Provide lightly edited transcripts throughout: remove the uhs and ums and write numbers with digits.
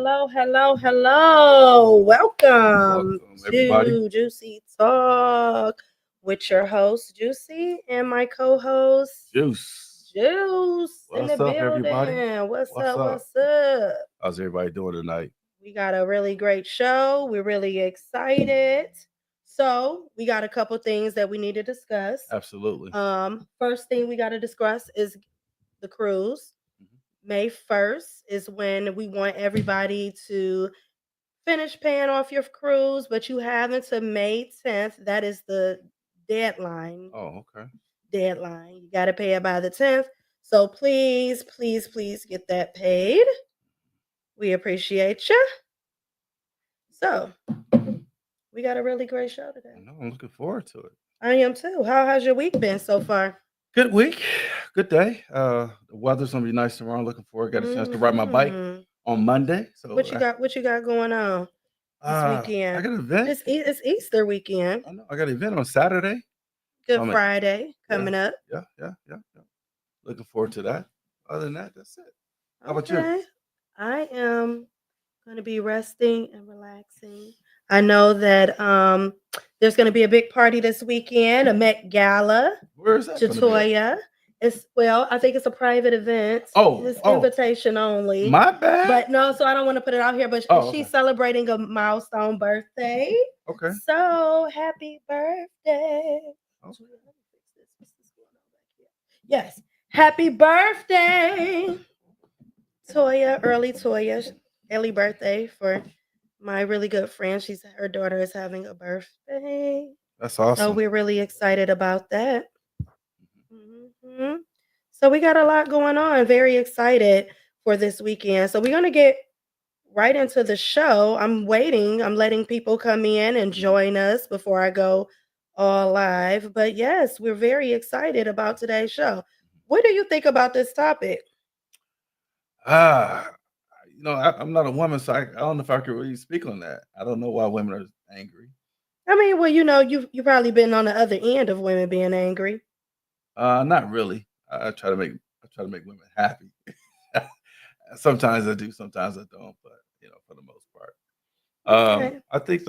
hello. Welcome Everybody. to Juicy Talk with your host, Juicy, and my co host, Juice. Juice, in the What's up, everybody? building. What's What's up? up? What's up? How's everybody doing tonight? We got a really great show. We're really excited. So, we got a couple things that we need to discuss. Absolutely. First thing we got to discuss is the cruise. May 1st is when we want everybody to finish paying off your cruise, but you have until May 10th. That is the deadline. Oh, okay. Deadline. You got to pay it by the 10th. So please, please, please get that paid. We appreciate you. So we got a really great show today. I know, I'm looking forward to it. I am too. How has your week been so far? Good week. Good day. The weather's gonna be nice tomorrow. Looking forward. Got a chance to ride my bike on Monday. So What you got? What you got going on this weekend? I got an event. It's Easter weekend. I know. I got an event on Saturday. Good Friday coming up. Yeah. Looking forward to that. Other than that, that's it. How about you? I am going to be resting and relaxing. I know that there's going to be a big party this weekend, a Met Gala. Where is that? Jatoya. I think it's a private event. It's invitation only. My bad. But no, so I don't want to put it out here. But she's celebrating a milestone birthday. Okay. So happy birthday. Okay. Yes. Happy birthday, Toya. Early birthday for my really good friend. Her daughter is having a birthday. That's awesome. So we're really excited about that. So we got a lot going on. Very excited for this weekend. So we're going to get right into the show. I'm waiting. I'm letting people come in and join us before I go all live. But yes, we're very excited about today's show. What do you think about this topic? I'm not a woman, so I don't know if I can really speak on that. I don't know why women are angry. I mean, well, you've probably been on the other end of women being angry. Not really. I try to make women happy. Sometimes I do, sometimes I don't, but for the most part. Okay. I think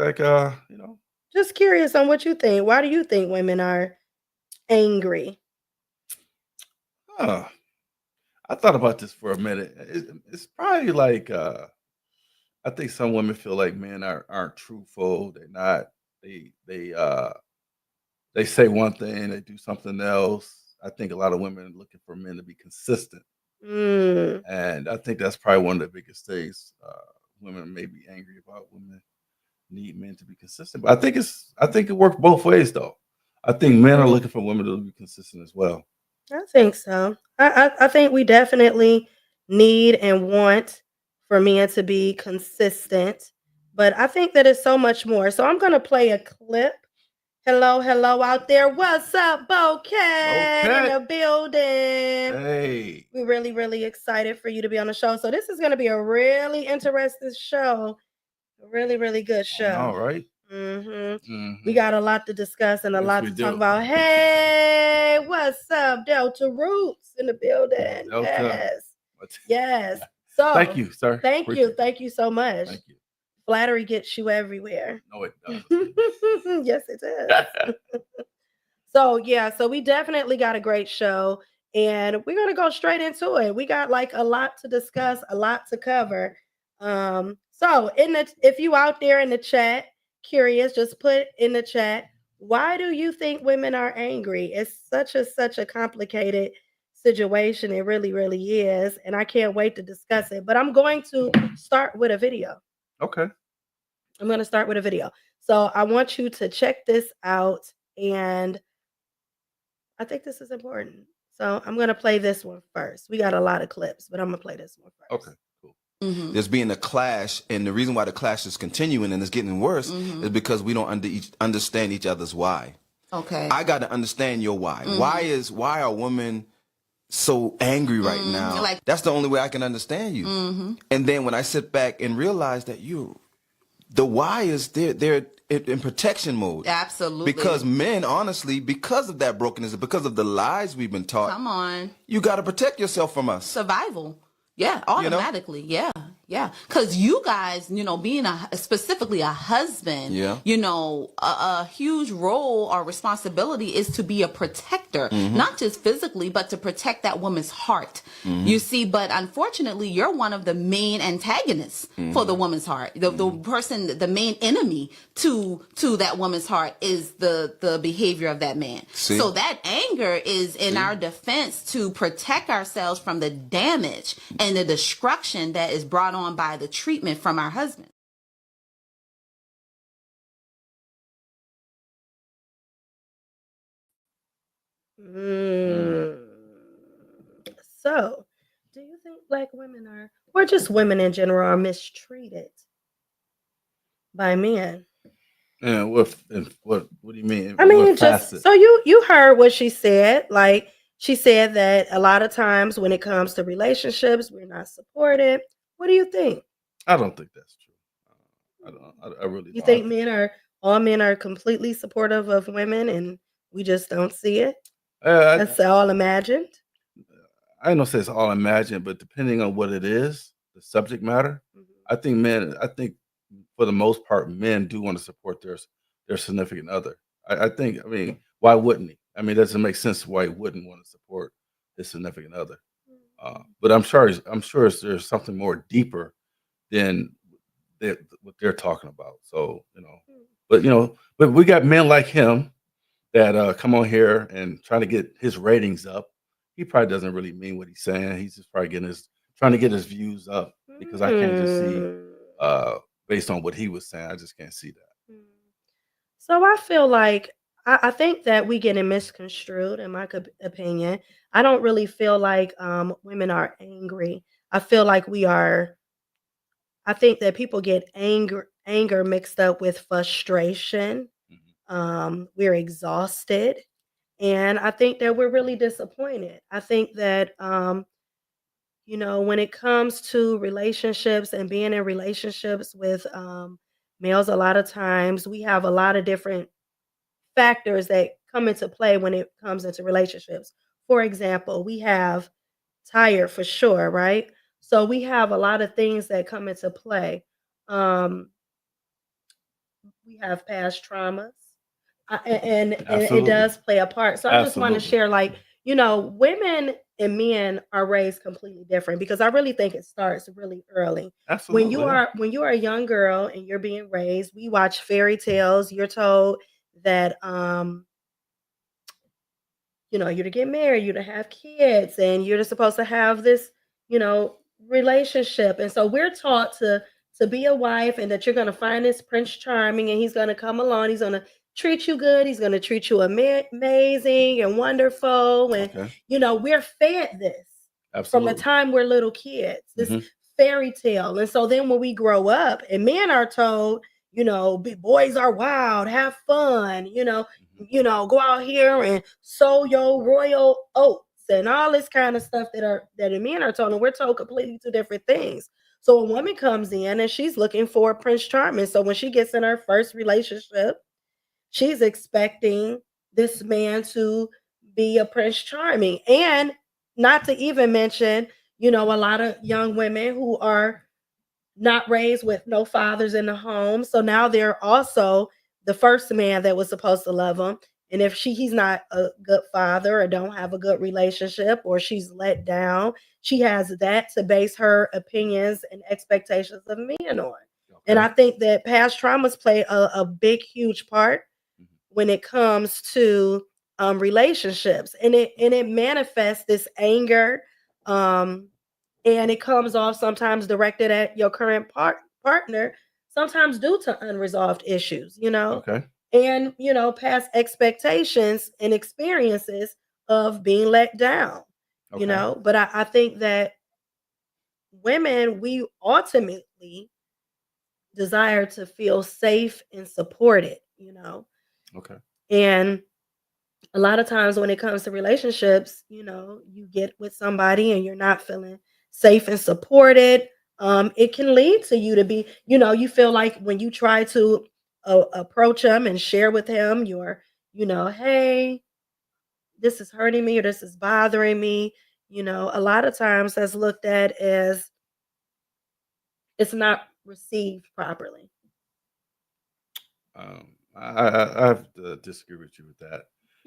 Just curious on what you think. Why do you think women are angry? I thought about this for a minute. It's probably like I think some women feel like men aren't truthful. They're not. They say one thing, they do something else. I think a lot of women are looking for men to be consistent, and I think that's probably one of the biggest things women may be angry about. Women need men to be consistent, but I think it works both ways though. I think men are looking for women to be consistent as well. I think so. I think we definitely need and want for men to be consistent, but I think that it's so much more. So I'm going to play a clip. Hello out there. What's up, Bouquet in the building? Hey. We're really, really excited for you to be on the show. So this is going to be a really interesting show. A really, really good show. All right. We got a lot to discuss and a lot to talk about. Hey, what's up, Delta Roots in the building? Delta. Yes. So thank you, sir. Thank you so much. Thank you. Flattery gets you everywhere. No, it doesn't. Yes, it does. So we definitely got a great show, and we're gonna go straight into it. We got like a lot to discuss, a lot to cover. If you out there in the chat, curious, just put in the chat, why do you think women are angry? It's such a complicated situation. It really, really is. And I can't wait to discuss it. But I'm going to start with a video. Okay. I'm going to start with a video. So I want you to check this out. And I think this is important. So I'm going to play this one first. We got a lot of clips, but I'm going to play this one first. Okay. There's being a clash, and the reason why the clash is continuing and it's getting worse is because we don't understand each other's why. Okay. I got to understand your why. Why are women so angry right now? Like, that's the only way I can understand you. And then when I sit back and realize that the why is they're in protection mode. Absolutely. Because men, honestly, because of that brokenness, because of the lies we've been taught. Come on. You got to protect yourself from us. Survival. Yeah, automatically. Yeah. Yeah, because you guys, being specifically a husband, Yeah. a huge role or responsibility is to be a protector, not just physically, but to protect that woman's heart. You see, but unfortunately, you're one of the main antagonists for the woman's heart. The person, the main enemy to that woman's heart is the behavior of that man. See? So that anger is in our defense to protect ourselves from the damage and the destruction that is brought on by the treatment from our husband. So, do you think Black women are, or just women in general, are mistreated by men? And what do you mean? I In mean, what just facet? so you heard what she said. Like, she said that a lot of times when it comes to relationships, we're not supported. What do you think? I don't think that's true. I don't. I really You don't. think all men are completely supportive of women, and we just don't see it? I, That's all imagined. I don't say it's all imagined, but depending on what it is, the subject matter, I think men. I think for the most part, men do want to support their significant other. I think. I mean, why wouldn't he? I mean, it doesn't make sense why he wouldn't want to support his significant other. But I'm sure. There's something more deeper than what they're talking about. So but we got men like him that come on here and trying to get his ratings up. He probably doesn't really mean what he's saying. He's just probably trying to get his views up because I can't just see based on what he was saying. I just can't see that. So I feel like I think that we getting misconstrued, in my opinion. I don't really feel like women are angry. I feel like we are. I think that people get anger mixed up with frustration. We're exhausted, and I think that we're really disappointed. I think that when it comes to relationships and being in relationships with males, a lot of times we have a lot of different factors that come into play when it comes into relationships. For example, we have tired for sure, right? So we have a lot of things that come into play. Um, we have past traumas, and it Absolutely, does play a part. So I just want to absolutely, share, like, women and men are raised completely different because I really think it starts really early. When you absolutely. Yeah. are when you are a young girl and you're being raised, we watch fairy tales. You're told that you're to get married, you're to have kids, and you're just supposed to have this, you know, relationship. And so we're taught to be a wife and that you're gonna find this Prince Charming and he's gonna come along, he's gonna treat you good, he's gonna treat you amazing and wonderful. And Okay. we're fed this from the Absolutely. time we're little kids, this Hmm. fairy tale. And so then when we grow up and men are told, boys are wild, have fun, go out here and sow your royal oats and all this kind of stuff that the men are told, and we're told completely two different things. So a woman comes in and she's looking for a Prince Charming. So when she gets in her first relationship, she's expecting this man to be a Prince Charming. And not to even mention, a lot of young women who are not raised with no fathers in the home. So now they're also the first man that was supposed to love them. And if he's not a good father or don't have a good relationship or she's let down, she has that to base her opinions and expectations of men on. And Okay. I think that past traumas play a big, huge part Mhm. when it comes to relationships, and it manifests this anger, um, and it comes off sometimes directed at your current partner, sometimes due to unresolved issues, Okay. and past expectations and experiences of being let down, Okay. But I think that women, we ultimately desire to feel safe and supported, Okay. and a lot of times when it comes to relationships, you get with somebody and you're not feeling safe and supported. It can lead to you to be, you feel like when you try to approach him and share with him your, hey, this is hurting me or this is bothering me. A lot of times that's looked at as it's not received properly? I have to disagree with you with that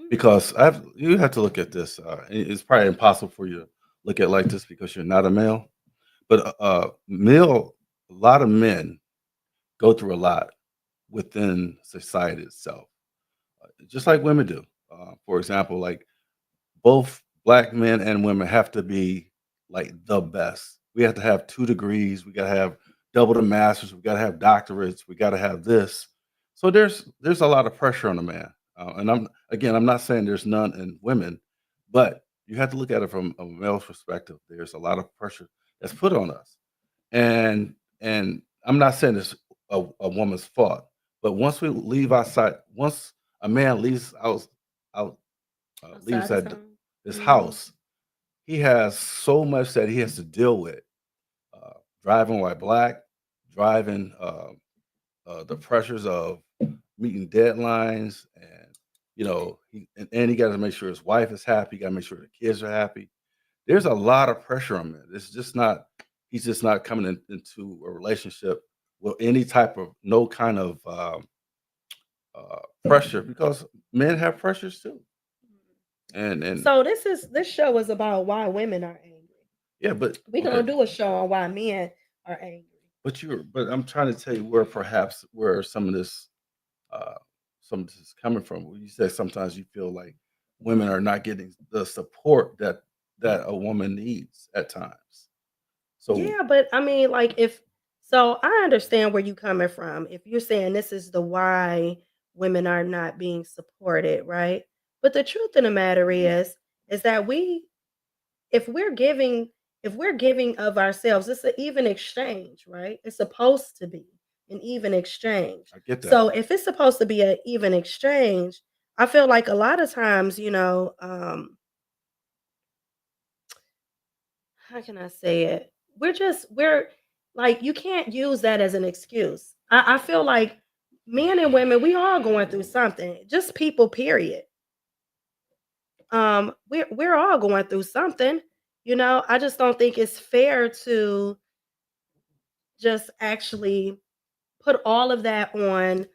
because you have to look at this. It's probably impossible for you to look at it like this because you're not a male. But a lot of men go through a lot within society itself, just like women do. For example, like both black men and women have to be like the best. We have to have 2 degrees. We got to have double the masters. We got to have doctorates. We got to have this. So there's a lot of pressure on a man. And I'm not saying there's none in women, but you have to look at it from a male's perspective. There's a lot of pressure that's put on us, and I'm not saying it's a woman's fault, but once a man out leaves Outside his that home? his Mhm. house, he has so much that he has to deal with. Uh, Driving while black, driving the pressures of meeting deadlines, and and he got to make sure his wife is happy. Got to make sure the kids are happy. There's a lot of pressure on him. It's just not. He's just not coming into a relationship with any type of no kind of pressure because men have pressures too. And So this show is about why women are angry. yeah, but We're okay. gonna do a show on why men are angry. But I'm trying to tell you where uh, some of this is coming from. When you say sometimes you feel like women are not getting the support that a woman needs at times. So Yeah, but I mean, like, if so, I understand where you coming from. If you're saying this is the why women are not being supported, right? But the truth of the matter is that if we're giving if we're giving of ourselves, it's an even exchange, right? It's supposed to be an even exchange. I get that. So if it's supposed to be an even exchange, I feel like a lot of times, how can I say it? We're like, you can't use that as an excuse. I feel like men and women, we all going through something. Just people, period. We're all going through something. I just don't think it's fair to just actually put all of that on,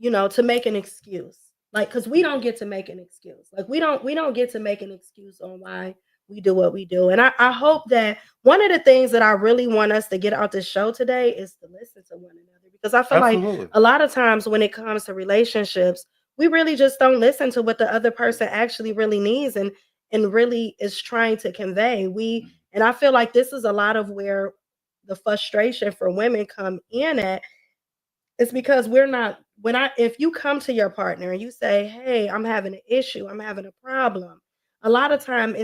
to make an excuse. Like, cuz we don't get to make an excuse. Like, we don't get to make an excuse on why we do what we do. And I hope that one of the things that I really want us to get out this show today is to listen to one another, because I feel like Absolutely. a lot of times when it comes to relationships, we really just don't listen to what the other person actually really needs and really is trying to convey. And I feel like this is a lot of where the frustration for women come in at. It's because we're not when I if you come to your partner and you say, "Hey, I'm having an issue, I'm having a problem." A lot of times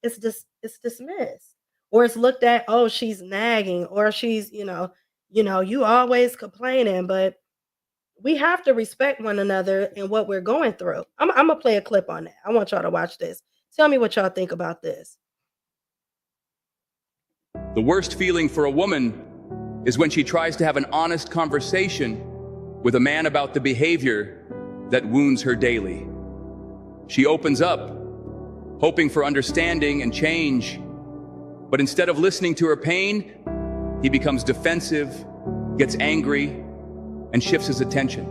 it's just it's dismissed, or it's looked at, "Oh, she's nagging," or she's, you always complaining, but we have to respect one another and what we're going through. I'm gonna play a clip on that. I want y'all to watch this. Tell me what y'all think about this. The worst feeling for a woman is when she tries to have an honest conversation with a man about the behavior that wounds her daily. She opens up, hoping for understanding and change, but instead of listening to her pain, he becomes defensive, gets angry, and shifts his attention.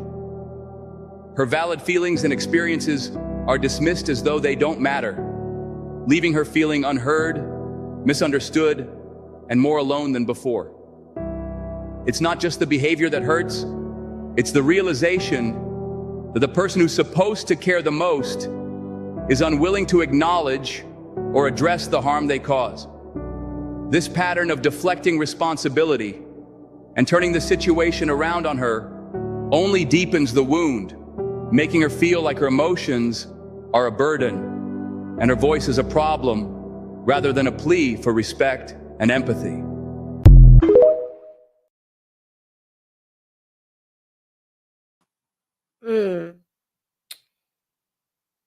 Her valid feelings and experiences are dismissed as though they don't matter, leaving her feeling unheard, misunderstood, and more alone than before. It's not just the behavior that hurts, it's the realization that the person who's supposed to care the most is unwilling to acknowledge or address the harm they cause. This pattern of deflecting responsibility and turning the situation around on her only deepens the wound, making her feel like her emotions are a burden and her voice is a problem rather than a plea for respect and empathy. Mm.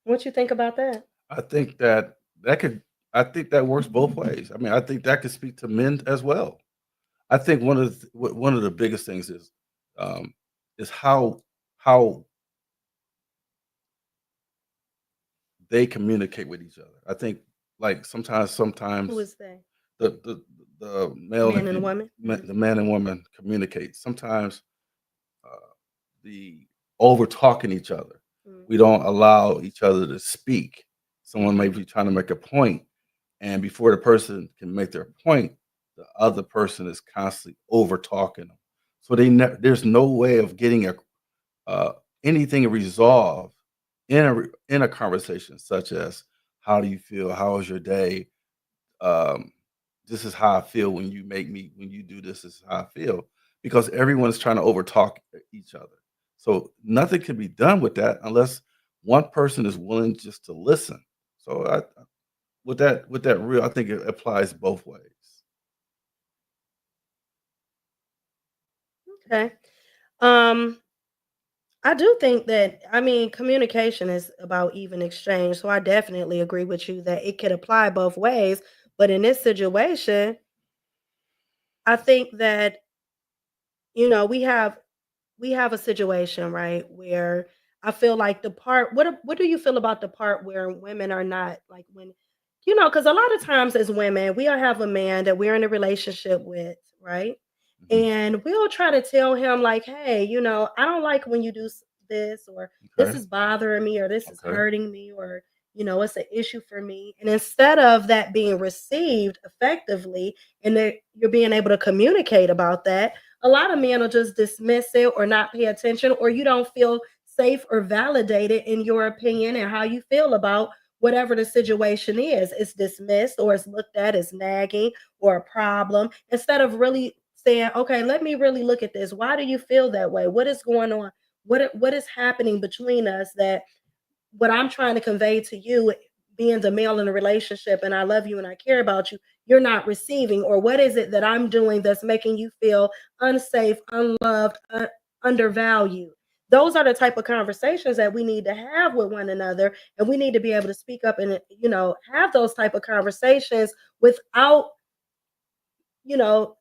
What you think about that? I think that could I think that works both ways. I mean, I think that could speak to men as well. I think one of the biggest things um, is how they communicate with each other. I think like Who sometimes is they? the the male Man and woman. the man and woman communicate. Sometimes the over talking each other. We don't allow each other to speak. Someone may be trying to make a point, and before the person can make their point, the other person is constantly over talking them. So there's no way of getting uh, anything resolved in a conversation, such as how do you feel? How was your day? Um, this is how I feel when you do this. This is how I feel, because everyone's trying to overtalk each other. So nothing can be done with that unless one person is willing just to listen. So with that real, I think it applies both ways. Okay. Um, I do think that, I mean, communication is about even exchange. So I definitely agree with you that it could apply both ways. But in this situation, I think that, we have a situation, right, where I feel like the part what do you feel about the part where women are not like when because a lot of times as women, we'll have a man that we're in a relationship with, right? Mhm. And we'll try to tell him like, "Hey, I don't like when you do this, or this Okay. is bothering me, or this is Okay. hurting me, or it's an issue for me." And instead of that being received effectively and that you're being able to communicate about that, a lot of men will just dismiss it or not pay attention, or you don't feel safe or validated in your opinion and how you feel about whatever the situation is. It's dismissed or it's looked at as nagging or a problem instead of really saying, okay, let me really look at this. Why do you feel that way? What is going on? What is happening between us that what I'm trying to convey to you, being the male in a relationship, and I love you and I care about you, you're not receiving? Or what is it that I'm doing that's making you feel unsafe, unloved, undervalued? Those are the type of conversations that we need to have with one another, and we need to be able to speak up and have those type of conversations without you know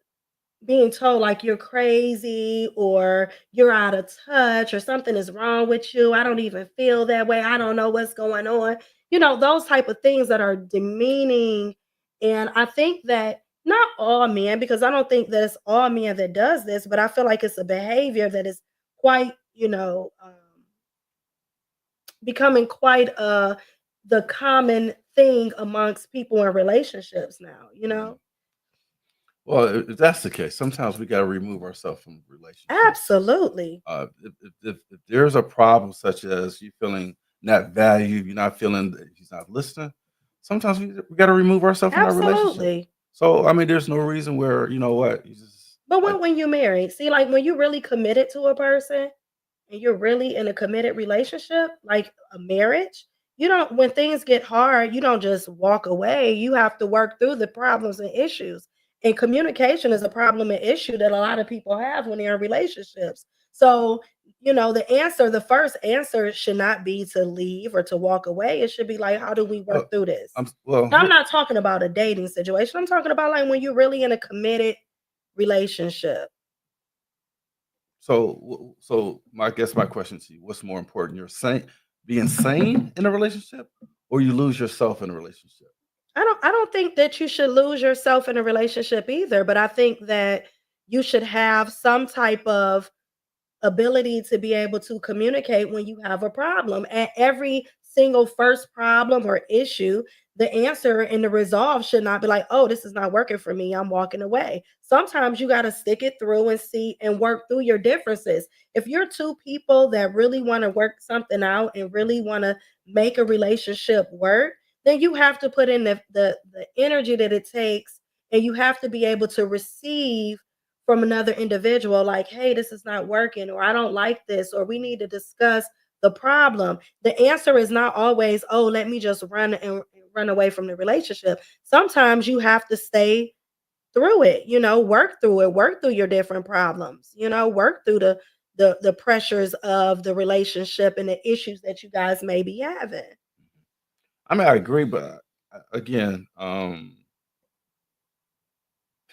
being told like you're crazy or you're out of touch or something is wrong with you. I don't even feel that way. I don't know what's going on. Those type of things that are demeaning. And I think that not all men, because I don't think that it's all men that does this, but I feel like it's a behavior that is quite, becoming quite the common thing amongst people in relationships now. Well, if that's the case, sometimes we got to remove ourselves from relationships. Absolutely. If there's a problem such as you feeling not valued, you're not feeling that he's not listening, sometimes we got to remove ourselves from that relationship. Absolutely. So I mean, there's no reason where you know what you just But like when you married, see, like when you really committed to a person and you're really in a committed relationship, like a marriage, you don't when things get hard, you don't just walk away. You have to work through the problems and issues. And communication is a problem and issue that a lot of people have when they're in relationships. So, the first answer should not be to leave or to walk away. It should be like, how do we work through this? well. Now, I'm not talking about a dating situation. I'm talking about like when you're really in a committed relationship. So my I guess my question to you: what's more important, being sane in a relationship, or you lose yourself in a relationship? I don't think that you should lose yourself in a relationship either, but I think that you should have some type of ability to be able to communicate when you have a problem. And every single first problem or issue, the answer and the resolve should not be like, oh, this is not working for me, I'm walking away. Sometimes you got to stick it through and see and work through your differences. If you're two people that really want to work something out and really want to make a relationship work, then you have to put in the energy that it takes, and you have to be able to receive from another individual like, hey, this is not working, or I don't like this, or we need to discuss the problem. The answer is not always, oh, let me just run away from the relationship. Sometimes you have to stay through it, work through it, work through your different problems, work through the pressures of the relationship and the issues that you guys may be having. I mean, I agree, but again,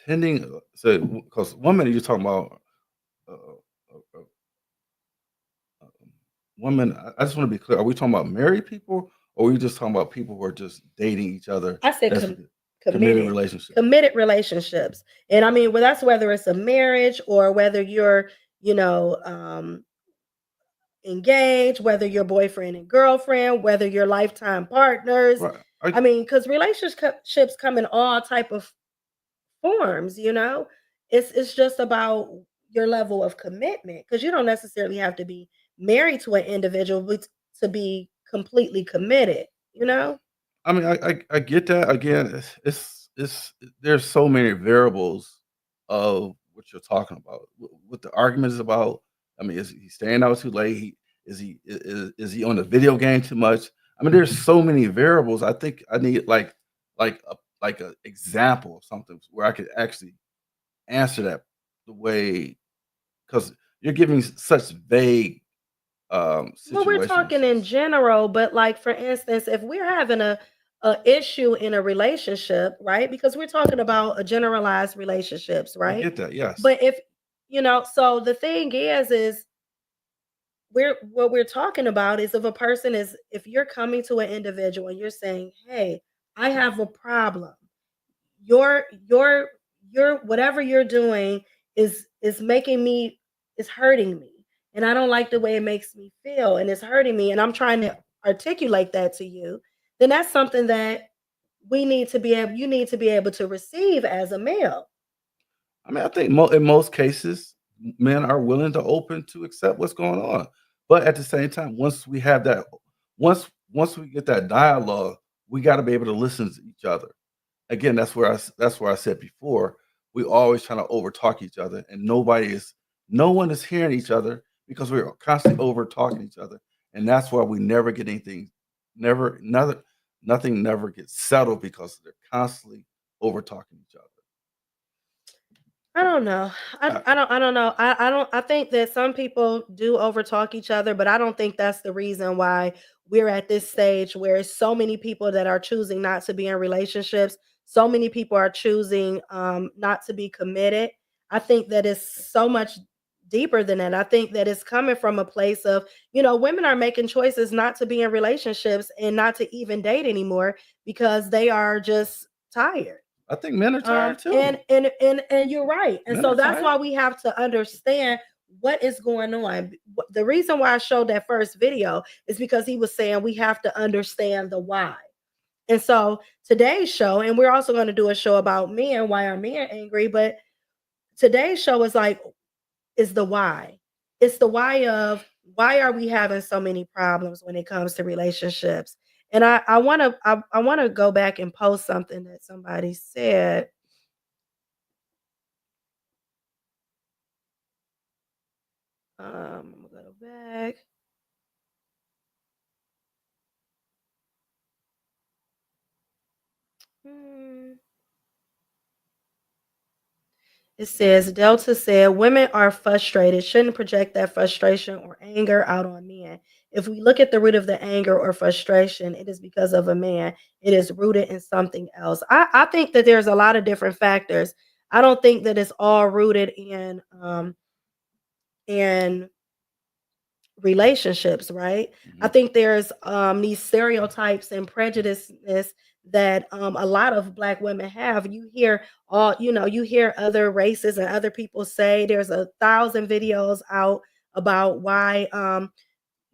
pending. So, because women, you're talking about uh, uh, uh, uh, women. I just want to be clear: are we talking about married people, or are we just talking about people who are just dating each other? I said That's committed relationships. Committed relationships. And I mean, well, that's whether it's a marriage or whether you're, you know, engaged, whether you're boyfriend and girlfriend, whether you're lifetime partners. Right. I mean, because relationships come in all type of forms, you know. It's just about your level of commitment, because you don't necessarily have to be married to an individual to be completely committed, you know. I mean, I get that. Again, it's there's so many variables of what you're talking about. What the argument is about. I mean, is he staying out too late? Is he on the video game too much? I mean, there's so many variables. I think I need like a example of something where I could actually answer that the way, because you're giving such vague Well, we're talking in situations. general, but like for instance, if we're having a issue in a relationship, right? Because we're talking about a generalized relationships, I right? get that, yes. But if you know, so the thing is we're what we're talking about is if a person is if you're coming to an individual and you're saying, "Hey, I have a problem. Your your your whatever you're doing is making me is hurting me, and I don't like the way it makes me feel, and it's hurting me, and I'm trying to articulate that to you," then that's something that we need to be able you need to be able to receive as a male. I mean, I think in most cases, men are willing to open to accept what's going on. But at the same time, once we get that dialogue, we got to be able to listen to each other. Again, that's where I said before, we always trying to over talk each other, and no one is hearing each other because we're constantly over talking each other, and that's why we never get anything, never nothing never gets settled because they're constantly over talking each other. I don't know. I, I don't know. I think that some people do overtalk each other, but I don't think that's the reason why we're at this stage where so many people that are choosing not to be in relationships, so many people are choosing not to be committed. I think that it's so much deeper than that. I think that it's coming from a place of, you know, women are making choices not to be in relationships and not to even date anymore because they are just tired. I think men are tired And too. and you're right. And Men so are that's tired. why we have to understand what is going on. The reason why I showed that first video is because he was saying we have to understand the why. And so today's show, and we're also going to do a show about men, why are men angry? But today's show is like, is the why. It's the why of why are we having so many problems when it comes to relationships? And I want to go back and post something that somebody said. I'm gonna go back. Hmm. It says Delta said women are frustrated, shouldn't project that frustration or anger out on men. If we look at the root of the anger or frustration, it is because of a man. It is rooted in something else. I think that there's a lot of different factors. I don't think that it's all rooted in relationships, right? I Mhm. think there's these stereotypes and prejudices that a lot of black women have. You hear all, you know, you hear other races and other people say there's 1,000 videos out about why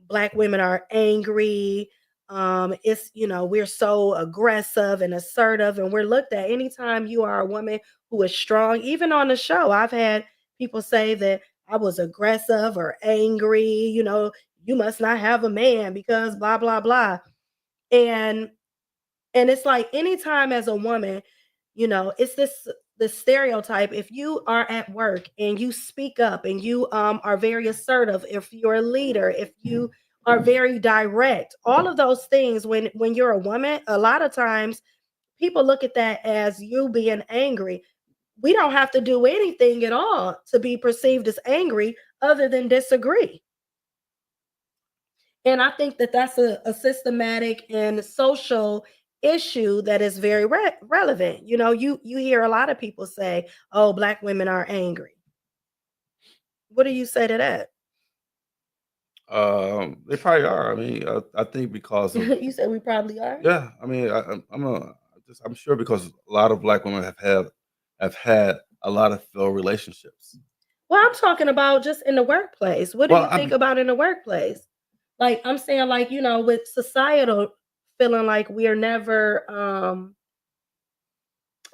black women are angry. It's, you know, we're so aggressive and assertive, and we're looked at anytime you are a woman who is strong. Even on the show, I've had people say that I was aggressive or angry, you know, you must not have a man because blah blah blah. And and it's like anytime as a woman, you know, it's the stereotype. If you are at work and you speak up and you are very assertive, if you're a leader, if you are very direct, all of those things when you're a woman, a lot of times people look at that as you being angry. We don't have to do anything at all to be perceived as angry other than disagree. And I think that that's a systematic and social issue that is very relevant. You know, you hear a lot of people say, "Oh, black women are angry." What do you say to that? They probably are. I mean, I think because of You said we probably are. yeah. I mean, I I'm sure because a lot of Black women have had a lot of failed relationships. Well, I'm talking about just in the workplace. What do you think about in the workplace? Like, I'm saying, like, you know, with societal feeling like we're never,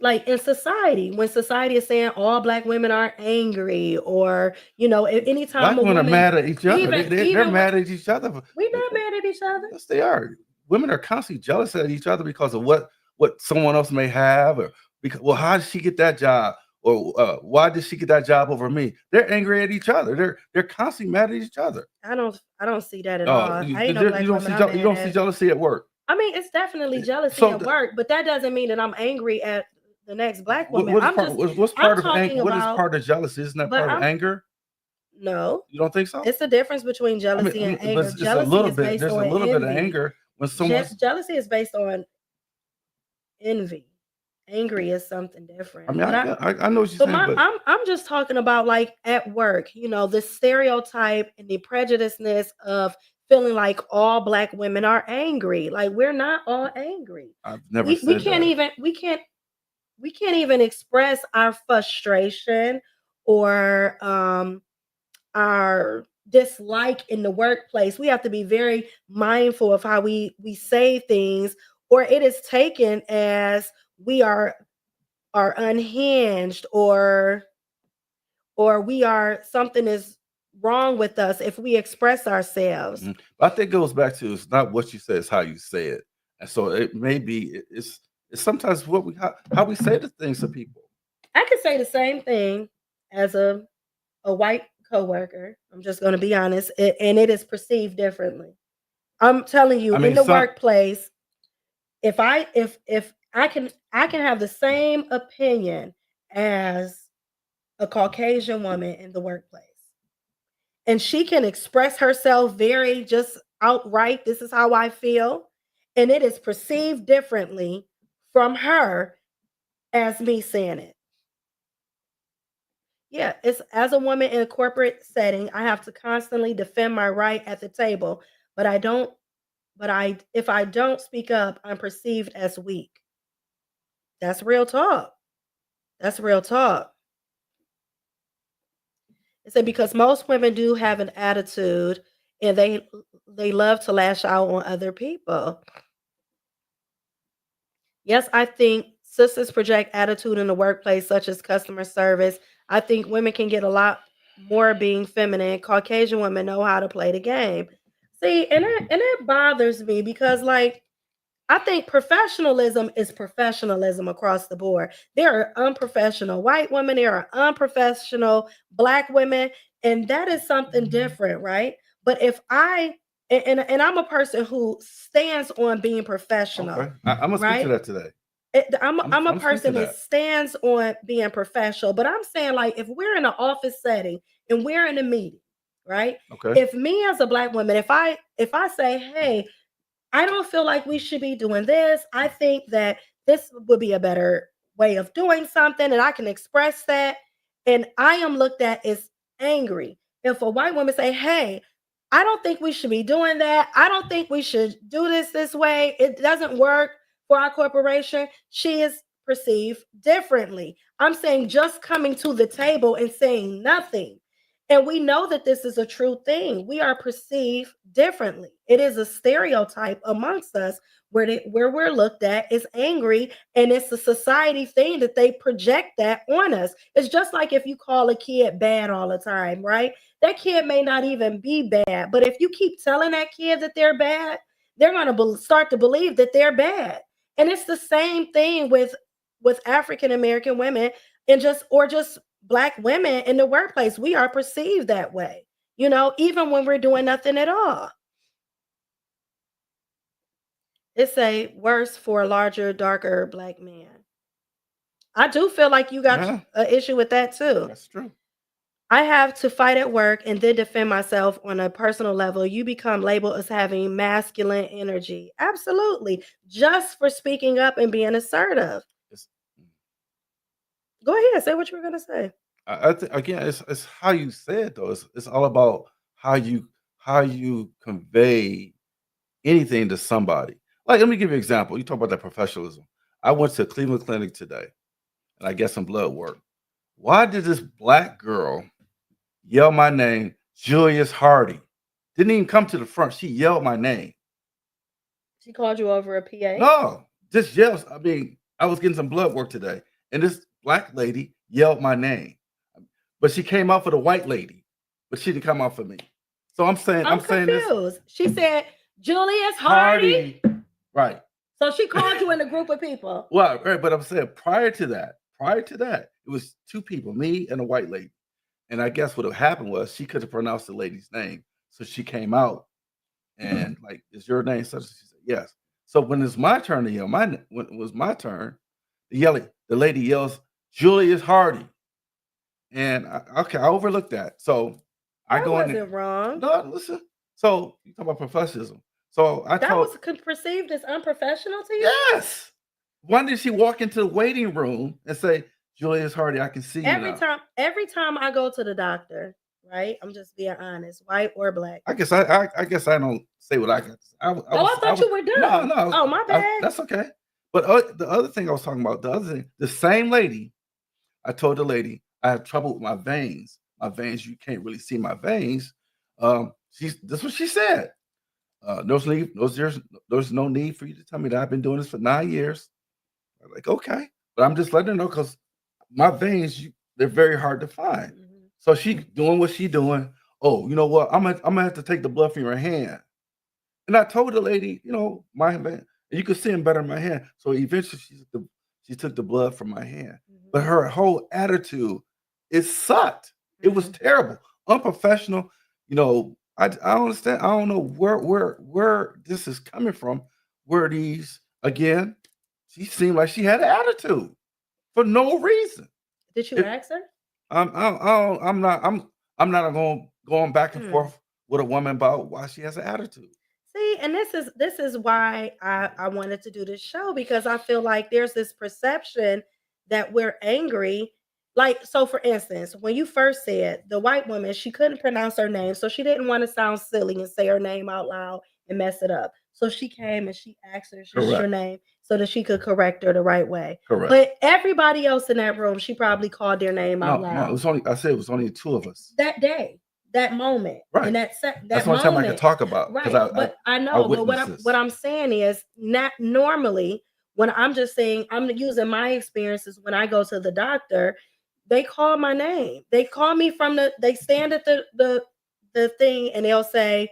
like in society, when society is saying all Black women are angry, or, you know, anytime Black women are mad at each other. even They're mad at each other. we're not mad at each other. Yes, they are. Women are constantly jealous at each other because of what someone else may have, or because, well, how did she get that job? Or why did she get that job over me? They're angry at each other. They're constantly mad at each other. I don't see that at all. You I ain't no Black don't woman see you don't see jealousy at work. I mean, it's definitely jealousy So at work, but that doesn't mean that I'm angry at the next Black woman. What is part of jealousy? Isn't that part of anger? No. You don't think so? It's the difference between jealousy and anger. It's Jealousy a little is bit. based There's a on little bit of envy. anger when someone. Jealousy is based on envy. Angry is something different. I mean, I know what you're saying, but I'm just talking about, like, at work, you know, the stereotype and the prejudiceness of feeling like all Black women are angry. Like, we're not all angry. I've never said that. We can't even express our frustration or our dislike in the workplace. We have to be very mindful of how we say things, or it is taken as we are unhinged, or we are, something is wrong with us if we express ourselves. Mm-hmm. I think it goes back to, it's not what you say, it's how you say it. And so it may be, it's sometimes how we say the things to people. I could say the same thing as a white coworker. I'm just going to be honest, and it is perceived differently. I'm telling you, in the workplace, if I can have the same opinion as a Caucasian woman in the workplace, and she can express herself very just outright, this is how I feel, and it is perceived differently from her as me saying it. Yeah, it's, as a woman in a corporate setting, I have to constantly defend my right at the table, but if I don't speak up, I'm perceived as weak. That's real talk. That's real talk. It said because most women do have an attitude, and they love to lash out on other people. Yes, I think sisters project attitude in the workplace, such as customer service. I think women can get a lot more being feminine. Caucasian women know how to play the game. See, and that bothers me because, like, I think professionalism is professionalism across the board. There are unprofessional white women, there are unprofessional Black women, and that is something different, right? But if I'm a person who stands on being professional. Okay. I'm gonna speak to that today. I'm a person that stands on being professional, but I'm saying, like, if we're in an office setting and we're in a meeting, right? Okay. If me as a Black woman, if I say, hey, I don't feel like we should be doing this, I think that this would be a better way of doing something, and I can express that, and I am looked at as angry. If a white woman say, hey, I don't think we should be doing that, I don't think we should do this way, it doesn't work for our corporation, she is perceived differently. I'm saying just coming to the table and saying nothing. And we know that this is a true thing. We are perceived differently. It is a stereotype amongst us where we're looked at as angry, and it's a society thing that they project that on us. It's just like if you call a kid bad all the time, right? That kid may not even be bad, but if you keep telling that kid that they're bad, they're going to start to believe that they're bad. And it's the same thing with African American women and just Black women in the workplace. We are perceived that way, you know, even when we're doing nothing at all. It's a worse for a larger, darker Black man. I do feel like you got an issue with that too. That's true. I have to fight at work and then defend myself on a personal level. You become labeled as having masculine energy. Absolutely. Just for speaking up and being assertive. Go ahead, say what you were going to say. I think, again, it's how you say it though. It's all about how you convey anything to somebody. Like, let me give you an example. You talk about that professionalism. I went to Cleveland Clinic today, and I get some blood work. Why did this black girl yell my name, Julius Hardy? Didn't even come to the front. She yelled my name. She called you over a PA? No, just yells. I mean, I was getting some blood work today, and this black lady yelled my name. But she came out for the white lady, but she didn't come out for me. So I'm saying, I'm saying this. confused. She said, Julius Hardy. Right. So she called you in a group of people. Well, right, but I'm saying prior to that, it was two people, me and a white lady. And I guess what happened was she couldn't pronounce the lady's name. So she came out and like, is your name such? She said, yes. So when it's my turn to yell, when it was my turn, the lady yells, Julius Hardy. And I overlooked that. So I go in there. Wrong. No, listen. So you talk about professionalism. So that was perceived as unprofessional to you? Yes. When did she walk into the waiting room and say, Julius Hardy, I can see you every time I go to the doctor, right? I'm just being honest, white or black. I guess I don't say what I got to say. I thought you were done. No. Oh, my bad. That's okay. But the other thing I was talking about, the same lady, I told the lady I have trouble with my veins. My veins, you can't really see my veins. That's what she said. There's no need for you to tell me that I've been doing this for 9 years. I'm like, okay, but I'm just letting her know because my veins, they're very hard to find. Mm-hmm. So she doing what she doing. Oh, you know what? I'm gonna have to take the blood from your hand. And I told the lady, my vein, and you could see them better in my hand. So eventually she took the blood from my hand. Mm-hmm. But her whole attitude, it sucked. Mm-hmm. It was terrible, unprofessional. I don't understand. I don't know where this is coming from. Where these again? She seemed like she had an attitude for no reason. Did you ask her? I'm not going back and forth with a woman about why she has an attitude. See, and this is why I wanted to do this show, because I feel like there's this perception that we're angry. Like, so for instance, when you first said the white woman, she couldn't pronounce her name, so she didn't want to sound silly and say her name out loud and mess it up. So she came and she asked her, what's your name, so that she could correct her the right way. Correct. But everybody else in that room, she probably called their name out loud. No, it was only two of us. That day, that moment. Right. And that's the only time I could talk about. Right. But I know, but what I'm saying is, not normally, when I'm just saying, I'm using my experiences when I go to the doctor, they call my name. They call me they stand at the thing and they'll say,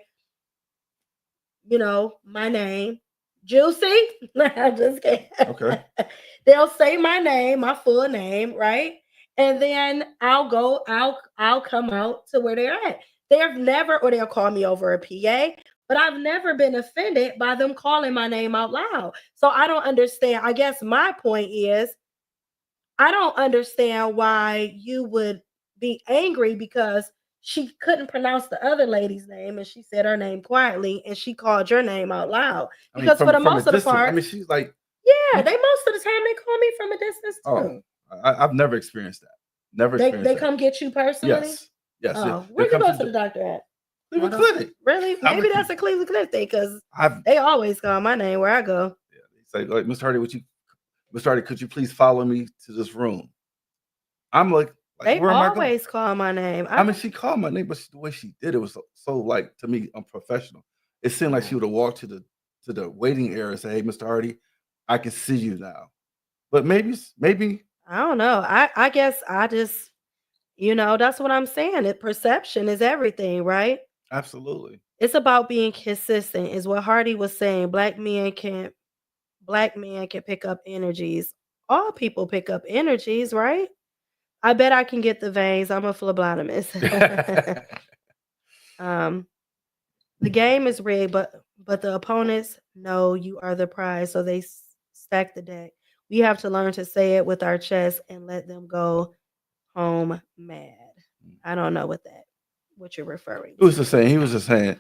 my name, Juicy. I just can't. Okay. They'll say my name, my full name, right? And then I'll come out to where they're at. They'll call me over a PA, but I've never been offended by them calling my name out loud. So I don't understand. I guess my point is, I don't understand why you would be angry because she couldn't pronounce the other lady's name and she said her name quietly and she called your name out loud. Because for the most of the part, she's like, yeah, they most of the time they call me from a distance too. I've never experienced that. They come get you personally? Yes. Oh, where you go to the doctor at? Cleveland Clinic. Really? Maybe that's a Cleveland Clinic thing, because they always call my name where I go. Yeah, they say, like, Mr. Hardy, could you please follow me to this room? I'm like they where am I going? Always call my name. I mean, she called my name, but the way she did it was so like, to me, unprofessional. It seemed like she would have walked to the waiting area and say, "Hey, Mr. Hardy, I can see you now." But maybe I don't know. I guess I just, that's what I'm saying. Perception is everything, right? Absolutely. It's about being consistent, is what Hardy was saying. Black men can pick up energies. All people pick up energies, right? I bet I can get the veins. I'm a phlebotomist. The game is rigged, but the opponents know you are the prize, so they stack the deck. We have to learn to say it with our chest and let them go home mad. I don't know what you're referring to. He was just saying,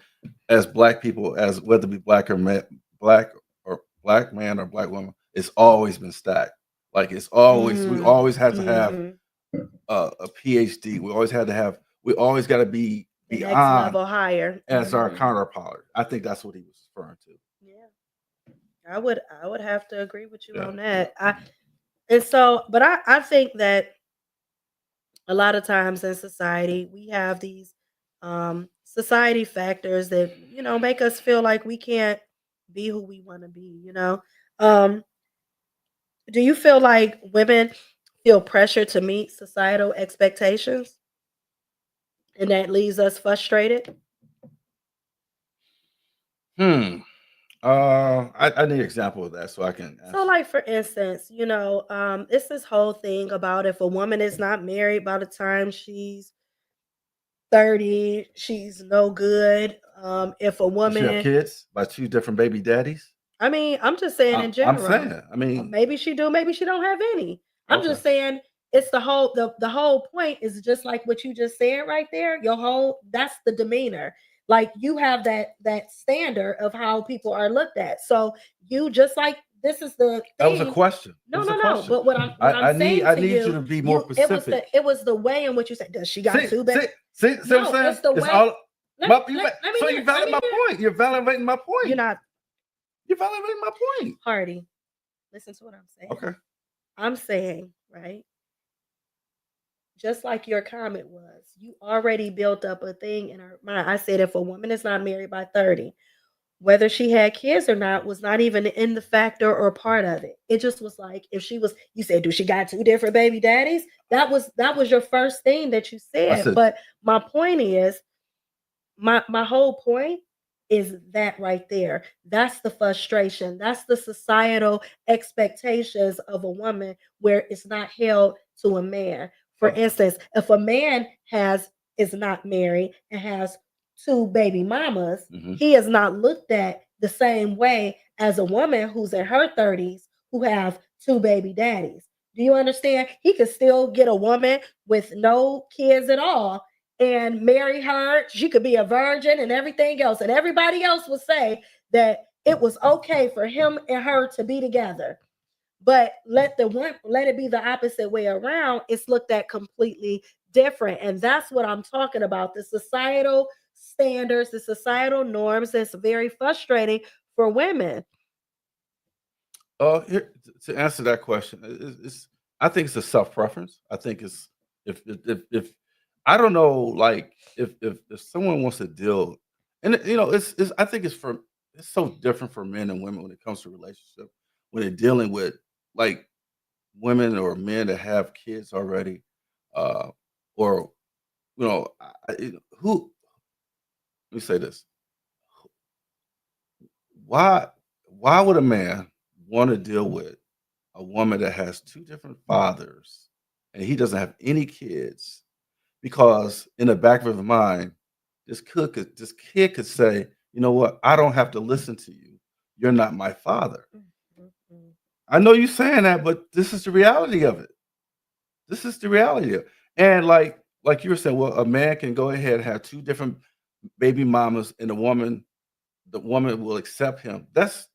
as black people, as whether it be black man or black woman, it's always been stacked. Like it's always we always had to have a PhD. We always got to be the beyond next level higher as our counterpart. I think that's what he was referring to. Yeah. I would have to agree with you Yeah. on that. I think that a lot of times in society we have these society factors that make us feel like we can't be who we want to be. um do you feel like women feel pressure to meet societal expectations and that leaves us frustrated? Hmm. I need an example of that so I can So, answer. like for instance, it's this whole thing about if a woman is not married by the time she's 30, she's no good. If a Does she have woman, kids by two different baby daddies? I mean, I'm just saying in I'm general. saying. I mean, Maybe she do, maybe she don't have any. I'm okay. just saying it's the whole point is just like what you just said right there. Your whole that's the demeanor. Like you have that standard of how people are looked at. So you just like this is the That was a thing. question. It No, was a no, no. question. But what I'm saying I to need you you, to be more specific. it was the way in which you said, does she got two bags? See what I'm No, saying? it's the It's way. all. Let me So hear. you Let validate me my hear. point. You're validating my You're point. not You're validating my point. Hardy. Listen to what I'm saying. Okay. I'm saying, right? Just like your comment was, you already built up a thing in her mind. I said if a woman is not married by 30, whether she had kids or not was not even in the factor or part of it. It just was like if she was, you said, do she got two different baby daddies? That was your first thing that you I said. said But my point is, my whole point is that right there. That's the frustration. That's the societal expectations of a woman where it's not held to a man. For oh, instance, if a man has is not married and has two baby mamas, mhm. he is not looked at the same way as a woman who's in her 30s who have two baby daddies. Do you understand? He could still get a woman with no kids at all and marry her. She could be a virgin and everything else. And everybody else would say that it was okay for him and her to be together. But let it be the opposite way around. It's looked at completely different. And that's what I'm talking about. The societal standards, the societal norms that's very frustrating for women. Here, to answer that question, I think it's a self preference. I think it's if I don't know, like if someone wants to deal, and it's I think it's so different for men and women when it comes to relationship when they're dealing with like women or men that have kids already, uh, or who. Let me say this: why why would a man want to deal with a woman that has two different fathers and he doesn't have any kids? Because in the back of his mind, this kid could say, you know what, I don't have to listen to you. You're not my father. I know you're saying that, but this is the reality of it. This is the reality of it. And like you were saying, well, a man can go ahead and have two different baby mamas, and the woman will accept him. That's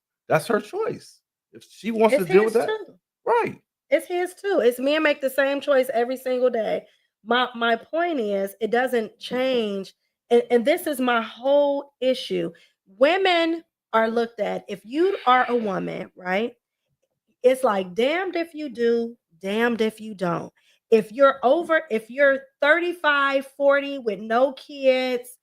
her choice. If she wants to It's deal with his that, too. right. It's his too. It's men make the same choice every single day. My point is it doesn't change. And this is my whole issue. Women are looked at, if you are a woman, right? It's like damned if you do, damned if you don't. If you're 35, 40 with no kids,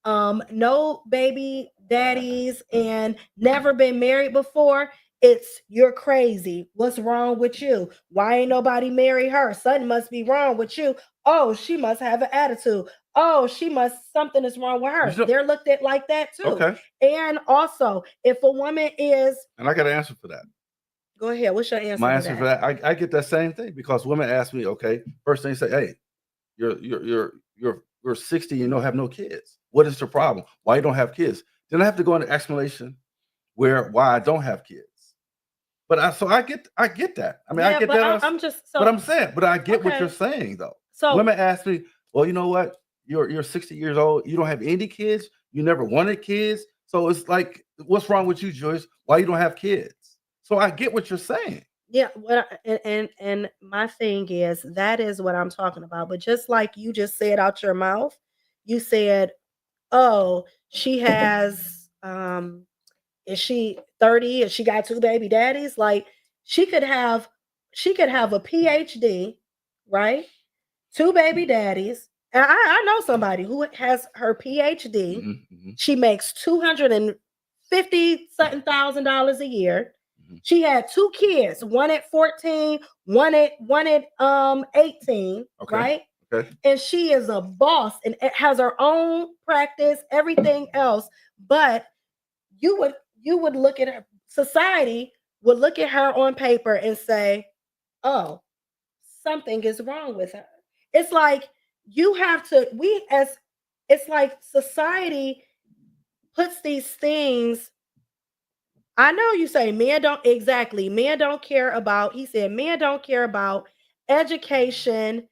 no baby daddies and never been married before, it's you're crazy. What's wrong with you? Why ain't nobody marry her? Something must be wrong with you. Oh, she must have an attitude. Oh, something is wrong with You her. know, They're looked at like that too. okay. And also, if a woman is, And I got an answer for that. go ahead, what's your answer My for answer for that? that, I get that same thing because women ask me, okay, first thing say, hey, you're 60 and you don't have no kids. What is the problem? Why you don't have kids? Then I have to go into explanation why I don't have kids. But I get that. I mean, I Yeah, get but that. I'm just But so I'm saying, but I get what you're okay. saying though. So Women ask me, well, you know what? You're 60 years old. You don't have any kids. You never wanted kids. So it's like, what's wrong with you, Joyce? Why you don't have kids? So I get what you're saying. yeah, and my thing is that is what I'm talking about. But just like you just said out your mouth, you said, "Oh, she has Is she 30? Is she got 2 baby daddies? Like she could have a PhD, right? 2 baby daddies. And I know somebody who has her PhD. Mm-hmm. She makes $250 something thousand a year. Mm-hmm. She had 2 kids, one at 14, one at 18, Okay. right? Okay. And she is a boss and has her own practice, everything else. But you would look at her, society would look at her on paper and say, oh, something is wrong with her. It's like it's like society puts these things. I know you say men don't care about, he said men don't care about education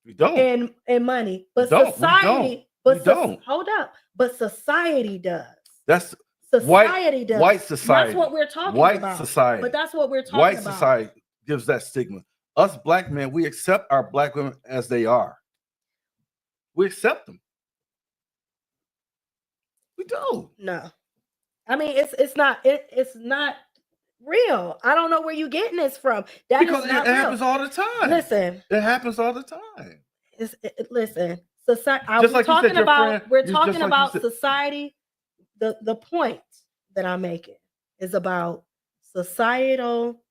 We don't. and money. But We don't. society, We don't. hold up. But society does. That's Society does. White society. That's what we're talking white about. Society. But that's what we're talking White about. society gives that stigma. Us black men, we accept our black women as they are. We accept them. We do. No. I mean, it's not real. I don't know where you're getting this from. Because is not it real. happens all the time. Listen. It happens all the time. Listen. Society. Just like you said, your friend, we're just talking like you about said. Society. The point that I'm making is about societal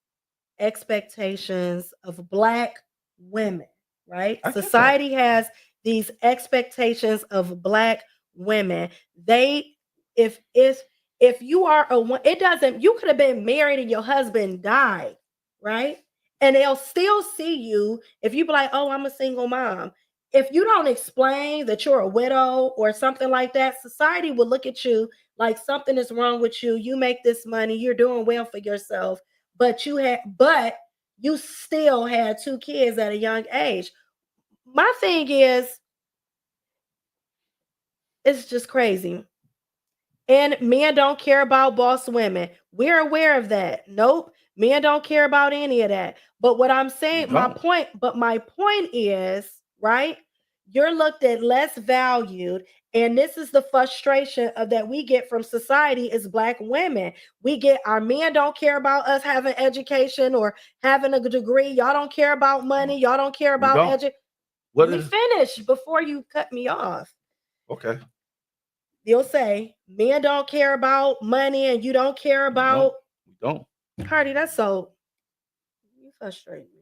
expectations of black women, right? Society has these expectations of black women. If you are you could have been married and your husband died, right? And they'll still see you if you be like, oh, I'm a single mom. If you don't explain that you're a widow or something like that, society will look at you like something is wrong with you. You make this money, you're doing well for yourself, but you still had 2 kids at a young age. My thing is, it's just crazy. And men don't care about boss women. We're aware of that. Nope. Men don't care about any of that. But what I'm saying, my point is, right? You're looked at less valued. And this is the frustration that we get from society as black women. Our men don't care about us having education or having a degree. Y'all don't care about money. Y'all don't care about education. Let me finish before you cut me off. Okay. You'll say men don't care about money and you don't care about. We don't. Cardi, you frustrate me.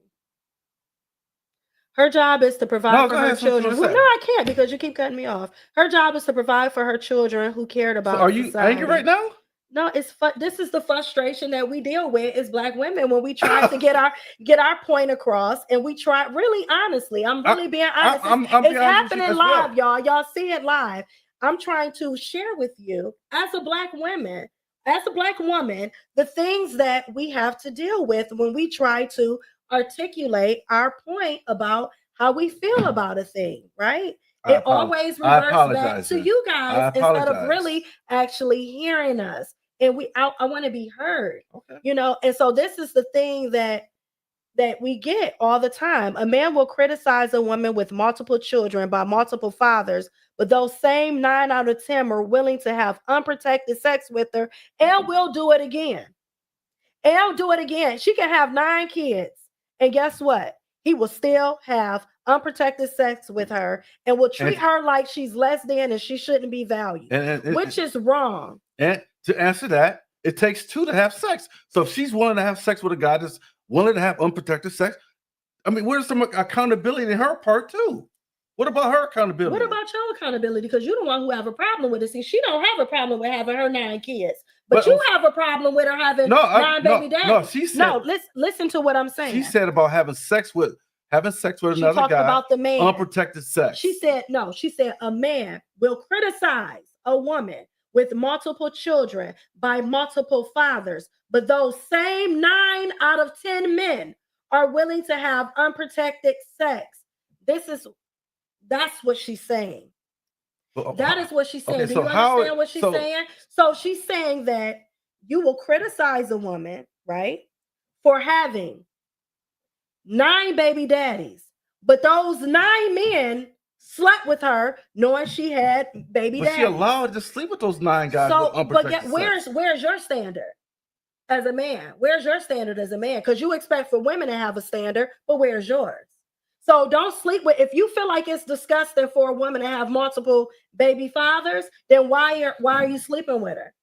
Her job is to provide for her children. No, I can't because you keep cutting me off. Her job is to provide for her children who cared about. So are you angry right now? No, this is the frustration that we deal with as black women when we try to get our point across, and we try really honestly. I'm really being honest. It's happening live, y'all. Y'all see it live. I'm trying to share with you as a black woman, the things that we have to deal with when we try to articulate our point about how we feel about a thing, right? It always reverts back to you guys instead of really actually hearing us. And I want to be heard, okay. And so this is the thing that we get all the time. A man will criticize a woman with multiple children by multiple fathers, but those same 9 out of 10 are willing to have unprotected sex with her and will do it again. She can have 9 kids. And guess what? He will still have unprotected sex with her and will treat her like she's less than and she shouldn't be valued, which is wrong. And to answer that, it takes 2 to have sex. So if she's willing to have sex with a guy that's willing to have unprotected sex, I mean, where's some accountability in her part too? What about her accountability? What about your accountability? Because you're the one who have a problem with it. See, she don't have a problem with having her 9 kids, but you have a problem with her having 9 baby daddies. No, she said. No, listen to what I'm saying. She said about having sex with another guy. About the man. Unprotected sex. She said no. She said a man will criticize a woman with multiple children by multiple fathers, but those same 9 out of 10 men are willing to have unprotected sex. That's what she's saying. That is what she's saying. Okay, do you understand what she's saying? So she's saying that you will criticize a woman, right, for having 9 baby daddies, but those 9 men slept with her knowing she had baby But she daddies. allowed to sleep with those 9 guys with So, but unprotected where's your standard as a man? Where's your standard as a man? Because you expect for women to have a standard, but where's yours? So don't sleep with. If you feel like it's disgusting for a woman to have multiple baby fathers, then why are you sleeping with her?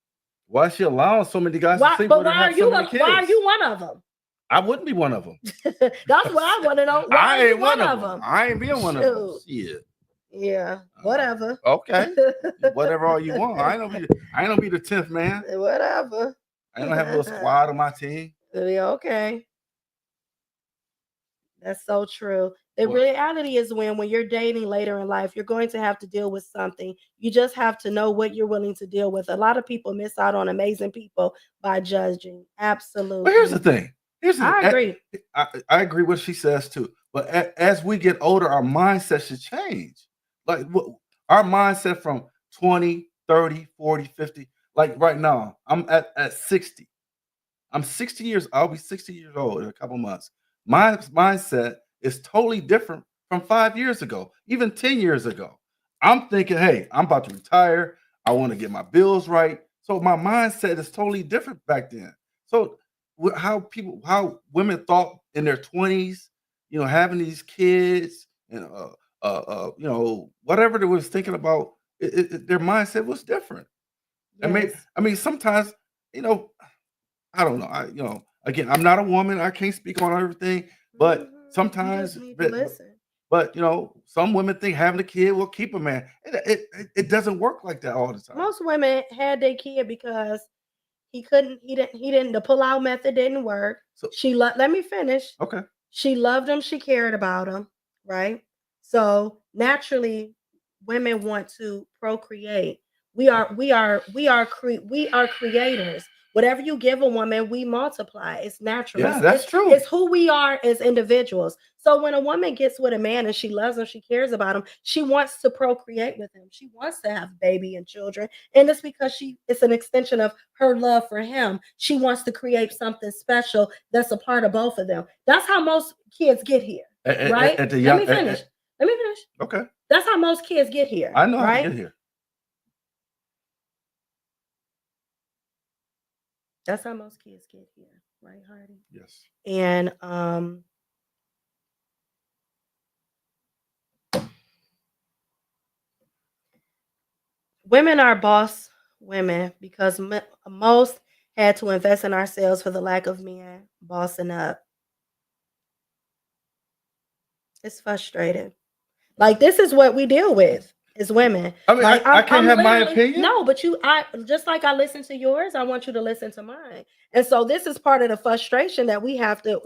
Why is she allowing so many guys to sleep But with her and have so many kids? why are you one of them? I wouldn't be one of them. That's what I want to know. Why I are you ain't one of them. I ain't being one of them. Shit. Yeah, whatever. Okay. Whatever all you want. I ain't be the 10th man. Whatever. I don't have a little squad on my team. Yeah, okay. That's so true. The reality is when you're dating later in life, you're going to have to deal with something. You just have to know what you're willing to deal with. A lot of people miss out on amazing people by judging. Absolutely. But here's the thing. I agree. I agree with what she says too. But as we get older, our mindset should change. Like our mindset from 20, 30, 40, 50. Like right now, I'm at 60. I'm 60 years. I'll be 60 years old in a couple months. My mindset is totally different from 5 years ago, even 10 years ago. I'm thinking, hey, I'm about to retire. I want to get my bills right. So my mindset is totally different back then. So how women thought in their 20s, having these kids and whatever they was thinking about, their mindset was different. Yes. I mean, sometimes, I don't know. Again, I'm not a woman. I can't speak on everything, but sometimes, but some women think having a kid will keep a man. It doesn't work like that all the time. Most women had their kid because he didn't, the pull-out method didn't work. So let me finish. Okay. She loved him. She cared about him. Right. So naturally, women want to procreate. We are creators. Whatever you give a woman, we multiply. It's natural. Yeah, that's true. It's who we are as individuals. So when a woman gets with a man and she loves him, she cares about him, she wants to procreate with him. She wants to have baby and children. And it's because it's an extension of her love for him. She wants to create something special that's a part of both of them. That's how most kids get here. Right? Let me finish. Okay. That's how most kids get here. I know how to get here. That's how most kids get here, right, Hardy? Yes. And women are boss women because most had to invest in ourselves for the lack of men bossing up. It's frustrating. Like, this is what we deal with as women. I mean, like, I can't have my opinion. No, but I just like I listen to yours, I want you to listen to mine. And so this is part of the frustration that we have to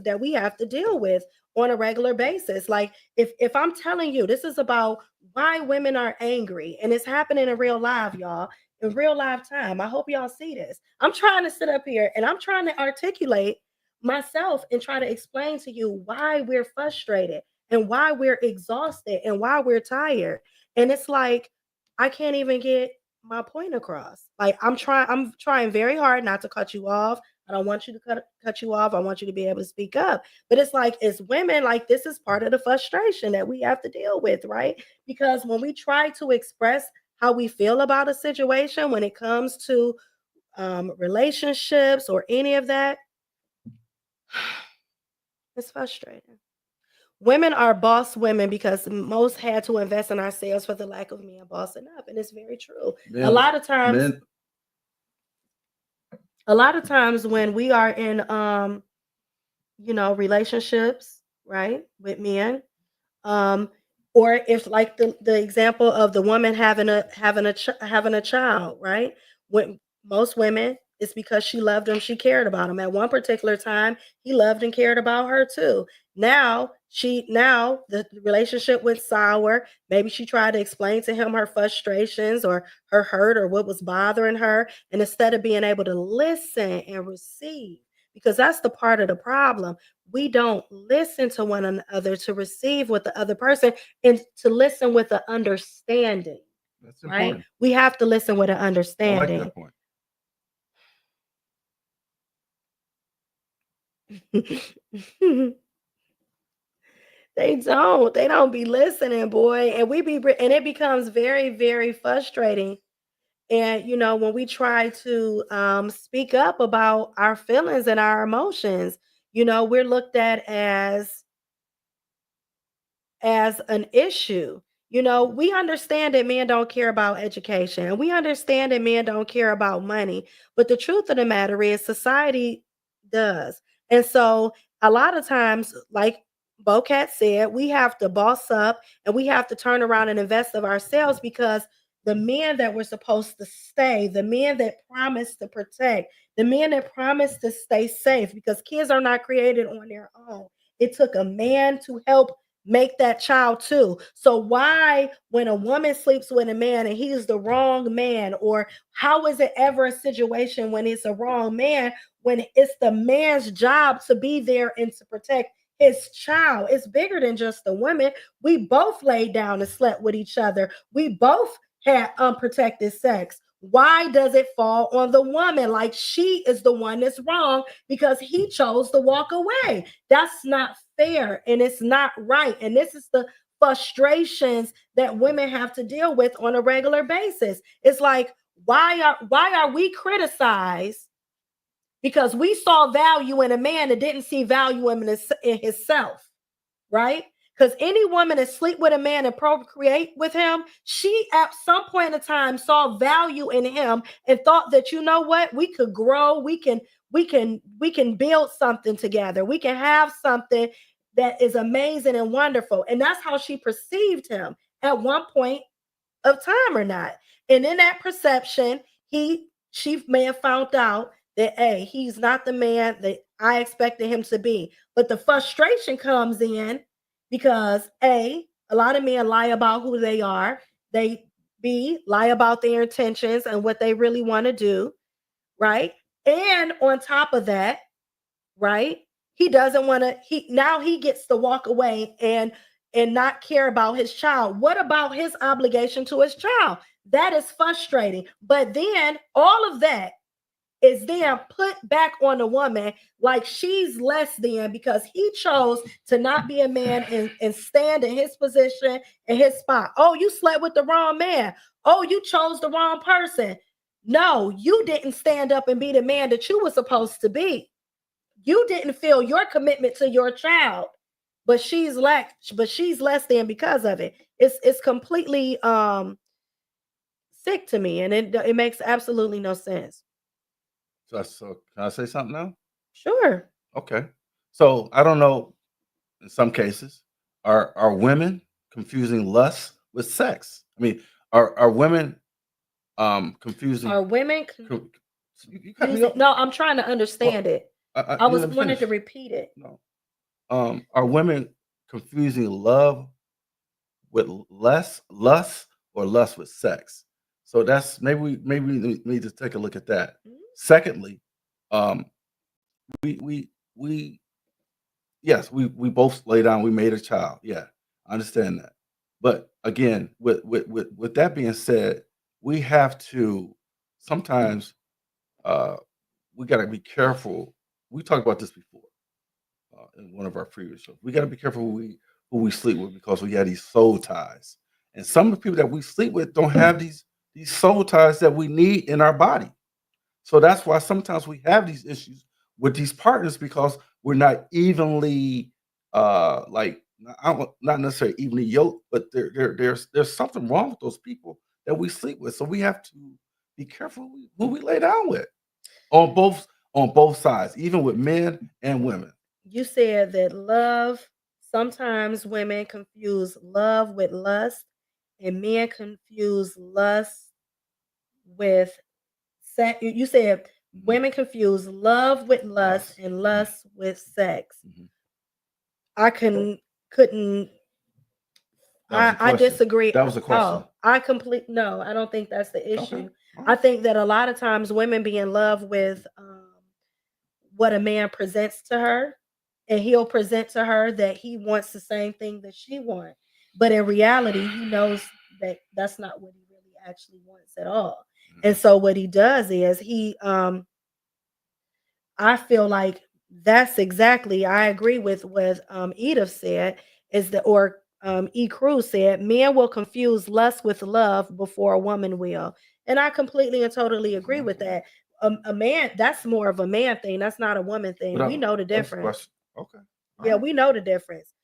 deal with on a regular basis. Like, if I'm telling you, this is about why women are angry, and it's happening in real life, y'all, in real life time. I hope y'all see this. I'm trying to sit up here and I'm trying to articulate myself and try to explain to you why we're frustrated and why we're exhausted and why we're tired. And it's like, I can't even get my point across. Like, I'm trying very hard not to cut you off. I don't want you to cut you off. I want you to be able to speak up. But it's like, as women, like, this is part of the frustration that we have to deal with, right? Because when we try to express how we feel about a situation, when it comes to relationships or any of that, it's frustrating. Women are boss women because most had to invest in ourselves for the lack of men bossing up. And it's very true. A lot of times when we are in relationships, right, with men, or if, like, the example of the woman having a child, right? When most women, it's because she loved him, she cared about him. At one particular time, he loved and cared about her too. Now the relationship went sour. Maybe she tried to explain to him her frustrations or her hurt or what was bothering her. And instead of being able to listen and receive, because that's the part of the problem. We don't listen to one another to receive with the other person and to listen with an understanding. That's important. Right? We have to listen with an understanding. I like that point. They don't be listening, boy, and and it becomes very, very frustrating. And when we try to speak up about our feelings and our emotions, we're looked at as an issue. We understand that men don't care about education, and we understand that men don't care about money. But the truth of the matter is, society does. And so, a lot of times, like Bocat said, we have to boss up and we have to turn around and invest of ourselves, because the men that were supposed to stay, the men that promised to protect, the men that promised to stay safe, because kids are not created on their own. It took a man to help make that child too. So why, when a woman sleeps with a man and he's the wrong man, or how is it ever a situation when it's a wrong man, when it's the man's job to be there and to protect his child? It's bigger than just the women. We both laid down and slept with each other. We both had unprotected sex. Why does it fall on the woman? Like she is the one that's wrong because he chose to walk away. That's not fair and it's not right. And this is the frustrations that women have to deal with on a regular basis. It's like, why are we criticized because we saw value in a man that didn't see value in himself, right? Because any woman that sleep with a man and procreate with him, she at some point in time saw value in him and thought that, you know what, we could grow, we can build something together, we can have something that is amazing and wonderful. And that's how she perceived him at one point of time or not. And in that perception, she may have found out that, hey, he's not the man that I expected him to be. But the frustration comes in because A, a lot of men lie about who they are. They lie about their intentions and what they really want to do, right? And on top of that, right, he doesn't want to, he gets to walk away and not care about his child. What about his obligation to his child? That is frustrating. But then all of that is then put back on the woman like she's less than because he chose to not be a man and stand in his position and his spot. Oh, you slept with the wrong man. Oh, you chose the wrong person. No, you didn't stand up and be the man that you were supposed to be. You didn't feel your commitment to your child, but she's less than because of it. It's completely sick to me, and it makes absolutely no sense. So can I say something now? Sure. Okay. So I don't know. In some cases, are women confusing lust with sex? I mean, are women confusing? Are women You cut me off. No, I'm trying to understand it. I was wanted to repeat it. No. Are women confusing love with lust or lust with sex? So that's maybe we need to take a look at that. Mhm. Secondly, we yes, we both lay down, we made a child. Yeah, I understand that. But again, with that being said, we have to sometimes we got to be careful. We talked about this before in one of our previous shows. We got to be careful who we sleep with because we have these soul ties, and some of the people that we sleep with don't have these soul ties that we need in our body. So that's why sometimes we have these issues with these partners because we're not evenly, like not necessarily evenly yoked, but there's something wrong with those people that we sleep with. So we have to be careful who we lay down with on both sides, even with men and women. You said that sometimes women confuse love with lust, and men confuse lust with sex. You said women confuse love with lust and lust with sex. I couldn't. I disagree. That was a question. Oh, no, I don't think that's the issue. Okay. I think that a lot of times women be in love with what a man presents to her, and he'll present to her that he wants the same thing that she wants. But in reality, he knows that that's not what he really actually wants at all. And so what he does is I feel like that's exactly, I agree with what Edith said. is the or E. Cruz said, men will confuse lust with love before a woman will. And I completely and totally agree with that. A man, that's more of a man thing. That's not a woman thing. We know the difference. Okay. Yeah, we know the difference.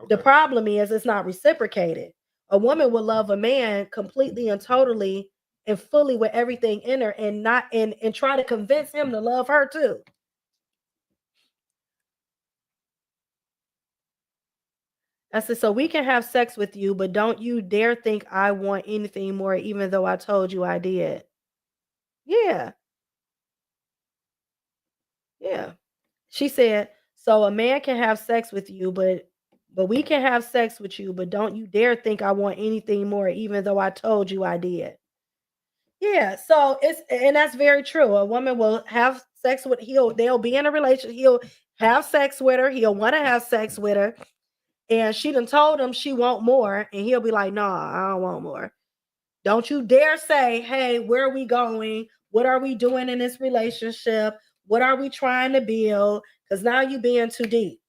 The problem is it's not reciprocated. A woman will love a man completely and totally and fully with everything in her and not and try to convince him to love her too. I said, so we can have sex with you, but don't you dare think I want anything more, even though I told you I did. Yeah. Yeah. She said, so a man can have sex with you, but we can have sex with you, but don't you dare think I want anything more, even though I told you I did. Yeah, so it's and that's very true. A woman will have sex with they'll be in a relationship, he'll have sex with her, he'll want to have sex with her, and she done told him she want more, and he'll be like, nah, I don't want more. Don't you dare say, hey, where are we going? What are we doing in this relationship? What are we trying to build? Because now you being too deep.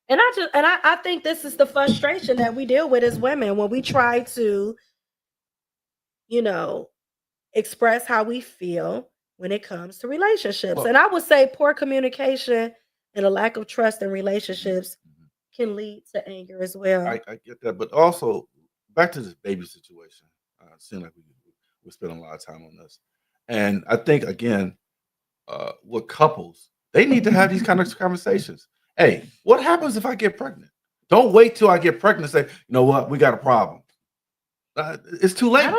And I think this is the frustration that we deal with as women when we try to, you know, express how we feel when it comes to relationships. Well, and I would say poor communication and a lack of trust in relationships can lead to anger as well. I get that, but also back to this baby situation. It seems like we spend a lot of time on this, and I think again, with couples, they need to have these kind of conversations. Hey, what happens if I get pregnant? Don't wait till I get pregnant and say, you know what, we got a problem. It's too late.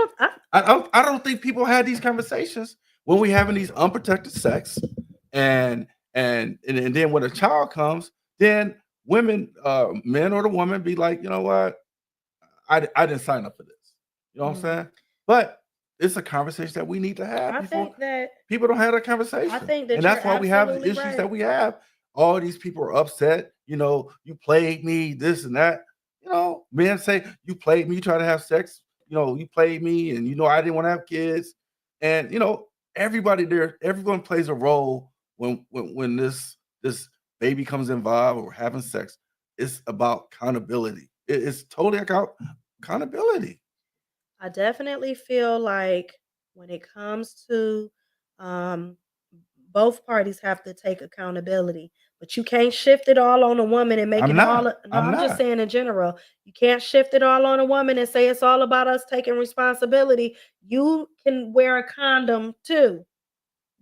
I don't think people had these conversations when we having these unprotected sex, and then when a child comes, then women, men or the woman, be like, you know what, I didn't sign up for this. You know what I'm saying? But it's a conversation that we need to have. I think that people don't have that conversation. I think that and that's why we have the issues right. that we have. All these people are upset. You know, you played me, this and that. You know, men say you played me, you try to have sex. You know, you played me, and you know I didn't want to have kids. And you know, everyone plays a role when this baby comes involved or having sex. It's about accountability. It's totally accountability. I definitely feel like when it comes to both parties have to take accountability, but you can't shift it all on a woman and make I'm just saying in general, you can't shift it all on a woman and say it's all about us taking responsibility. You can wear a condom too.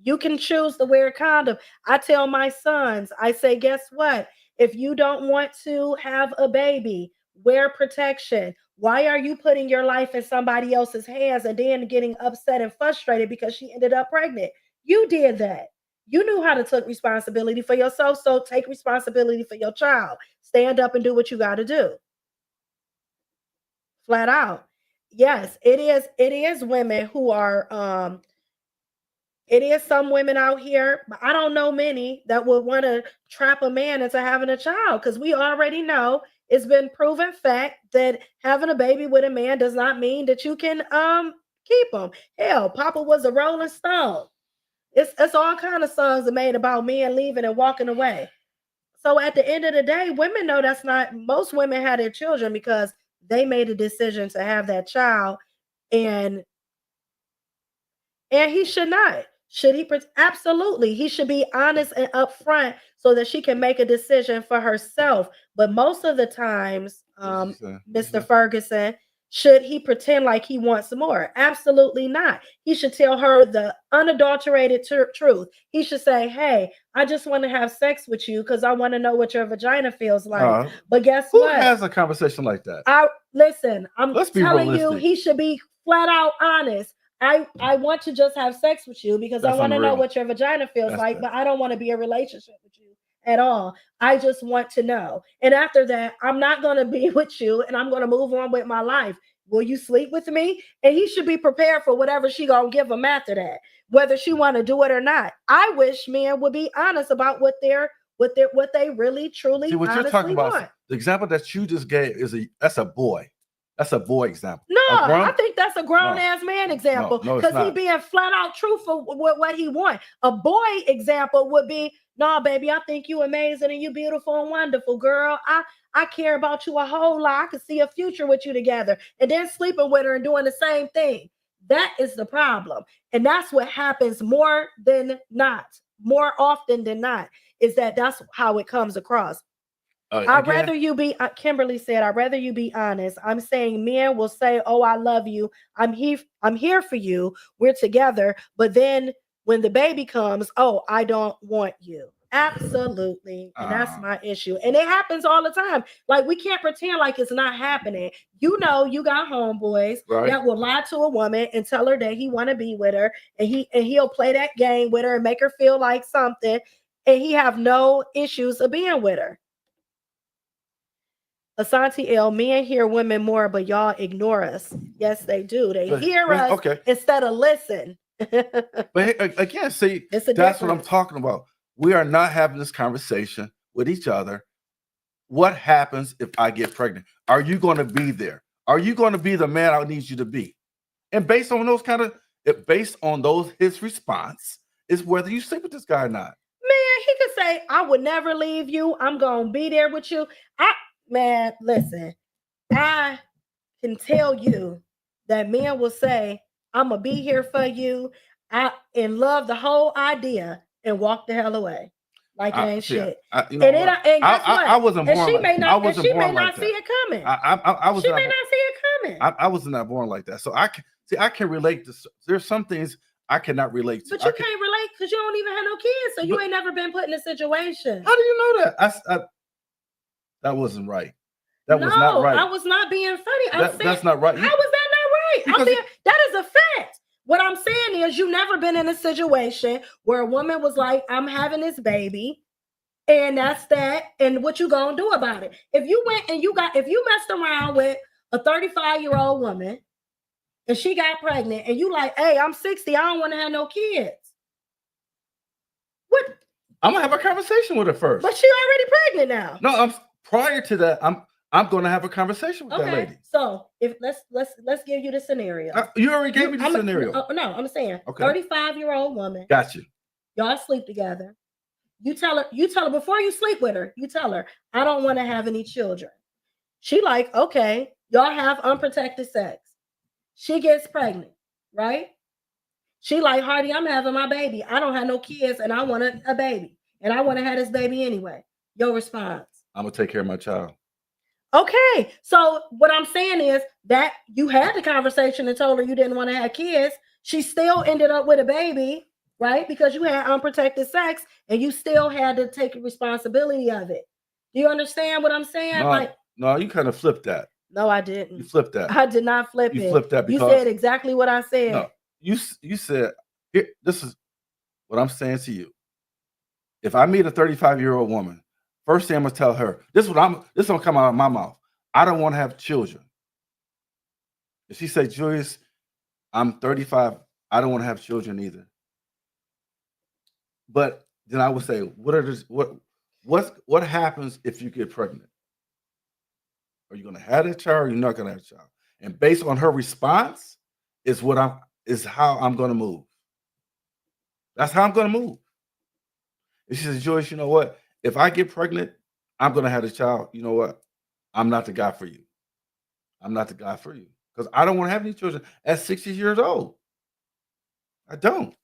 You can choose to wear a condom. I tell my sons, I say, guess what? If you don't want to have a baby, wear protection. Why are you putting your life in somebody else's hands and then getting upset and frustrated because she ended up pregnant? You did that. You knew how to take responsibility for yourself, so take responsibility for your child. Stand up and do what you got to do. Flat out. Yes, it is women who are it is some women out here, but I don't know many that would want to trap a man into having a child, because we already know it's been proven fact that having a baby with a man does not mean that you can keep him. Hell, Papa was a Rolling Stone. It's all kind of songs are made about men leaving and walking away. So at the end of the day, women know that's not, most women have their children because they made a decision to have that child, and he should not. Should he? Absolutely. He should be honest and upfront so that she can make a decision for herself. But most of the times, Mr. Ferguson, should he pretend like he wants more? Absolutely not. He should tell her the unadulterated truth. He should say, hey, I just want to have sex with you because I want to know what your vagina feels like. But guess what? Who has a conversation like that? I'm telling you, he should be flat out honest. I want to just have sex with you because I want to know what your vagina feels like, but I don't want to be in a relationship with you at all. I just want to know. And after that, I'm not going to be with you and I'm going to move on with my life. Will you sleep with me? And he should be prepared for whatever she going to give him after that, whether she want to do it or not. I wish men would be honest about what they really truly See, what you're talking about, the example that you just gave that's a boy. That's a boy example. No, I think that's a grown-ass man example, because he being flat out truthful with what he wants. A boy example would be, No, baby, I think you amazing and you beautiful and wonderful, girl. I care about you a whole lot. I could see a future with you together. And then sleeping with her and doing the same thing. That is the problem. And that's what happens more often than not, is that's how it comes across. I'd rather you be, Kimberly said, I'd rather you be honest. I'm saying men will say, oh, I love you. I'm here for you. We're together. But then when the baby comes, oh, I don't want you. Absolutely. And that's my issue. And it happens all the time. Like, we can't pretend like it's not happening. You know, you got homeboys that will lie to a woman and tell her that he want to be with her. And he'll play that game with her and make her feel like something. And he have no issues of being with her. Asante L, men hear women more, but y'all ignore us. Yes, they do. They hear us instead of listen. But again, see, that's what I'm talking about. We are not having this conversation with each other. What happens if I get pregnant? Are you going to be there? Are you going to be the man I need you to be? And based on his response is whether you sleep with this guy or not. Man, he could say, I would never leave you. I'm going to be there with you. Man, listen, I can tell you that men will say, I'm going to be here for you. And love the whole idea and walk the hell away. Like it ain't shit. And guess what? I wasn't born. She may not see it coming. She may not see it coming. I was not born like that. So I can relate to. There's some things I cannot relate to. But you can't relate because you don't even have no kids. So you ain't never been put in a situation. How do you know that? That wasn't right. That was not right. I was not being funny. That's not right. How was that not right? I'm saying that is a fact. What I'm saying is, you never been in a situation where a woman was like, I'm having this baby, and that's that. And what you gonna do about it? If you went and if you messed around with a 35-year-old woman and she got pregnant, and you like, hey, I'm 60, I don't want to have no kids. What? I'm gonna have a conversation with her first. But she already pregnant now. No, prior to that, I'm going to have a conversation with that lady. So if let's give you the scenario. You already gave me the scenario. No, I'm saying 35-year-old woman. Got you. Y'all sleep together. You tell her before you sleep with her, you tell her, I don't want to have any children. She like, okay, y'all have unprotected sex. She gets pregnant, right? She like, Hardy, I'm having my baby. I don't have no kids and I want a baby. And I want to have this baby anyway. Your response? I'm going to take care of my child. Okay, so what I'm saying is that you had the conversation and told her you didn't want to have kids. She still ended up with a baby, right? Because you had unprotected sex and you still had to take responsibility of it. Do you understand what I'm saying? No, you kind of flipped that. No, I didn't. You flipped that. I did not flip it. You flipped that because you said exactly what I said. No, you said, here, this is what I'm saying to you. If I meet a 35-year-old woman, first thing I'm gonna tell her, this is gonna come out of my mouth. I don't want to have children. If she say, Julius, I'm 35, I don't want to have children either. But then I would say, what happens if you get pregnant? Are you gonna have a child or you're not gonna have a child? And based on her response is how I'm gonna move. That's how I'm gonna move. If she says, Joyce, you know what? If I get pregnant, I'm gonna have a child. You know what? I'm not the guy for you. I'm not the guy for you. Because I don't want to have any children at 60 years old. I don't.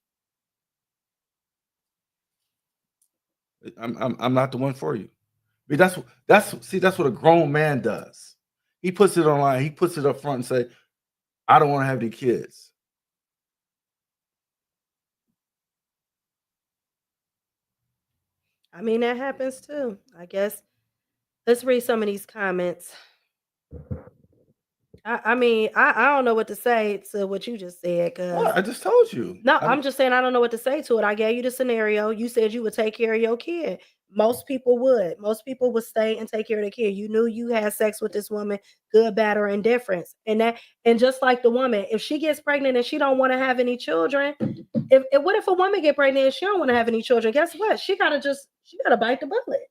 I'm not the one for you. I mean, that's what a grown man does. He puts it online, he puts it up front and say, I don't want to have any kids. I mean, that happens too, I guess. Let's read some of these comments. I mean, I don't know what to say to what you just said. Well, I just told you. No, I'm just saying I don't know what to say to it. I gave you the scenario. You said you would take care of your kid. Most people would. Most people would stay and take care of the kid. You knew you had sex with this woman, good, bad, or indifference. And just like the woman, if she gets pregnant and she don't want to have any children, what if a woman get pregnant and she don't want to have any children? Guess what? She gotta bite the bullet.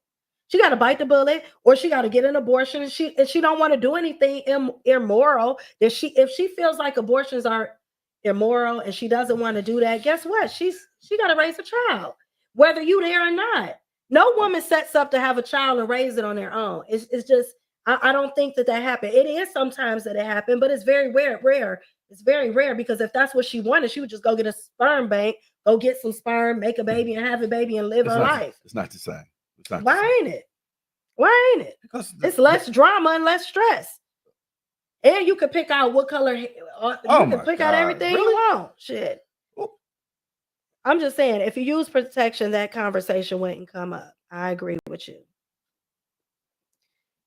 She got to bite the bullet, or she got to get an abortion. And she don't want to do anything immoral. If she feels like abortions are immoral and she doesn't want to do that, guess what? She got to raise a child. whether you there or not. No woman sets up to have a child and raise it on their own. It's just, I don't think that happens. It is sometimes that it happens, but it's very rare. It's very rare, because if that's what she wanted, she would just go get a sperm bank, go get some sperm, make a baby and have a baby and live her life. It's not the same. It's not. Why ain't it? Why ain't it? Because it's less drama and less stress. And you can pick out what color, you can pick out everything you want. Shit. Oh. I'm just saying, if you use protection, that conversation wouldn't come up. I agree with you.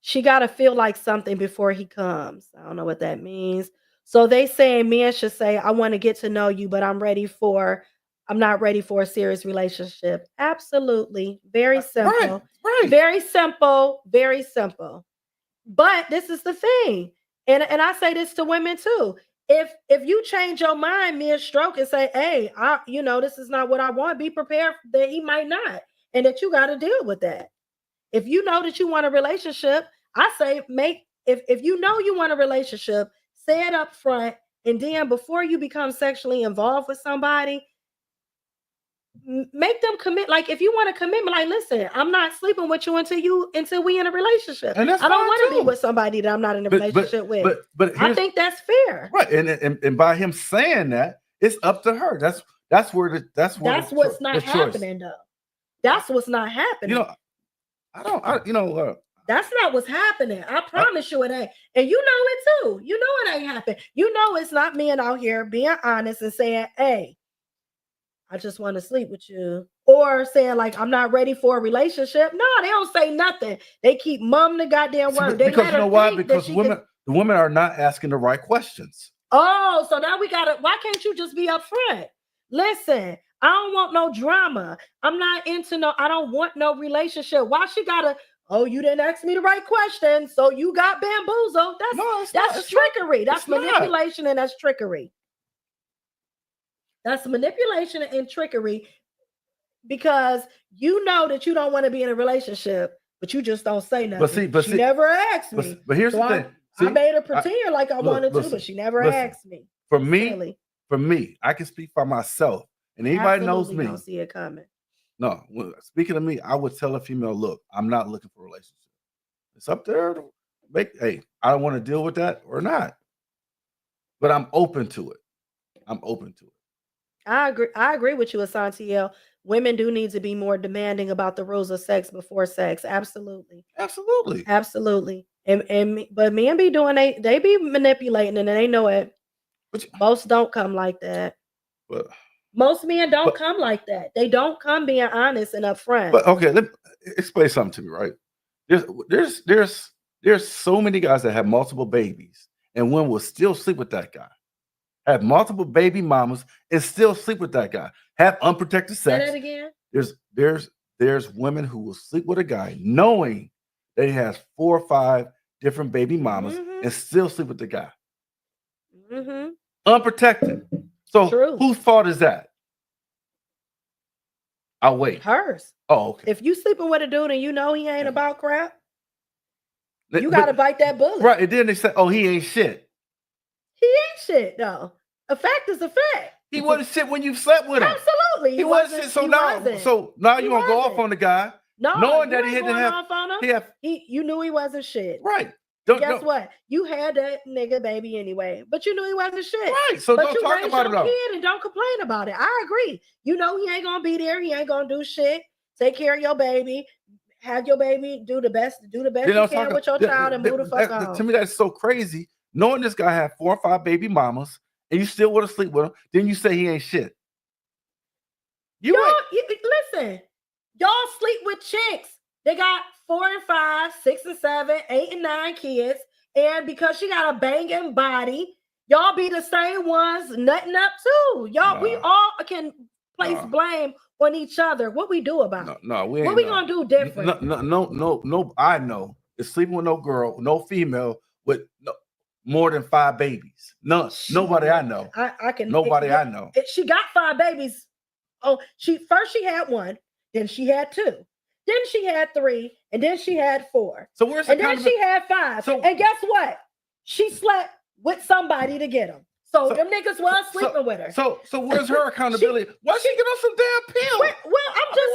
She got to feel like something before he comes. I don't know what that means. So they saying men should say, I want to get to know you, but I'm not ready for a serious relationship. Absolutely. Very simple. Right. Very simple. Very simple. But this is the thing. And I say this to women too. If you change your mind mid-stroke and say, hey, this is not what I want, be prepared that he might not. And that you got to deal with that. If you know that you want a relationship, I say if you know you want a relationship, say it up front. And then before you become sexually involved with somebody, make them commit. Like, if you want a commitment, like, listen, I'm not sleeping with you until we in a relationship. And that's I don't want to too. be with somebody that I'm not in a relationship with. But I think that's fair. Right. And by him saying that, it's up to her. That's what's not happening though. That's what's not happening. That's not what's happening. I promise you it ain't. And you know it too. You know it ain't happening. You know it's not men out here being honest and saying, hey, I just want to sleep with you. Or saying, like, I'm not ready for a relationship. No, they don't say nothing. They keep mum the goddamn word. Because you know why? Because the women are not asking the right questions. Oh, so now why can't you just be upfront? Listen, I don't want no drama. I'm not I don't want no relationship. Why she gotta, you didn't ask me the right question, so you got bamboozled. That's trickery. That's manipulation and that's trickery. That's manipulation and trickery, because you know that you don't want to be in a relationship, but you just don't say nothing. But she never asked me. But here's the thing. I made her pretend like I wanted to, but she never asked me. For me, I can speak for myself, and anybody knows me. Don't see it coming. No, speaking of me, I would tell a female, look, I'm not looking for a relationship. It's up there to hey, I don't want to deal with that or not. But I'm open to it. I agree with you, Asantiel. Women do need to be more demanding about the rules of sex before sex. Absolutely. But men be doing they be manipulating and they know it. Most don't come like that. But most men don't come like that. They don't come being honest and upfront. But okay, let me explain something to me, right? There's so many guys that have multiple babies, and women will still sleep with that guy. Have multiple baby mamas and still sleep with that guy. Have unprotected sex. Say that again. There's women who will sleep with a guy knowing that he has 4 or 5 different baby mamas and still sleep with the guy. Unprotected. So whose fault is that? I'll wait. Hers. Oh, okay. If you sleeping with a dude and you know he ain't about crap, you got to bite that bullet. Right. And then they say, he ain't shit. He ain't shit, though. A fact is a fact. He wasn't shit when you slept with him. Absolutely. He wasn't shit. So now you want to go off on the guy, knowing that he didn't have. You knew he wasn't shit. Right. Guess what? You had that nigga baby anyway, but you knew he wasn't shit. Right. So don't talk about it though. Kid and don't complain about it. I agree. You know he ain't gonna be there. He ain't gonna do shit. Take care of your baby. Have your baby do the best you can with your child and move the fuck on. To me, that's so crazy. Knowing this guy had 4 or 5 baby mamas and you still want to sleep with him, then you say he ain't shit. Listen, y'all sleep with chicks. They got 4 and 5, 6 and 7, 8 and 9 kids. And because she got a banging body, y'all be the same ones nutting up too. Y'all, we all can place blame on each other. What we do about it? No, we ain't. What we gonna do different? No. I know it's sleeping with no girl, no female with more than 5 babies. Nobody I know. I know. She got 5 babies. She had 1, then she had 2, then she had 3, and then she had 4. So where's and then she had 5. And guess what? She slept with somebody to get them. So them niggas was sleeping with her. So where's her accountability? Why she get on some damn pill? Well, I'm just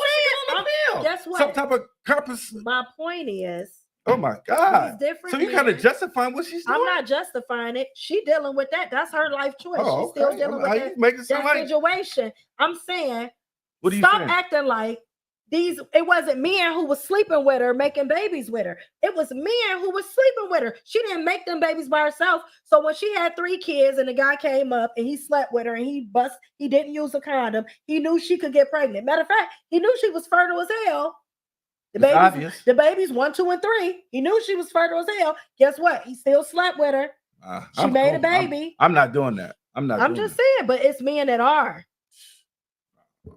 am. Guess what? Some type of compass. My point is, Oh my God. different So you kind of men. justifying what she's doing? I'm not justifying it. She dealing with that. That's her life choice. Oh, She's still okay. dealing How with you make it sound that like? situation. I'm saying, What are you stop saying? acting like it wasn't men who was sleeping with her, making babies with her. It was men who was sleeping with her. She didn't make them babies by herself. So when she had 3 kids and the guy came up and he slept with her and he didn't use a condom, he knew she could get pregnant. Matter of fact, he knew she was fertile as hell. The babies 1, 2, and 3. He knew she was fertile as hell. Guess what? He still slept with her. She made a baby. I'm not doing that. I'm just saying, but it's men that are. I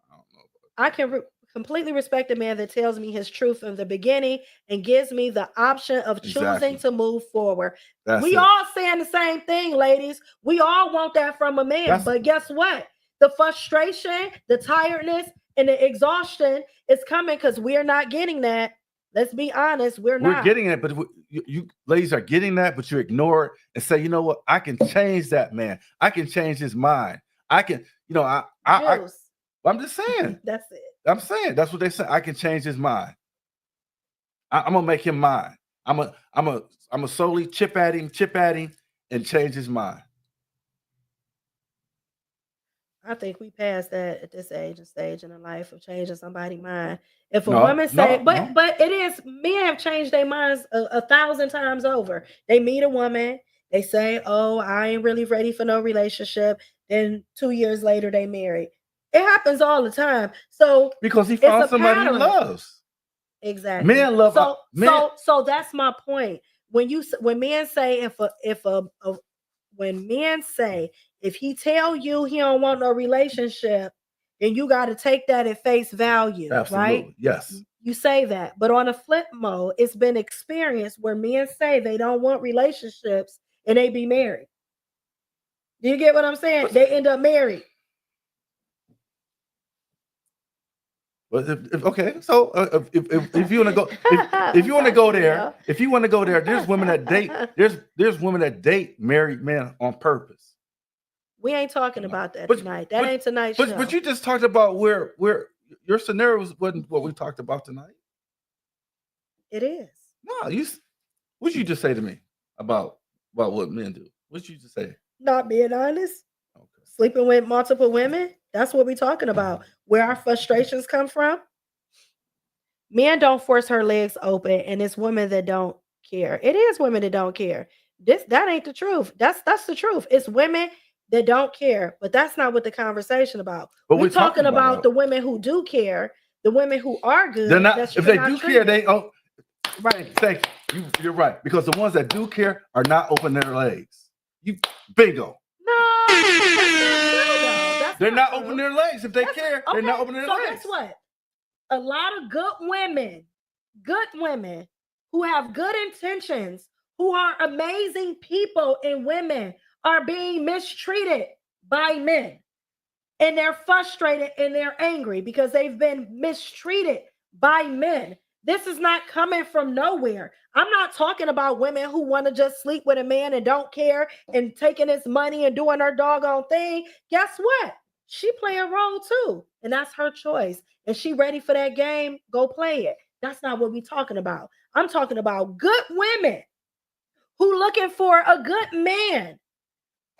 don't know. I can completely respect a man that tells me his truth from the beginning and gives me the option of choosing to move forward. We all saying the same thing, ladies. We all want that from a man. But guess what? The frustration, the tiredness, and the exhaustion is coming because we're not getting that. Let's be honest, we're not. We're getting it, but you ladies are getting that, but you ignore it and say, you know what? I can change that man. I can change his mind. I can, I'm just saying. That's it. I'm saying that's what they say. I can change his mind. I'm gonna make him mine. I'm a slowly chip at him, and change his mind. I think we passed that at this stage in the life of changing somebody's mind. If a woman say, but it is, men have changed their minds 1,000 times over. They meet a woman, they say, "Oh, I ain't really ready for no relationship." Then 2 years later, they marry. It happens all the time. So because he found somebody he loves. Exactly. Men love. So that's my point. When men say if he tell you he don't want no relationship, then you got to take that at face value. Absolutely. Right? Yes. You say that. But on a flip mode, it's been experienced where men say they don't want relationships and they be married. Do you get what I'm saying? They end up married. But if you want to go, if you want to go there, there's women that date. There's women that date married men on purpose. We ain't talking about that tonight. That ain't tonight's show. But you just talked about where your scenarios wasn't what we talked about tonight. It is. No, what'd you just say to me about what men do? What'd you just say? Not being honest. Okay. Sleeping with multiple women. That's what we're talking about. Where our frustrations come from. Men don't force her legs open, and it's women that don't care. It is women that don't care. That ain't the truth. That's the truth. It's women that don't care, but that's not what the conversation about. But we're talking about the women who do care, the women who are good. They're not. If they do care, they right. Thank you. You're right, because the ones that do care are not opening their legs. You bingo. No, they're not opening their legs. If they care, they're not opening their legs. So guess what? A lot of good women who have good intentions, who are amazing people and women, are being mistreated by men. And they're frustrated and they're angry because they've been mistreated by men. This is not coming from nowhere. I'm not talking about women who want to just sleep with a man and don't care and taking his money and doing her doggone thing. Guess what? She play a role too. And that's her choice. And she ready for that game, go play it. That's not what we're talking about. I'm talking about good women who looking for a good man.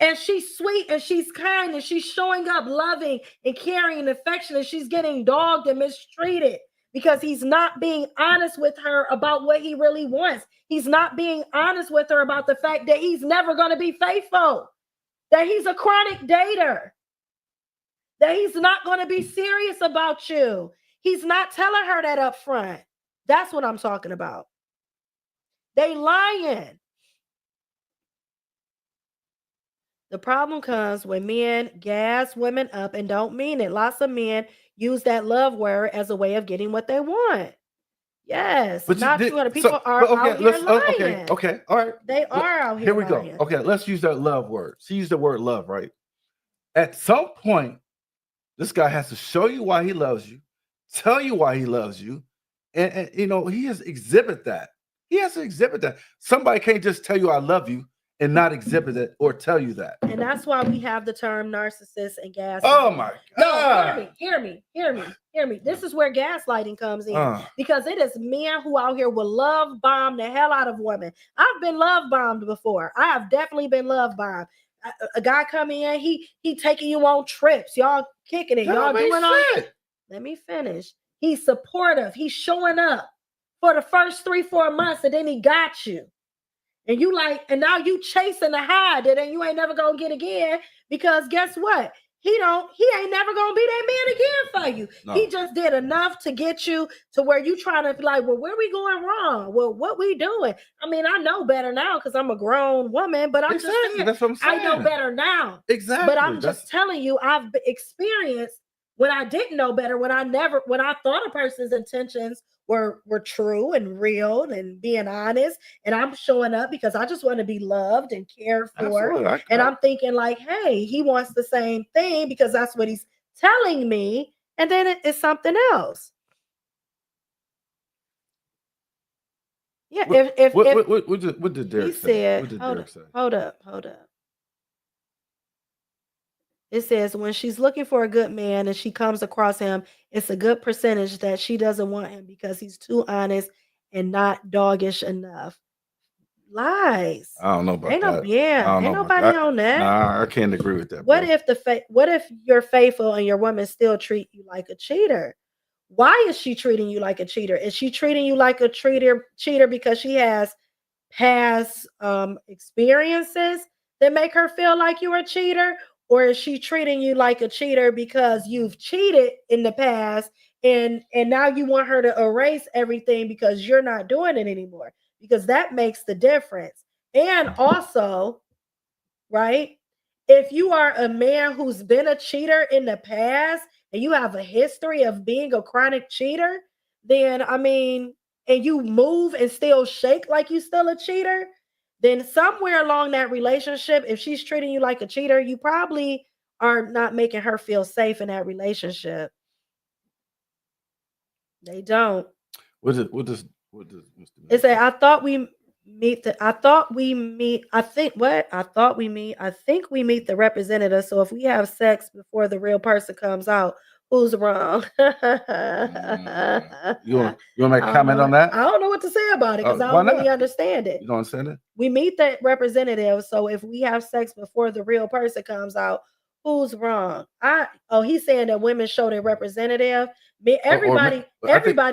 And she's sweet and she's kind and she's showing up loving and caring and affectionate. And she's getting dogged and mistreated because he's not being honest with her about what he really wants. He's not being honest with her about the fact that he's never going to be faithful, that he's a chronic dater, that he's not going to be serious about you. He's not telling her that up front. That's what I'm talking about. They lying. The problem comes when men gas women up and don't mean it. Lots of men use that love word as a way of getting what they want. Yes, but not 200 people are out here lying. Okay, all right. They are out here. Here we go. Okay, let's use that love word. She used the word love, right? At some point, this guy has to show you why he loves you, tell you why he loves you, and he has to exhibit that. He has to exhibit that. Somebody can't just tell you I love you and not exhibit it or tell you that. And that's why we have the term narcissist and gaslighting. Oh my God. No, hear me. This is where gaslighting comes in. Because it is men who out here will love bomb the hell out of women. I've been love bombed before. I have definitely been love bombed. A guy coming in, he taking you on trips. Y'all kicking it. Y'all doing all that. Let me finish. He's supportive. He's showing up for the first 3-4 months, and then he got you. And you like, and now you chasing the high that then you ain't never gonna get again, because guess what? He ain't never gonna be that man again for you. No. He just did enough to get you to where you trying to be like, well, where we going wrong? Well, what we doing? I mean, I know better now because I'm a grown woman, but I'm just saying, that's what I'm saying. I know better now. Exactly. But I'm just telling you, I've experienced when I didn't know better, when I thought a person's intentions were true and real and being honest, and I'm showing up because I just want to be loved and cared for. And I'm thinking like, hey, he wants the same thing because that's what he's telling me, and then it's something else. Yeah. What did Derek say? What did Derek say? Hold up. It says when she's looking for a good man and she comes across him, it's a good percentage that she doesn't want him because he's too honest and not doggish enough. Lies. I don't know about that. Ain't nobody on that. Nah, I can't agree with that. What if you're faithful and your woman still treat you like a cheater? Why is she treating you like a cheater? Is she treating you like a cheater because she has past experiences that make her feel like you're a cheater? Or is she treating you like a cheater because you've cheated in the past and now you want her to erase everything because you're not doing it anymore? Because that makes the difference. And also, right, if you are a man who's been a cheater in the past and you have a history of being a chronic cheater, then, I mean, and you move and still shake like you still a cheater, then somewhere along that relationship, if she's treating you like a cheater, you probably are not making her feel safe in that relationship. They don't. What does Mr. It say, I think we meet the representative. So if we have sex before the real person comes out, who's wrong? You want to make a comment on that? I don't know what to say about it because I don't really understand it. You don't understand it? We meet the representative. So if we have sex before the real person comes out, who's wrong? He's saying that women show their representative. Everybody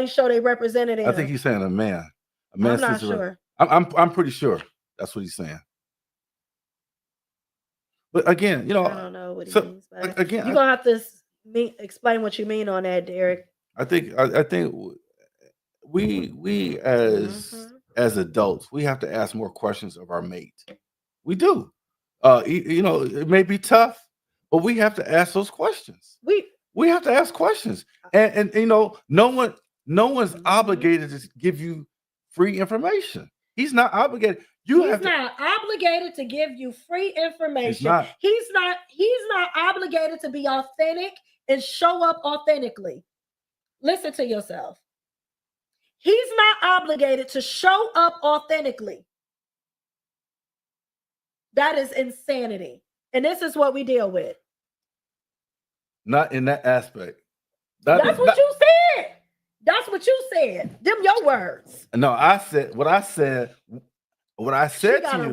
show their representative. I think he's saying a man. I'm not sure. I'm pretty sure that's what he's saying. But again, I don't know what he means. But again, you're gonna have to explain what you mean on that, Derek. I think we as adults, we have to ask more questions of our mate. We do. It may be tough, but we have to ask those questions. We have to ask questions, and no one's obligated to give you free information. He's not obligated. He's not obligated to give you free information. He's not obligated to be authentic and show up authentically. Listen to yourself. He's not obligated to show up authentically. That is insanity. And this is what we deal with. Not in that aspect. That's what you said. That's what you said. Them your words. No, I said what I said. What I said to you.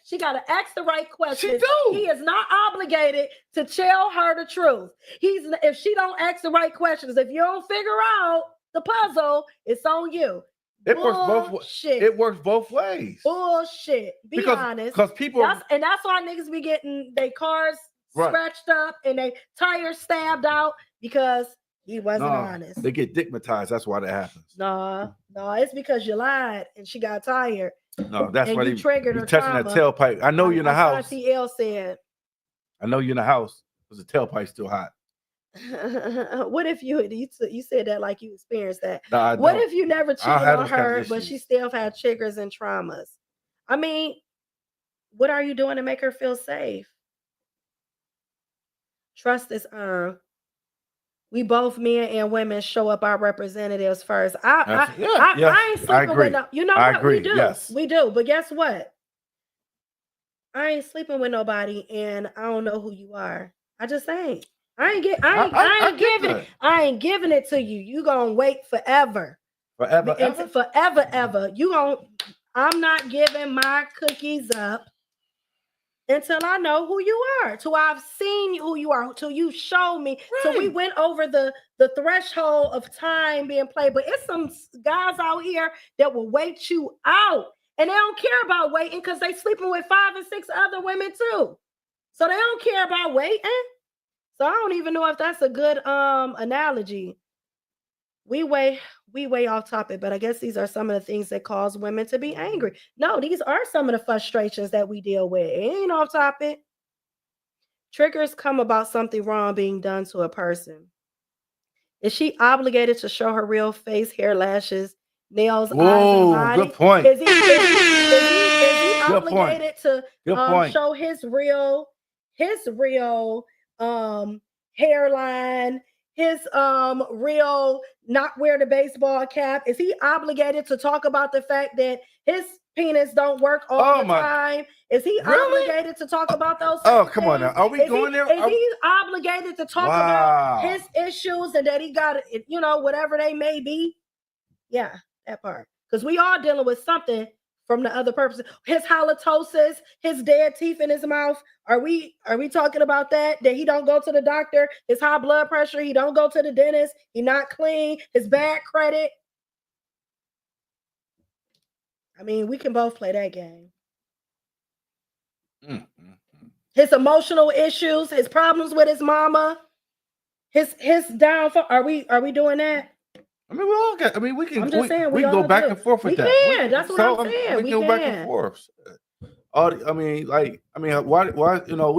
She got to ask the right question. She do. He is not obligated to tell her the truth. If she don't ask the right questions, if you don't figure out the puzzle, it's on you. It works both ways. Bullshit. Be honest. Because people and that's why niggas be getting their cars scratched up and their tires stabbed out because he wasn't honest. They get stigmatized. That's why that happens. No, it's because you lied and she got tired. No, that's why you triggered her touching that tailpipe. I know you're in the house. CL said. I know you're in the house because the tailpipe's still hot. What if you said that like you experienced that? No, what if you never cheated on her, but she still had triggers and traumas? I mean, what are you doing to make her feel safe? Trust is earned. We both, men and women, show up our representatives first. I ain't sleeping with no. You know what? We do. Yes. We do. But guess what? I ain't sleeping with nobody, and I don't know who you are. I just ain't. I ain't giving it to you. You gonna wait forever. Forever, ever? Forever, ever. I'm not giving my cookies up until I know who you are, till I've seen who you are, till you show me. Right. So we went over the threshold of time being played, but it's some guys out here that will wait you out, and they don't care about waiting because they sleeping with 5 and 6 other women too. So they don't care about waiting. So I don't even know if that's a good analogy. We way off topic, but I guess these are some of the things that cause women to be angry. No, these are some of the frustrations that we deal with. It ain't off topic. Triggers come about something wrong being done to a person. Is she obligated to show her real face, hair, lashes, nails, eyes, and body? Good point. Is he obligated to show his real hairline, his real not wear the baseball cap? Is he obligated to talk about the fact that his penis don't work all the time? Is he obligated to talk about those? Oh, come on now. Are we going there? Is he obligated to talk about his issues and that he got, whatever they may be? Yeah, that part. Because we all dealing with something from the other person. His halitosis, his dead teeth in his mouth. Are we talking about that he don't go to the doctor? His high blood pressure, he don't go to the dentist, he not clean, his bad credit. I mean, we can both play that game. His emotional issues, his problems with his mama, his downfall. Are we doing that? I mean, we all got. I mean, we can. I'm just saying, we can go back and forth with that. We can. That's what I'm saying. We can go back and forth. Why? We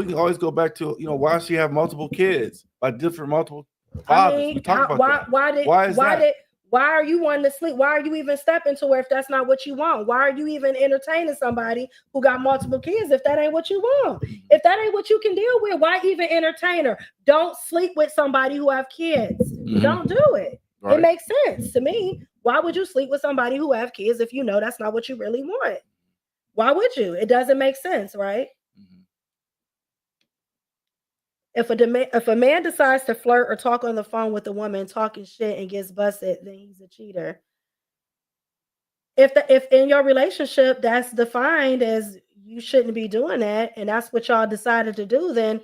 can always go back to why she have multiple kids by multiple fathers. We talk about that. Why are you wanting to sleep? Why are you even stepping to her if that's not what you want? Why are you even entertaining somebody who got multiple kids if that ain't what you want? If that ain't what you can deal with, why even entertain her? Don't sleep with somebody who have kids. Don't do it. Right. It makes sense to me. Why would you sleep with somebody who have kids if you know that's not what you really want? Why would you? It doesn't make sense, right? If a man decides to flirt or talk on the phone with a woman talking shit and gets busted, then he's a cheater. If in your relationship that's defined as you shouldn't be doing that, and that's what y'all decided to do, then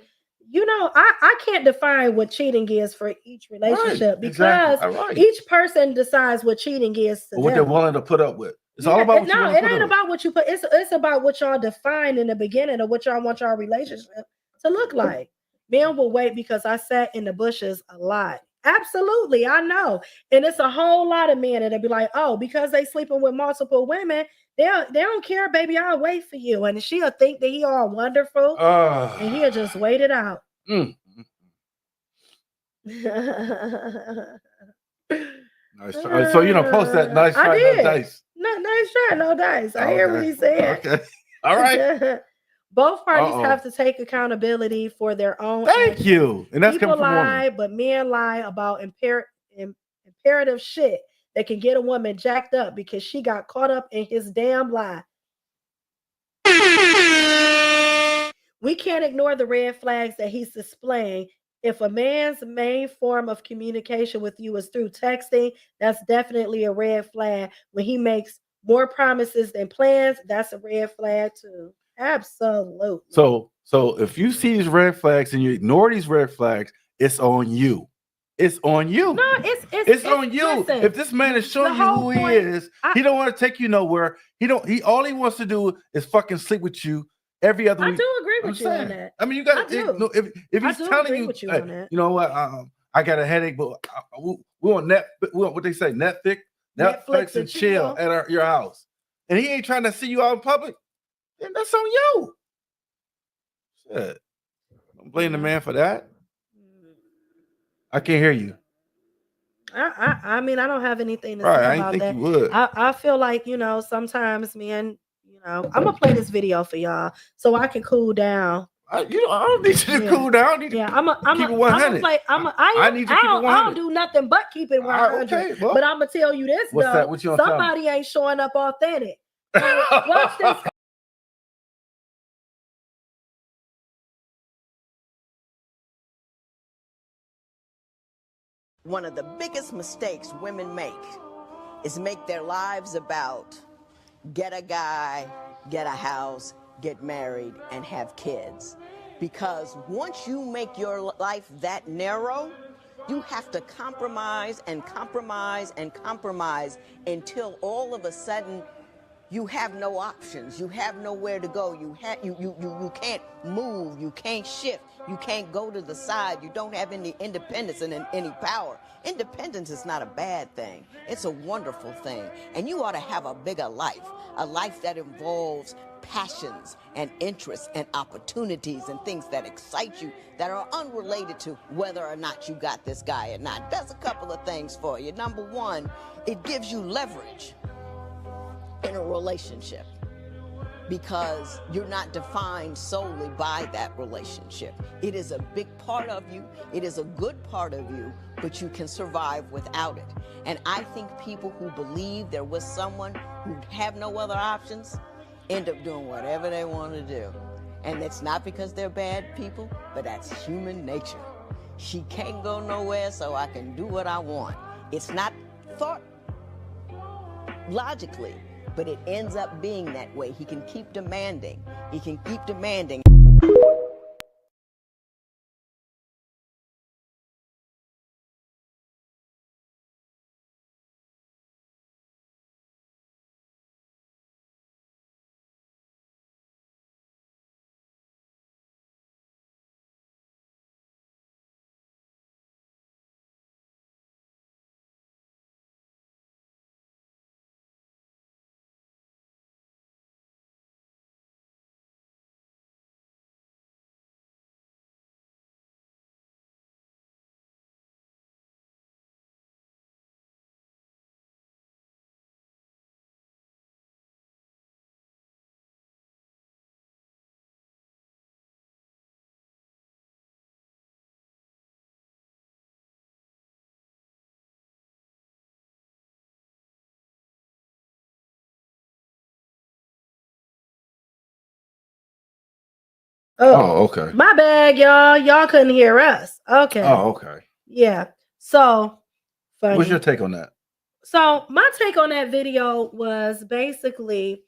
I can't define what cheating is for each relationship, because each person decides what cheating is to what them. They're willing to put up with. It's all about what it ain't about what you put. It's about what y'all define in the beginning of what y'all want your relationship to look like. Men will wait because I sat in the bushes a lot. Absolutely, I know. And it's a whole lot of men that'll be like, oh, because they sleeping with multiple women, they don't care, baby, I'll wait for you. And she'll think that he all wonderful, and he'll just wait it out. Nice try. So post that nice try, no dice. Nice try, no dice. I hear what he's saying. Okay. All right. Both parties have to take accountability for their own Thank actions. you. And that's people coming from lie, women. But men lie about imperative shit that can get a woman jacked up because she got caught up in his damn lie. We can't ignore the red flags that he's displaying. If a man's main form of communication with you is through texting, that's definitely a red flag. When he makes more promises than plans, that's a red flag too. Absolutely. So if you see these red flags and you ignore these red flags, it's on you. It's on you. No, it's on you. Listen, if this man is showing you who he is, he don't want to take you nowhere. All he wants to do is fucking sleep with you every other week. I do agree with you on that. I mean, you got to. If he's telling you, you know what, I got a headache, but we want what they say, Netflix and chill at your house, and he ain't trying to see you out in public, then that's on you. Shit. Don't blame the man for that. I can't hear you. I mean, I don't have anything to say I about didn't that. think you would. I feel like, sometimes men, I'm gonna play this video for y'all so I can cool down. I don't need you to cool down. Keep it 100. I need to keep it 100. I don't do nothing but keep it 100. Okay, well, but I'm gonna tell you this though. Somebody ain't showing up authentic. Watch this. One of the biggest mistakes women make is make their lives about get a guy, get a house, get married, and have kids. Because once you make your life that narrow, you have to compromise and compromise and compromise until all of a sudden you have no options. You have nowhere to go. You can't move. You can't shift. You can't go to the side. You don't have any independence and any power. Independence is not a bad thing. It's a wonderful thing. And you ought to have a bigger life, a life that involves passions and interests and opportunities and things that excite you that are unrelated to whether or not you got this guy or not. There's a couple of things for you. Number one, it gives you leverage in a relationship because you're not defined solely by that relationship. It is a big part of you. It is a good part of you, but you can survive without it. And I think people who believe they're with someone who have no other options end up doing whatever they want to do. And it's not because they're bad people, but that's human nature. She can't go nowhere, so I can do what I want. It's not thought logically, but it ends up being that way. He can keep demanding. He can keep demanding. Oh, okay. My bad, y'all. Y'all couldn't hear us. Okay. Oh, okay. Yeah. So funny. What's your take on that? So my take on that video was basically,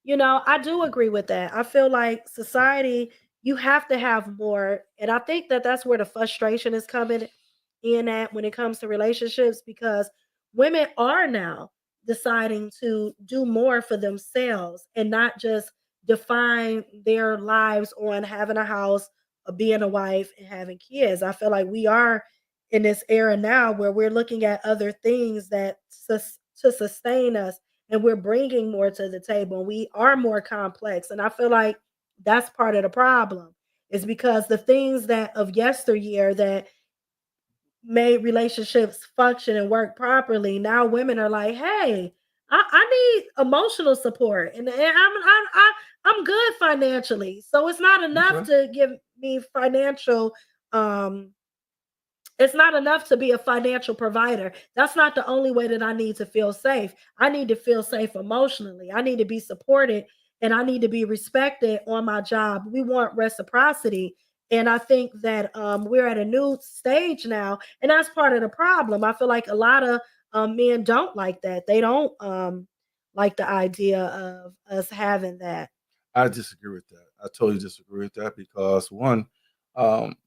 I do agree with that. I feel like society, you have to have more, and I think that that's where the frustration is coming in at when it comes to relationships because women are now deciding to do more for themselves and not just define their lives on having a house, being a wife, and having kids. I feel like we are in this era now where we're looking at other things that to sustain us, and we're bringing more to the table. We are more complex, and I feel like that's part of the problem is because the things that of yesteryear that made relationships function and work properly, now women are like, hey, I need emotional support, and I'm good financially, so it's not enough to give me financial it's not enough to be a financial provider. That's not the only way that I need to feel safe. I need to feel safe emotionally. I need to be supported and I need to be respected on my job. We want reciprocity. And I think that we're at a new stage now. And that's part of the problem. I feel like a lot of men don't like that. They don't like the idea of us having that. I disagree with that. I totally disagree with that because one, um,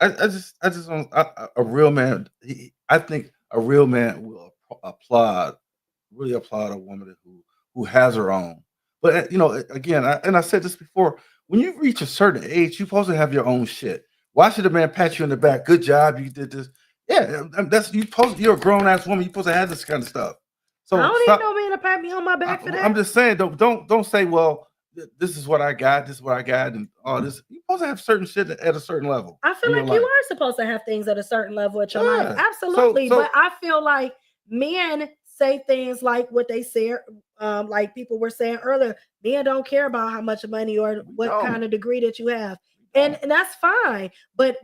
I just don't. A real man. I think a real man will really applaud a woman who has her own. But again, I said this before. When you reach a certain age, you're supposed to have your own shit. Why should a man pat you in the back? Good job, you did this. Yeah, that's you. You're a grown ass woman. You're supposed to have this kind of stuff. So I don't even know man to pat me on my back for that. I'm just saying, don't say, well, this is what I got, this is what I got, and all this. You're supposed to have certain shit at a certain level. I feel like you are supposed to have things at a certain level at your life. Absolutely. But I feel like men say things like what they said, like people were saying earlier, men don't care about how much money or what kind of degree that you have. And that's fine. But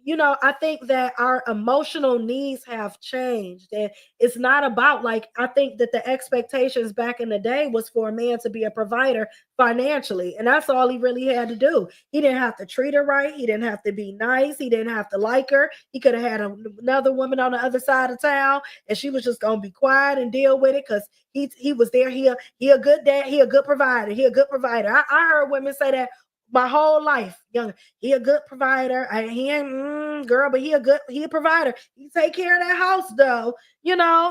I think that our emotional needs have changed. And it's not about, like, I think that the expectations back in the day was for a man to be a provider financially. And that's all he really had to do. He didn't have to treat her right. He didn't have to be nice. He didn't have to like her. He could have had another woman on the other side of town, and she was just going to be quiet and deal with it because he was there. He a good dad. He a good provider. He a good provider. I heard women say that my whole life. He a good provider. He ain't girl, but he a provider. He take care of that house though.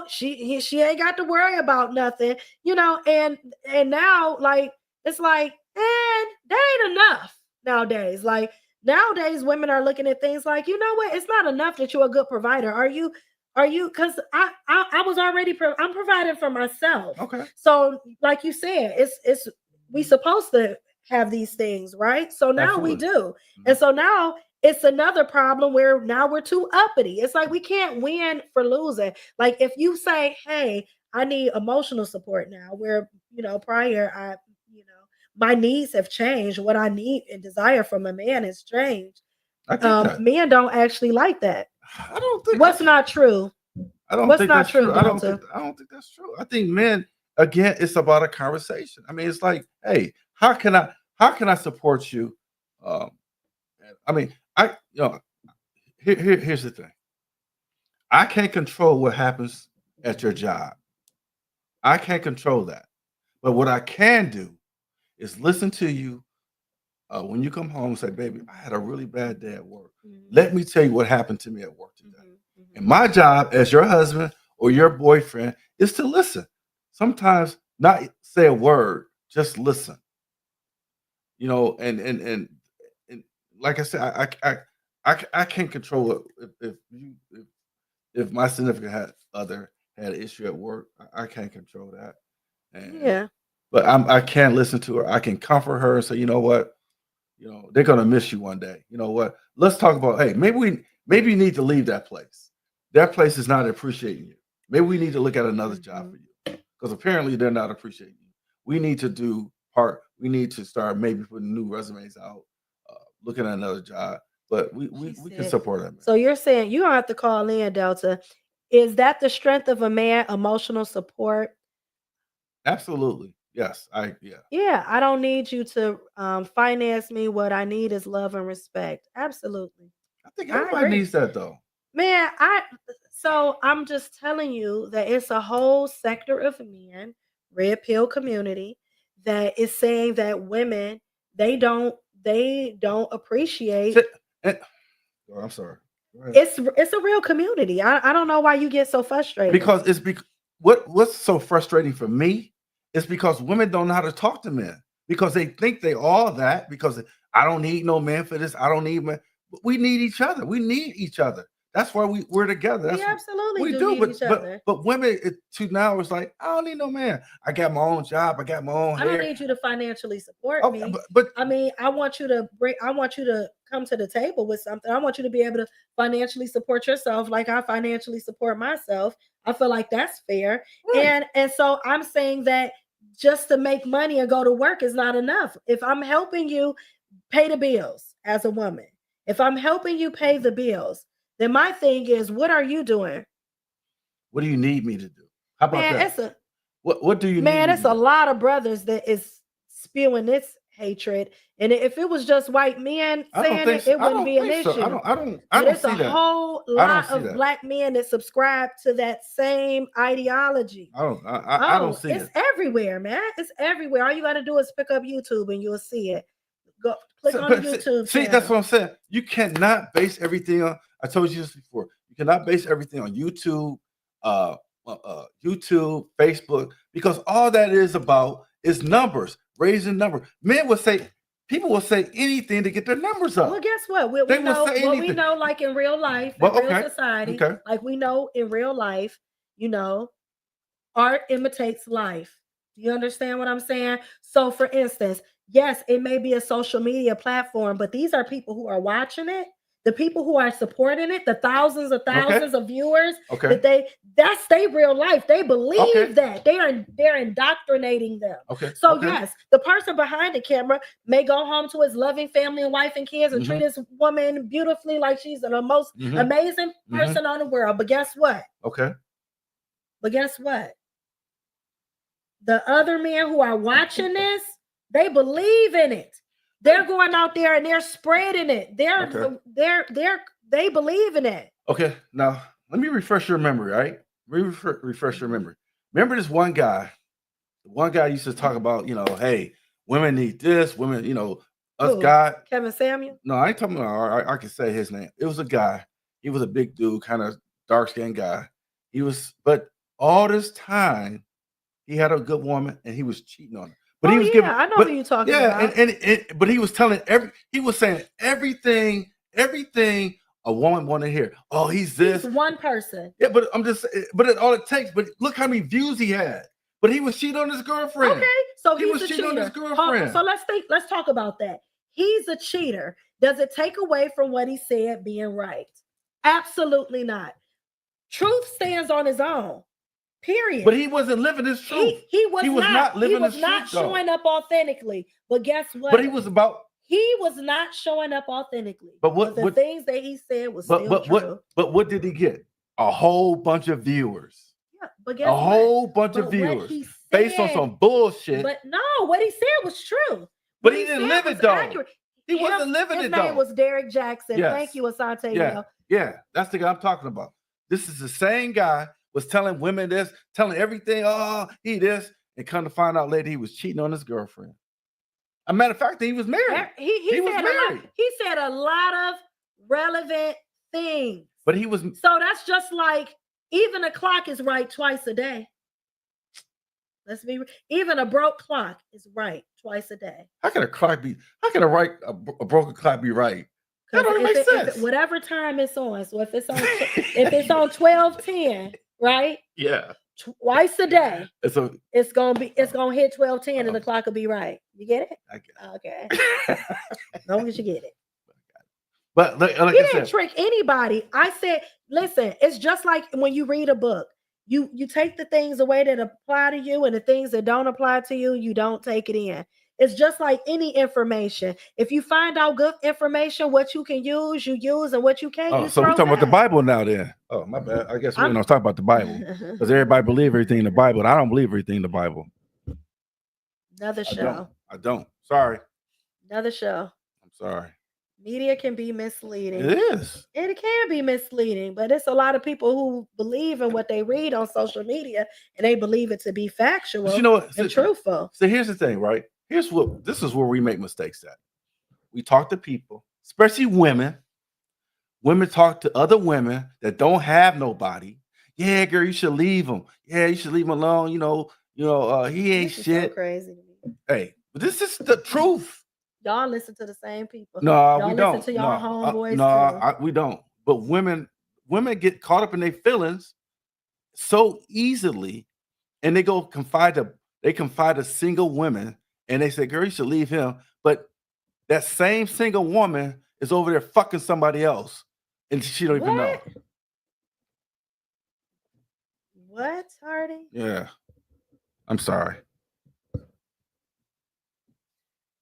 She ain't got to worry about nothing. And now, like, it's like, man, that ain't enough nowadays. Like, nowadays women are looking at things like, you know what, it's not enough that you're a good provider. Are you because I was already I'm providing for myself. Okay. So like you said, it's we supposed to have these things, right? So now we do. And so now it's another problem where now we're too uppity. It's like we can't win for losing. Like, if you say, hey, I need emotional support now, where prior my needs have changed. What I need and desire from a man has changed. I get that. Men don't actually like that. I don't think what's not true. I don't What's think not that's true, true. I don't think that's true. I think men, again, it's about a conversation. I mean, it's like, hey, how can I support you? Here's the thing. I can't control what happens at your job. I can't control that. But what I can do is listen to you when you come home and say, baby, I had a really bad day at work. Let me tell you what happened to me at work today. And my job as your husband or your boyfriend is to listen. Sometimes not say a word, just listen. And like I said, I can't control it. If my significant other had an issue at work, I can't control that. But I can listen to her. I can comfort her and say, you know what, they're gonna miss you one day. You know what? Let's talk about, hey, maybe you need to leave that place. That place is not appreciating you. Maybe we need to look at another job for you, because apparently they're not appreciating you. We need to start maybe putting new resumes out, looking at another job. But we can support that, man. So you're saying you don't have to call in, Delta. Is that the strength of a man? Emotional support? Absolutely. Yes. Yeah, I don't need you to finance me. What I need is love and respect. Absolutely. I think everybody needs that, though. Man, so I'm just telling you that it's a whole sector of men, red pill community, that is saying that women, they don't appreciate. I'm sorry. It's a real community. I don't know why you get so frustrated. Because what's so frustrating for me is because women don't know how to talk to men, because they think they all that, because I don't need no man for this. I don't need men. We need each other. We need each other. That's why we're together. That's we absolutely we do need each other. But women to now is like, I don't need no man. I got my own job. I got my own hair. I don't need you to financially support me. But I mean, I want you to come to the table with something. I want you to be able to financially support yourself like I financially support myself. I feel like that's fair. Right. And so I'm saying that just to make money and go to work is not enough. If I'm helping you pay the bills as a woman, if I'm helping you pay the bills, then my thing is, what are you doing? What do you need me to do? How about that? What do you need? Man, it's a lot of brothers that is spewing this hatred. And if it was just white men saying it wouldn't be an issue. I don't There's see that. a whole lot of black men that subscribe to that same ideology. I don't see it. It's everywhere, man. It's everywhere. All you got to do is pick up YouTube and you'll see it. Go click on YouTube. See, that's what I'm saying. You cannot base everything on. I told you this before. You cannot base everything on YouTube, YouTube, Facebook, because all that is about is numbers, raising numbers. People will say anything to get their numbers up. Well, guess what? We know, like in real life, in real society, like we know in real life, art imitates life. You understand what I'm saying? So, for instance, yes, it may be a social media platform, but these are people who are watching it. The people who are supporting it, the thousands of viewers, that That's their real life. They believe Okay. that. They're indoctrinating them. Okay. So okay. yes, the person behind the camera may go home to his loving family and wife and kids and treat this woman beautifully like she's the most amazing person on the world. But guess what? Okay. But guess what? The other men who are watching this, they believe in it. They're going out there and they're spreading it. They believe in it. Okay. Now let me refresh your memory, right? Refresh your memory. Remember this one guy? The one guy used to talk about, hey, women need this, women, us guys. Kevin Samuel? No, I ain't talking about. I can say his name. It was a guy. He was a big dude, kind of dark-skinned guy. But all this time, he had a good woman, and he was cheating on her. But he was giving. I know who you're talking about. But he was he was saying everything a woman wanted to hear. Oh, he's this. He's one person. Yeah, but I'm just. But all it takes. But look how many views he had. But he was cheating on his girlfriend. Okay, so he was a cheating cheater. on his girlfriend. So let's talk about that. He's a cheater. Does it take away from what he said being right? Absolutely not. Truth stands on his own. Period. But he wasn't living his truth. He was not living he was his not truth, showing up authentically. But guess what? But he was not showing up authentically. But the things that he said was still true. But what did he get? A whole bunch of viewers. Yeah, but guess a what? whole bunch of viewers based on some bullshit. But no, what he said was true. But he didn't live it though. Accurate. He wasn't living it though. His name was Derek Jackson. Yes. Thank you, Asante. Yeah, that's the guy I'm talking about. This is the same guy was telling women this, telling everything. Oh, he this, and come to find out later he was cheating on his girlfriend. A matter of fact, he was married. He was married. He said a lot of relevant things. But he was. So that's just like even a clock is right twice a day. Let's be even a broke clock is right twice a day. How can a clock be? How can a broken clock be right? That don't make sense. Whatever time it's on. So if it's on if it's on 12:10, right? Yeah. Twice a day. It's gonna hit 12:10 and the clock will be right. You get it? I get it. Okay. As long as you get it. But like he didn't trick anybody. I said, listen, it's just like when you read a book. You take the things away that apply to you, and the things that don't apply to you, you don't take it in. It's just like any information. If you find out good information, what you can use, you use, and what you can't. Oh, so we're talking about the Bible now, then. Oh, my bad. I guess we're going to talk about the Bible because everybody believes everything in the Bible, and I don't believe everything in the Bible. Another show. I don't. Sorry. Another show. I'm sorry. Media can be misleading. It is. It can be misleading, but it's a lot of people who believe in what they read on social media, and they believe it to be factual and truthful. So here's the thing, right? This is where we make mistakes at. We talk to people, especially women. Women talk to other women that don't have nobody. Yeah, girl, you should leave him. Yeah, you should leave him alone. He ain't shit. So crazy to me. Hey, but this is the truth. Y'all listen to the same people. No, y'all we don't. Listen to y'all homeboys. We don't. But women get caught up in their feelings so easily, and they confide to single women, and they say, "Girl, you should leave him." But that same single woman is over there fucking somebody else, and she don't even know. What, Hardy? Yeah, I'm sorry.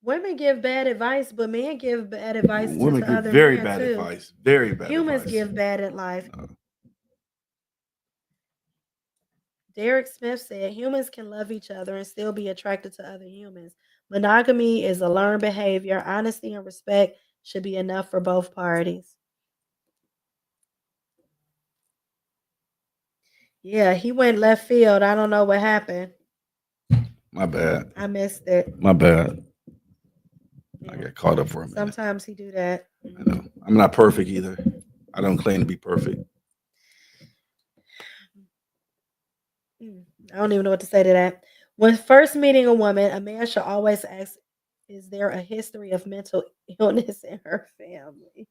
Women give bad advice, but men give bad advice. Women to give very men bad too. advice. Very bad. Humans advice. give bad advice. Derek Smith said, humans can love each other and still be attracted to other humans. Monogamy is a learned behavior. Honesty and respect should be enough for both parties. Yeah, he went left field. I don't know what happened. My bad. I missed it. My bad. I got caught up for a minute. Sometimes he do that. I know. I'm not perfect either. I don't claim to be perfect. I don't even know what to say to that. When first meeting a woman, a man should always ask, is there a history of mental illness in her family?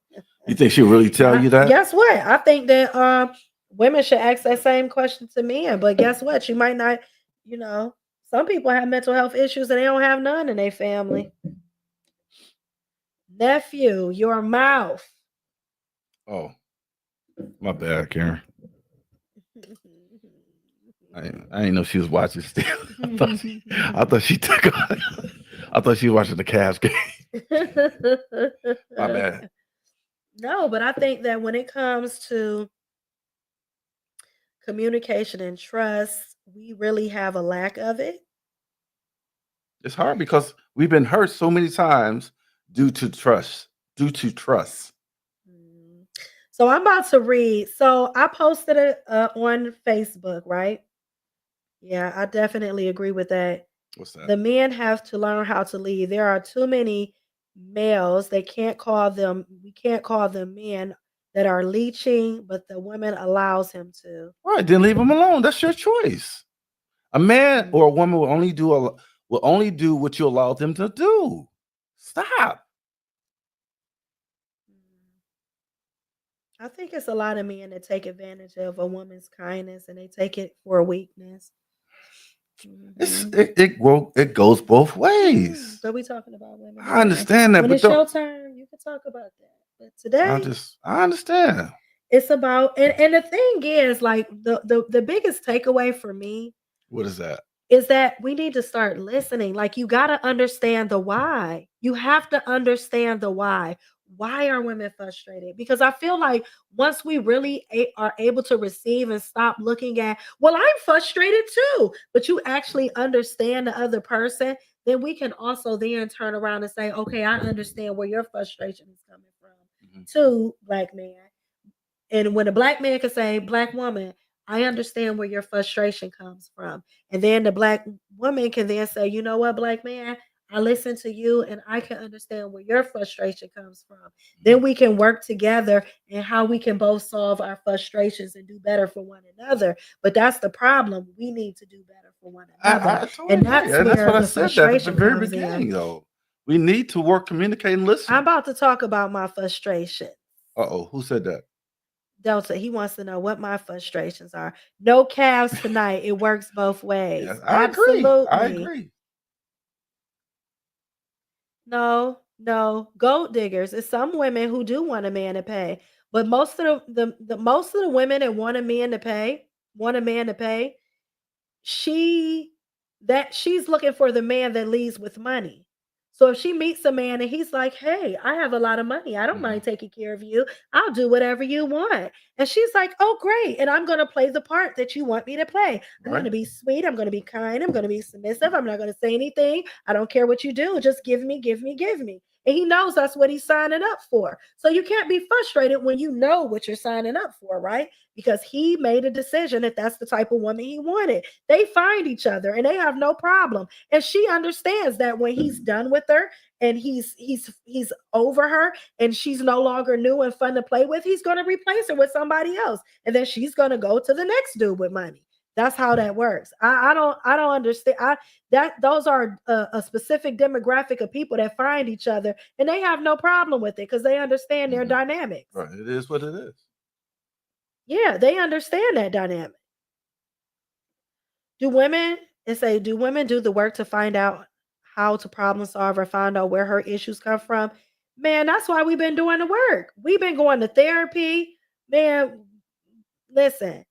You think she'll really tell you that? Guess what? I think that women should ask that same question to men. But guess what? You might not, some people have mental health issues and they don't have none in their family. Nephew, your mouth. Oh, my bad, Karen. I didn't know she was watching still. I thought she took. I thought she was watching the Cavs game. My bad. No, but I think that when it comes to communication and trust, we really have a lack of it. It's hard because we've been hurt so many times due to trust. Due to trust. Mm. So I'm about to read. So I posted it on Facebook, right? Yeah, I definitely agree with that. What's that? The men have to learn how to lead. There are too many males. We can't call them men that are leeching, but the woman allows him to. Right, then leave them alone. That's your choice. A man or a woman will only do what you allow them to do. Stop. I think it's a lot of men that take advantage of a woman's kindness and they take it for a weakness. It goes both ways. But we talking about women. I understand that, when but it's your turn, you can talk about that. But today, I understand. It's about and the thing is, like the biggest takeaway for me. What is that? Is that we need to start listening. Like you got to understand the why. You have to understand the why. Why are women frustrated? Because I feel like once we really are able to receive and stop looking at, well, I'm frustrated too, but you actually understand the other person, then we can also then turn around and say, okay, I understand where your frustration is coming from too, black man. And when a black man can say, black woman, I understand where your frustration comes from. And then the black woman can then say, you know what, black man, I listen to you and I can understand where your frustration comes from. Then we can work together and how we can both solve our frustrations and do better for one another. But that's the problem. We need to do better for one another. And that's what I said at the very beginning, though. We need to work, communicate, and listen. I'm about to talk about my frustration. Uh-oh, who said that? Delta, he wants to know what my frustrations are. No calves tonight. It works both ways. Yes, Absolutely. I agree. No, gold diggers. It's some women who do want a man to pay, but most of most of the women that want a man to pay, she's looking for the man that leads with money. So if she meets a man and he's like, hey, I have a lot of money. I don't mind taking care of you. I'll do whatever you want. And she's like, oh, great. And I'm going to play the part that you want me to play. I'm going to be sweet. I'm going to be kind. I'm going to be submissive. I'm not going to say anything. I don't care what you do. Just give me. And he knows that's what he's signing up for. So you can't be frustrated when you know what you're signing up for, right? Because he made a decision that that's the type of woman he wanted. They find each other and they have no problem. And she understands that when he's done with her and he's over her and she's no longer new and fun to play with, he's going to replace her with somebody else. And then she's going to go to the next dude with money. That's how that works. I don't understand. Those are a specific demographic of people that find each other and they have no problem with it because they understand their dynamics. Right. It is what it is. Yeah, they understand that dynamic. Do women do the work to find out how to problem solve or find out where her issues come from? Man, that's why we've been doing the work. We've been going to therapy. Man, listen,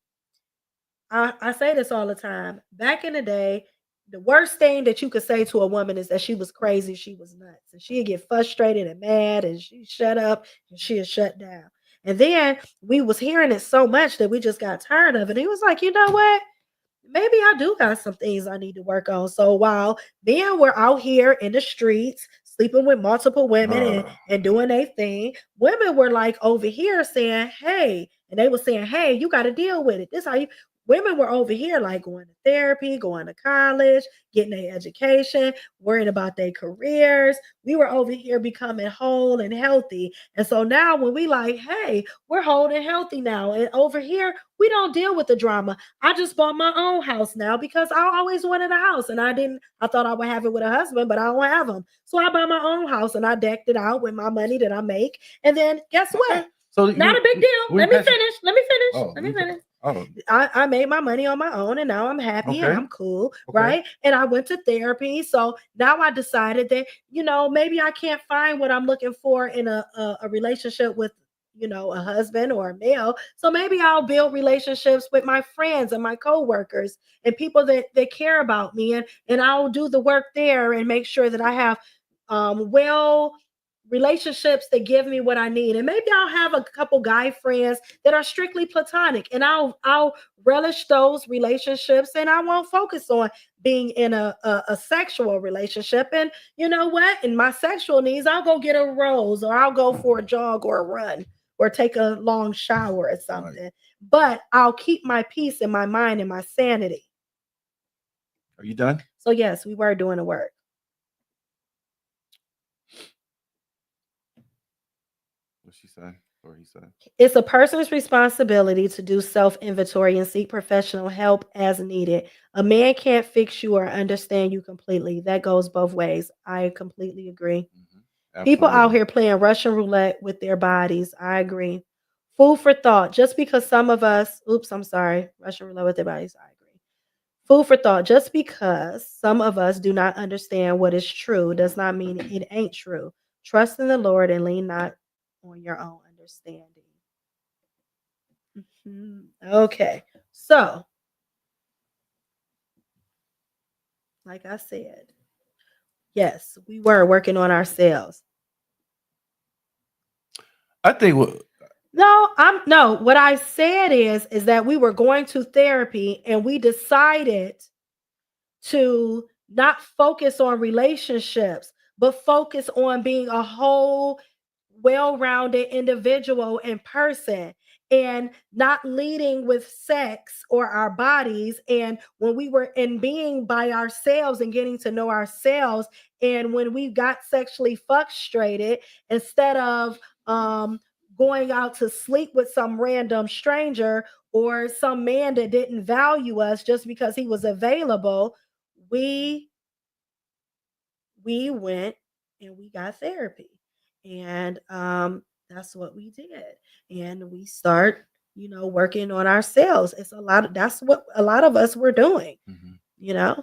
I say this all the time. Back in the day, the worst thing that you could say to a woman is that she was crazy, she was nuts, and she'd get frustrated and mad, and she'd shut up and she'd shut down. And then we was hearing it so much that we just got tired of it. He was like, you know what? Maybe I do got some things I need to work on. So while men were out here in the streets, sleeping with multiple women and doing their thing, women were like over here saying, hey, and they were saying, hey, you got to deal with it. This how you. Women were over here like going to therapy, going to college, getting their education, worrying about their careers. We were over here becoming whole and healthy. And so now when we like, hey, we're whole and healthy now. And over here, we don't deal with the drama. I just bought my own house now because I always wanted a house. And I thought I would have it with a husband, but I don't have them. So I bought my own house and I decked it out with my money that I make. And then guess what? So not a big deal. Let me finish. Oh. I made my money on my own and now I'm happy and I'm cool, right? And I went to therapy. So now I decided that, maybe I can't find what I'm looking for in a relationship with a husband or a male. So maybe I'll build relationships with my friends and my coworkers and people that care about me, and I'll do the work there and make sure that I have well relationships that give me what I need. And maybe I'll have a couple guy friends that are strictly platonic, and I'll relish those relationships, and I won't focus on being in a sexual relationship. And you know what? In my sexual needs, I'll go get a rose, or I'll go for a jog or a run, or take a long shower or something. Right. But I'll keep my peace in my mind and my sanity. Are you done? So yes, we were doing the work. What's she say? Or he said? It's a person's responsibility to do self-inventory and seek professional help as needed. A man can't fix you or understand you completely. That goes both ways. I completely agree. Mm-hmm. People out here playing Russian roulette with their bodies. I agree. Food for thought. Just because some of us, Russian roulette with their bodies. I agree. Food for thought. Just because some of us do not understand what is true does not mean it ain't true. Trust in the Lord and lean not on your own understanding. Okay, so like I said, yes, we were working on ourselves. I think what I said is that we were going to therapy, and we decided to not focus on relationships, but focus on being a whole well-rounded individual and person, and not leading with sex or our bodies. And when we were in being by ourselves and getting to know ourselves, and when we got sexually frustrated, instead of going out to sleep with some random stranger or some man that didn't value us just because he was available, we went and we got therapy. And that's what we did. And we start, working on ourselves. That's what a lot of us were doing. Mm-hmm.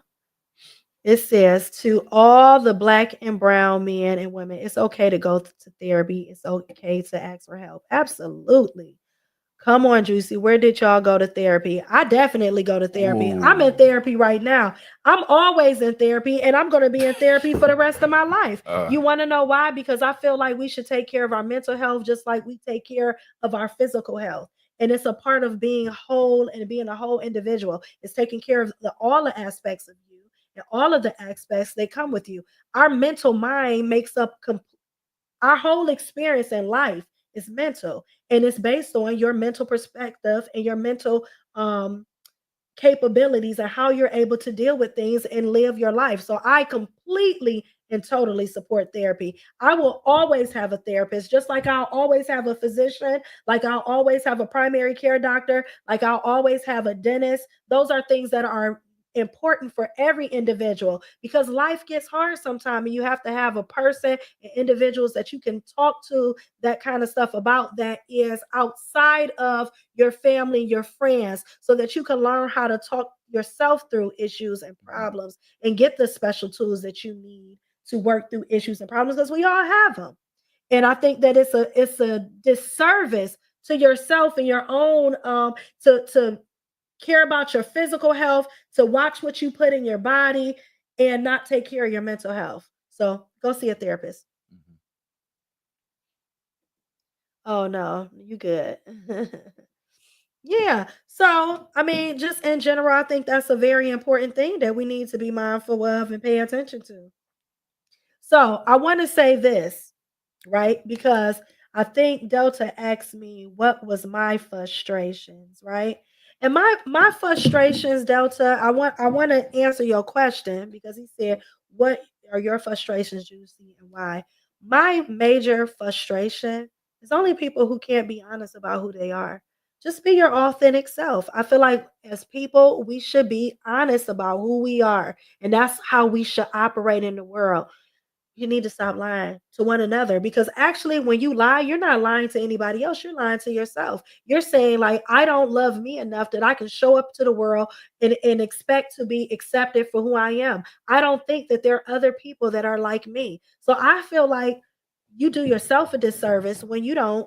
It says, to all the Black and brown men and women, it's okay to go to therapy. It's okay to ask for help. Absolutely. Come on, Juicy. Where did y'all go to therapy? I definitely go to therapy. Ooh. I'm in therapy right now. I'm always in therapy, and I'm going to be in therapy for the rest of my life. You want to know why? Because I feel like we should take care of our mental health just like we take care of our physical health. And it's a part of being whole and being a whole individual. It's taking care of all the aspects of you and all of the aspects that come with you. Our mental mind makes up our whole experience in life is mental, and it's based on your mental perspective and your mental capabilities and how you're able to deal with things and live your life. So I completely and totally support therapy. I will always have a therapist, just like I'll always have a physician, like I'll always have a primary care doctor, like I'll always have a dentist. Those are things that are important for every individual, because life gets hard sometimes, and you have to have a person and individuals that you can talk to that kind of stuff about, that is outside of your family, your friends, so that you can learn how to talk yourself through issues and problems and get the special tools that you need to work through issues and problems, because we all have them. And I think that it's a disservice to yourself and your own to care about your physical health, to watch what you put in your body, and not take care of your mental health. So go see a therapist. Mm-hmm. Oh no, you good. Yeah. So, I mean, just in general, I think that's a very important thing that we need to be mindful of and pay attention to. So I want to say this, right? Because I think Delta asked me what was my frustrations, right? And my frustrations, Delta, I want to answer your question, because he said, "What are your frustrations, Juicy, and why?" My major frustration is only people who can't be honest about who they are. Just be your authentic self. I feel like as people, we should be honest about who we are, and that's how we should operate in the world. You need to stop lying to one another, because actually when you lie, you're not lying to anybody else, you're lying to yourself. You're saying, like, I don't love me enough that I can show up to the world and expect to be accepted for who I am. I don't think that there are other people that are like me. So I feel like you do yourself a disservice when you don't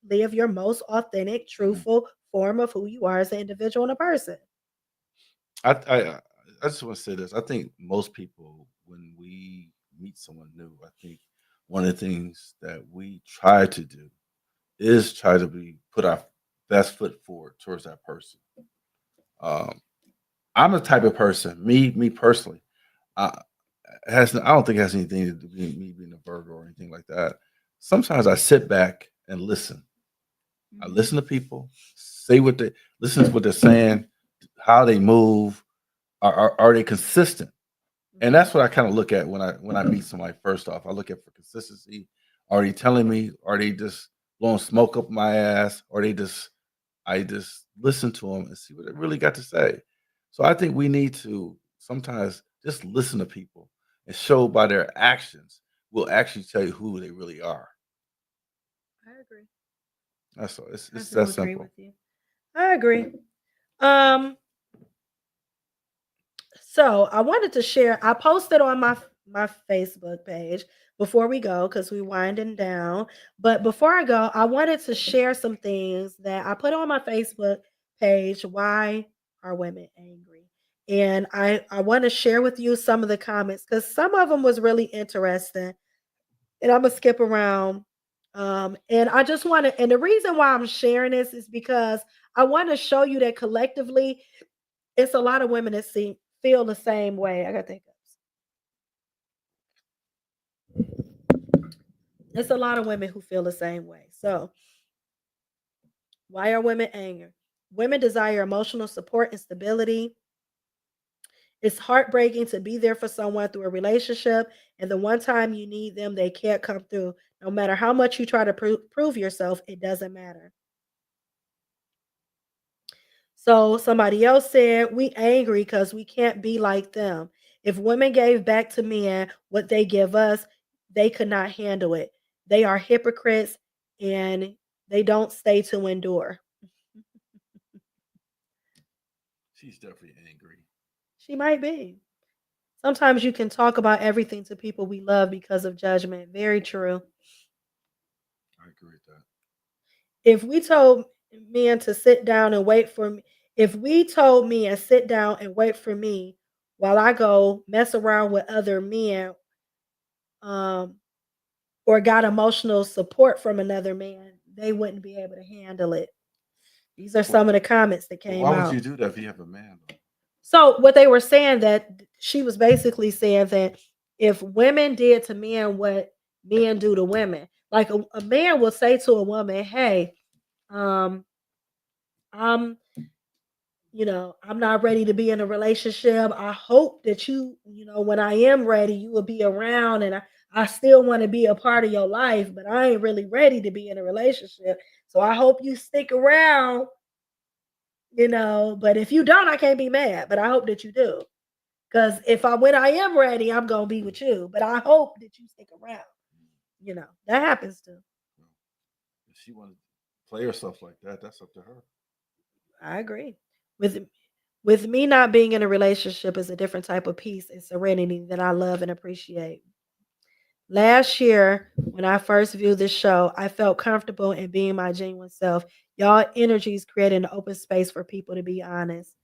live your most authentic, truthful form of who you are as an individual and a person. I just want to say this. I think most people, when we meet someone new, I think one of the things that we try to do is try to put our best foot forward towards that person. Um, I'm the type of person, me personally. I I don't think it has anything to do with me being a burger or anything like that. Sometimes I sit back and listen. I listen to people, say what they listen to what they're saying, how they move. Are they consistent? And that's what I kind of look at when I meet somebody. First off, I look at for consistency. Are they telling me? Are they just blowing smoke up my ass? Or they just I just listen to them and see what they really got to say. So I think we need to sometimes just listen to people and show by their actions will actually tell you who they really are. I agree. That's all. I It's do that agree simple. with you. I agree. Um, so I wanted to share. I posted on my Facebook page before we go because we winding down. But before I go, I wanted to share some things that I put on my Facebook page. Why are women angry? And I want to share with you some of the comments because some of them was really interesting. And I'm gonna skip around. And I just want to. And the reason why I'm sharing this is because I want to show you that collectively it's a lot of women that feel the same way. I got to think. It's a lot of women who feel the same way. So, why are women angry? Women desire emotional support and stability. It's heartbreaking to be there for someone through a relationship, and the one time you need them, they can't come through. No matter how much you try to prove yourself, it doesn't matter. So somebody else said, we angry because we can't be like them. If women gave back to men what they give us, they could not handle it. They are hypocrites and they don't stay to endure. She's definitely angry. She might be. Sometimes you can talk about everything to people we love because of judgment. Very true. I agree with that. If we told men to sit down and wait for me, if we told men sit down and wait for me while I go mess around with other men, um, or got emotional support from another man, they wouldn't be able to handle it. These are Well, some of the comments that well, came why would out. you do that if you have a man? Though? So what they were saying that she was basically saying that if women did to men what men do to women, like a man will say to a woman, "Hey, um, I'm I'm not ready to be in a relationship. I hope that when I am ready, you will be around and I still want to be a part of your life, but I ain't really ready to be in a relationship. So I hope you stick around. But if you don't, I can't be mad. But I hope that you do. Because when I am ready, I'm gonna be with you. But I hope that you stick around. That happens too. Well, if she wanted to play herself like that, that's up to her. I agree. With with me not being in a relationship is a different type of peace and serenity that I love and appreciate. Last year, when I first viewed this show, I felt comfortable in being my genuine self. Y'all energies create an open space for people to be honest.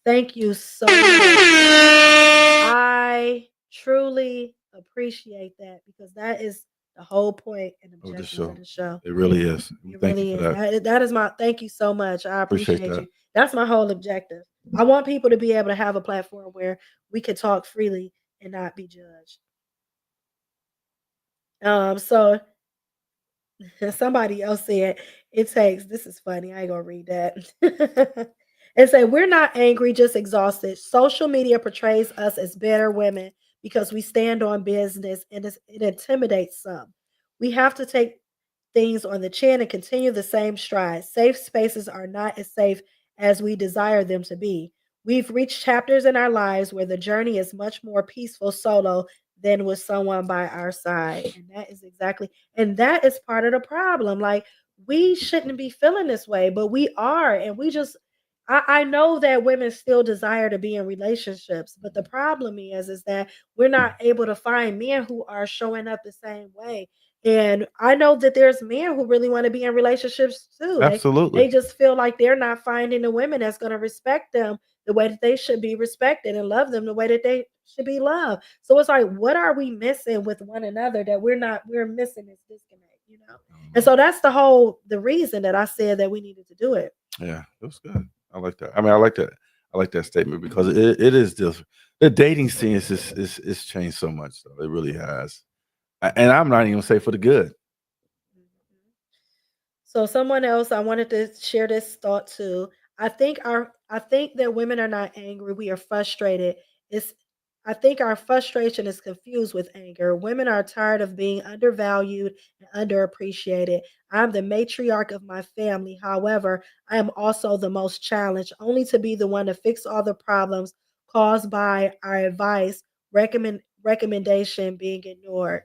Thank you so much. I truly appreciate that because that is the whole point and Of the objective of show. the show. It really is. We It thank you really for is. that. That is my thank you so much. I Appreciate appreciate that. you. That's my whole objective. I want people to be able to have a platform where we can talk freely and not be judged. So somebody else said it takes this is funny. I ain't gonna read that. And say we're not angry, just exhausted. Social media portrays us as better women because we stand on business and it intimidates some. We have to take things on the chin and continue the same stride. Safe spaces are not as safe as we desire them to be. We've reached chapters in our lives where the journey is much more peaceful solo than with someone by our side. And that is part of the problem. Like, we shouldn't be feeling this way, but we are. And I know that women still desire to be in relationships, but the problem is that we're not able to find men who are showing up the same way. And I know that there's men who really want to be in relationships too. They Absolutely. just feel like they're not finding a woman that's going to respect them the way that they should be respected and love them the way that they should be loved. So it's like, what are we missing with one another that we're missing this disconnect? And so that's the reason that I said that we needed to do it. Yeah, it was good. I like that. I mean, I like that. I like that statement because it is different. The dating scene is changed so much, though. It really has. And I'm not even gonna say for the good. So someone else, I wanted to share this thought too. I think that women are not angry. We are frustrated. It's I think our frustration is confused with anger. Women are tired of being undervalued and underappreciated. I'm the matriarch of my family. However, I am also the most challenged, only to be the one to fix all the problems caused by our advice, recommendation being ignored.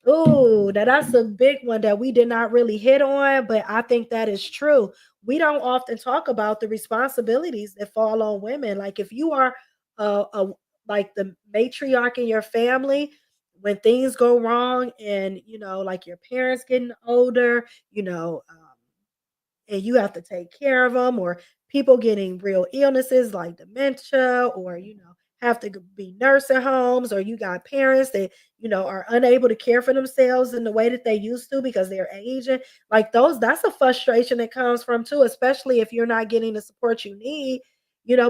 Ooh, now that's a big one that we did not really hit on, but I think that is true. We don't often talk about the responsibilities that fall on women. Like if you are a like the matriarch in your family, when things go wrong and like your parents getting older, and you have to take care of them, or people getting real illnesses like dementia, or have to be nursing homes, or you got parents that are unable to care for themselves in the way that they used to because they're aging. Like those, that's a frustration that comes from too, especially if you're not getting the support you need.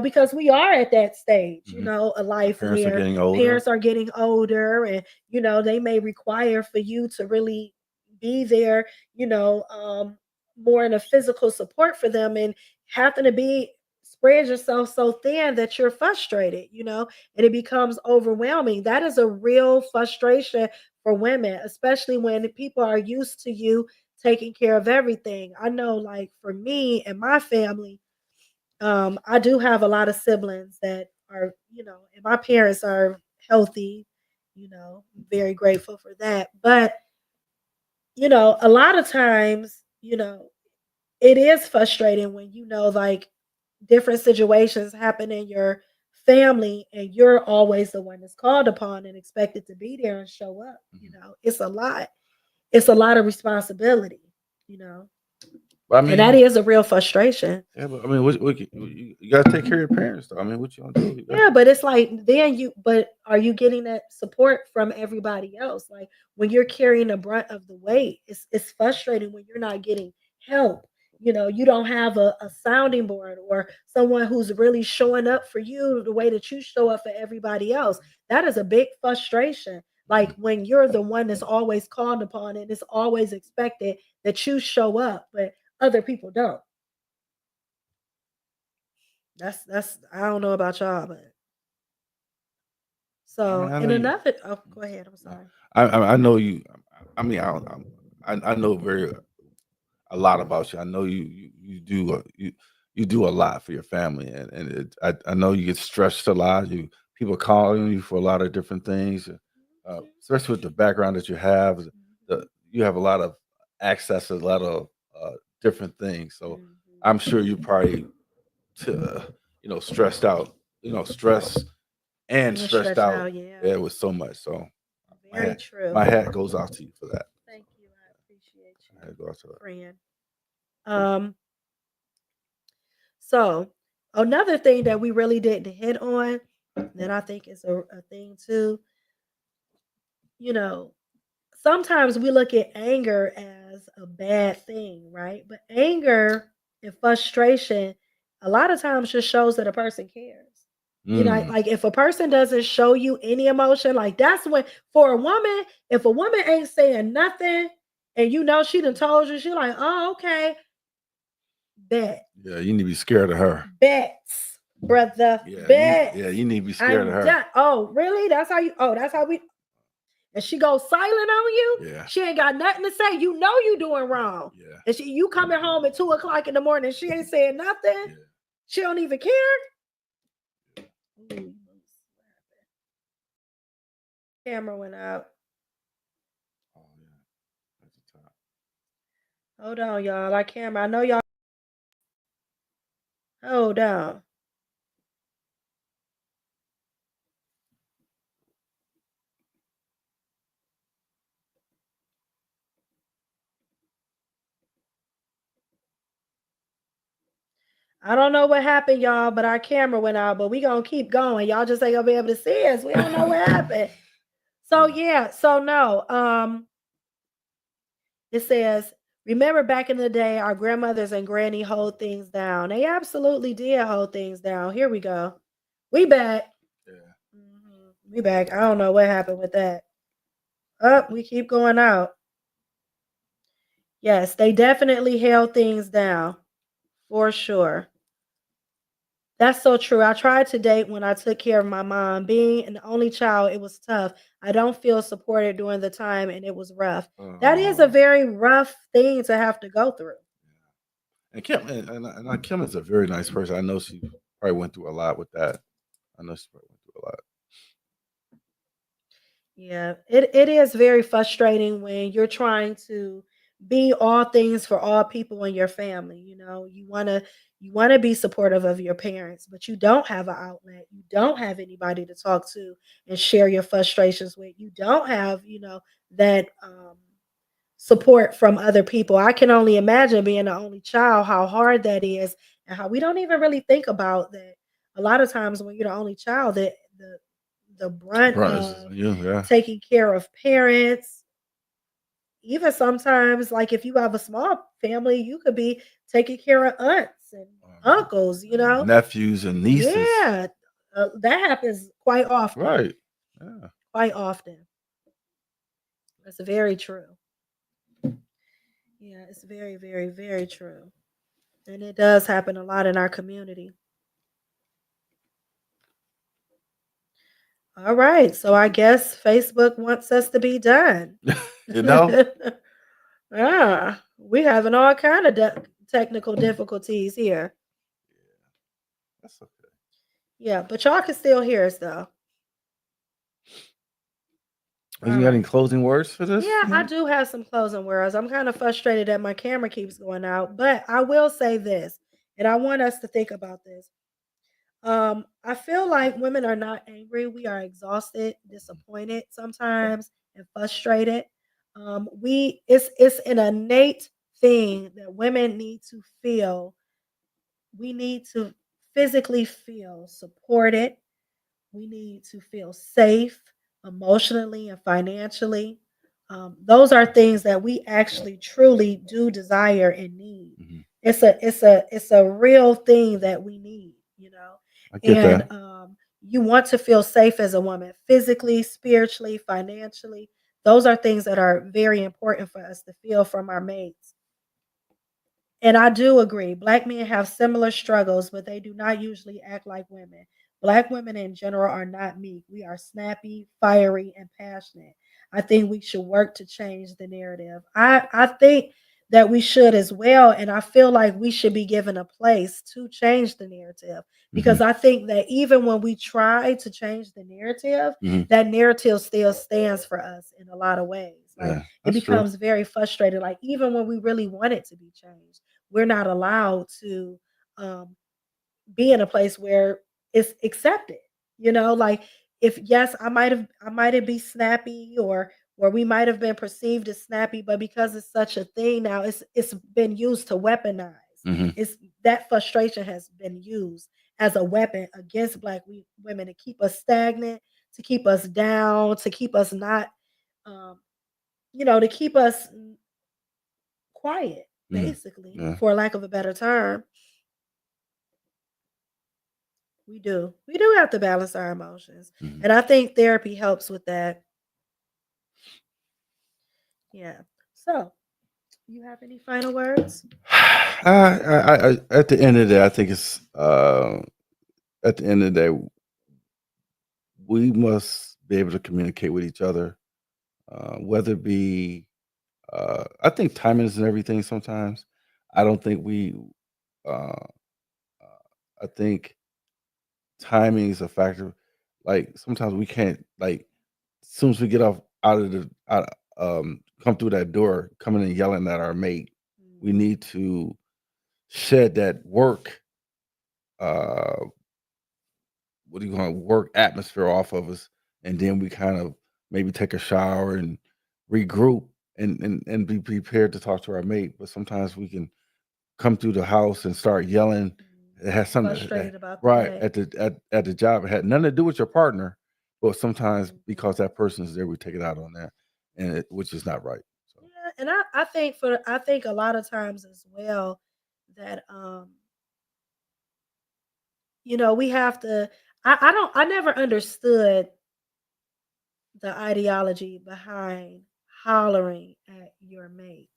Because we are at that stage, Mhm. of life Parents are where getting older. parents are getting older, and they may require for you to really be there, more in a physical support for them, and having to be spread yourself so thin that you're frustrated, and it becomes overwhelming. That is a real frustration for women, especially when people are used to you taking care of everything. I know, like for me and my family, I do have a lot of siblings that are, and my parents are healthy, very grateful for that. But, a lot of times, it is frustrating when like different situations happen in your family and you're always the one that's called upon and expected to be there and show up. It's a lot. It's a lot of responsibility, you know. But I And that mean, is a real frustration. yeah, but I mean, you gotta take care of your parents, though. I mean, what you gonna do? Yeah, but it's like but are you getting that support from everybody else? Like when you're carrying the brunt of the weight, it's frustrating when you're not getting help. You don't have a sounding board or someone who's really showing up for you the way that you show up for everybody else. That is a big frustration. Like when you're the one that's always called upon and it's always expected that you show up, but other people don't. That's I don't know about y'all, but I mean, so, I know and you. another oh, go ahead, I'm No, sorry. I know you. I mean, I know a lot about you. I know you do you do a lot for your family, and I know you get stressed a lot. People calling you for a lot of different things, especially with the background that you have. You have a lot of access to a lot of different things. So Mhm. I'm sure you probably stressed out. Stress and And stressed stretch out. out, yeah. Yeah, with so much. So my Very hat true. my hat goes out to you for that. Thank you. I appreciate you, My hat goes out to that. friend. Um, so another thing that we really didn't hit on that I think is a thing too, you know, sometimes we look at anger as a bad thing, right? But anger and frustration a lot of times just shows that a person cares. Mm. Like if a person doesn't show you any emotion, like that's when for a woman, if a woman ain't saying nothing and she done told you, she like, oh, okay, bet. Yeah, you need to be scared of her. Bets, brother, Yeah, bets. you need to be scared of I'm her. done. Oh, really? That's how we and she goes silent on you, Yeah, she ain't got nothing to say. You doing wrong. yeah, And you coming home at 2 o'clock in the morning, she ain't saying nothing. yeah. She don't even care. Ooh, camera went out. Oh yeah, that's the top. Hold on, y'all. I camera. I know y'all. Hold on. I don't know what happened, y'all, but our camera went out, but we gonna keep going. Y'all just ain't gonna be able to see us. We don't know what happened. So yeah, so no. It says, remember back in the day, our grandmothers and granny hold things down. They absolutely did hold things down. Here we go. We back. Yeah. We back. I don't know what happened with that. We keep going out. Yes, they definitely held things down. For sure. That's so true. I tried to date when I took care of my mom. Being an only child, it was tough. I don't feel supported during the time, and it was rough. That is a very rough thing to have to go through. And Kim, and Kim is a very nice person. I know she probably went through a lot with that. I know she probably went through a lot. Yeah, it is very frustrating when you're trying to be all things for all people in your family. You know, you wanna be supportive of your parents, but you don't have an outlet. You don't have anybody to talk to and share your frustrations with. You don't have, that support from other people. I can only imagine being the only child, how hard that is, and how we don't even really think about that. A lot of times when you're the only child, that the brunt Right, of yeah. taking care of parents, even sometimes, like if you have a small family, you could be taking care of aunts and uncles, Nephews and nieces. Yeah, that happens quite often. Right. Yeah. Quite often. That's very true. Yeah, it's very, very, very true. And it does happen a lot in our community. All right. So I guess Facebook wants us to be done. You know? Yeah. We having all kind of technical difficulties here. That's okay. Yeah, but y'all can still hear us though. Have you got any closing words for this? Yeah, I do have some closing words. I'm kind of frustrated that my camera keeps going out, but I will say this, and I want us to think about this. I feel like women are not angry. We are exhausted, disappointed sometimes, and frustrated. It's an innate thing that women need to feel. We need to physically feel supported. We need to feel safe emotionally and financially. Those are things that we actually truly do desire and need. Mhm. It's a real thing that we need. I get And that. you want to feel safe as a woman, physically, spiritually, financially. Those are things that are very important for us to feel from our mates. And I do agree. Black men have similar struggles, but they do not usually act like women. Black women in general are not meek. We are snappy, fiery, and passionate. I think we should work to change the narrative. I think that we should as well. And I feel like we should be given a place to change the narrative because I think that even when we try to change the narrative, that narrative still stands for us in a lot of ways. Like it becomes very frustrating. Like even when we really want it to be changed, we're not allowed to um, be in a place where it's accepted. Like if yes, I might have be snappy or we might have been perceived as snappy, but because it's such a thing now, it's been used to weaponize. It's that frustration has been used as a weapon against black women to keep us stagnant, to keep us down, to keep us not, um, to keep us quiet, basically, Yeah. for lack of a better term. We do. We do have to balance our emotions. And I think therapy helps with that. Yeah. So, you have any final words? At the end of the day, I think it's at the end of the day, we must be able to communicate with each other, whether it be. I think timing is everything. Sometimes, I don't think we. Uh, I think timing is a factor. Like sometimes we can't like as soon as we get off out of the out come through that door, coming and yelling at our mate, we need to shed that work uh what do you call it, work atmosphere off of us, and then we kind of maybe take a shower and regroup and be prepared to talk to our mate. But sometimes we can come through the house and start yelling It has something frustrated about the right day. at the job. It had nothing to do with your partner, but sometimes Mhm. because that person is there, we take it out on that, which is not right. So. Yeah, and I think a lot of times as well that we have to. I never understood the ideology behind hollering at your mate.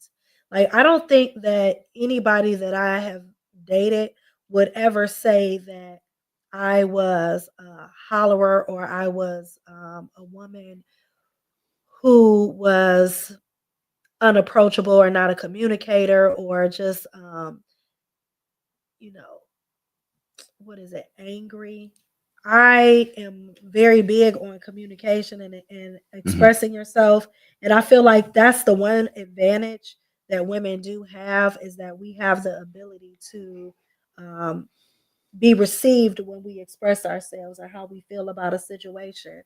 Like, I don't think that anybody that I have dated would ever say that I was a hollerer or I was a woman who was unapproachable or not a communicator or just, you know, what is it, angry. I am very big on communication and Mhm. expressing yourself. And I feel like that's the one advantage that women do have is that we have the ability to um, be received when we express ourselves or how we feel about a situation.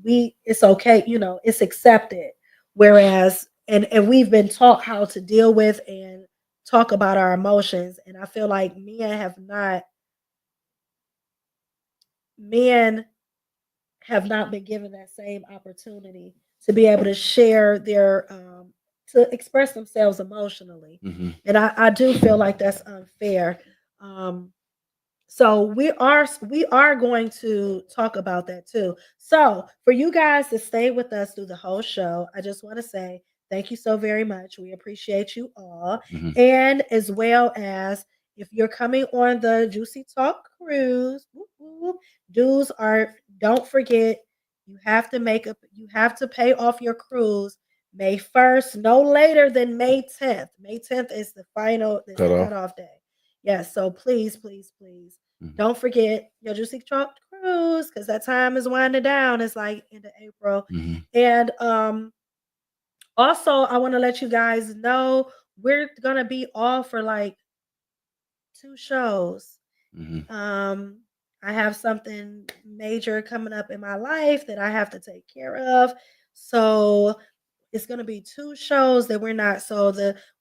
It's okay, it's accepted. Whereas, and we've been taught how to deal with and talk about our emotions. And I feel like men have not been given that same opportunity to be able to share to express themselves emotionally. Mhm. And I do feel like that's unfair. Um, so we are going to talk about that too. So for you guys to stay with us through the whole show, I just want to say thank you so very much. We appreciate you all. Mhm. And as well as if you're coming on the Juicy Talk cruise, whoop, whoop, dues are don't forget you have to pay off your cruise May 1st, no later than May 10th. May 10th is the Cut off. cutoff day. Yes, so please, please, please Mhm. don't forget your Juicy Talk cruise because that time is winding down. It's like into April. Mhm. And also I want to let you guys know we're gonna be off for like 2 shows. Mhm. Um, I have something major coming up in my life that I have to take care of. So it's gonna be 2 shows that we're not. So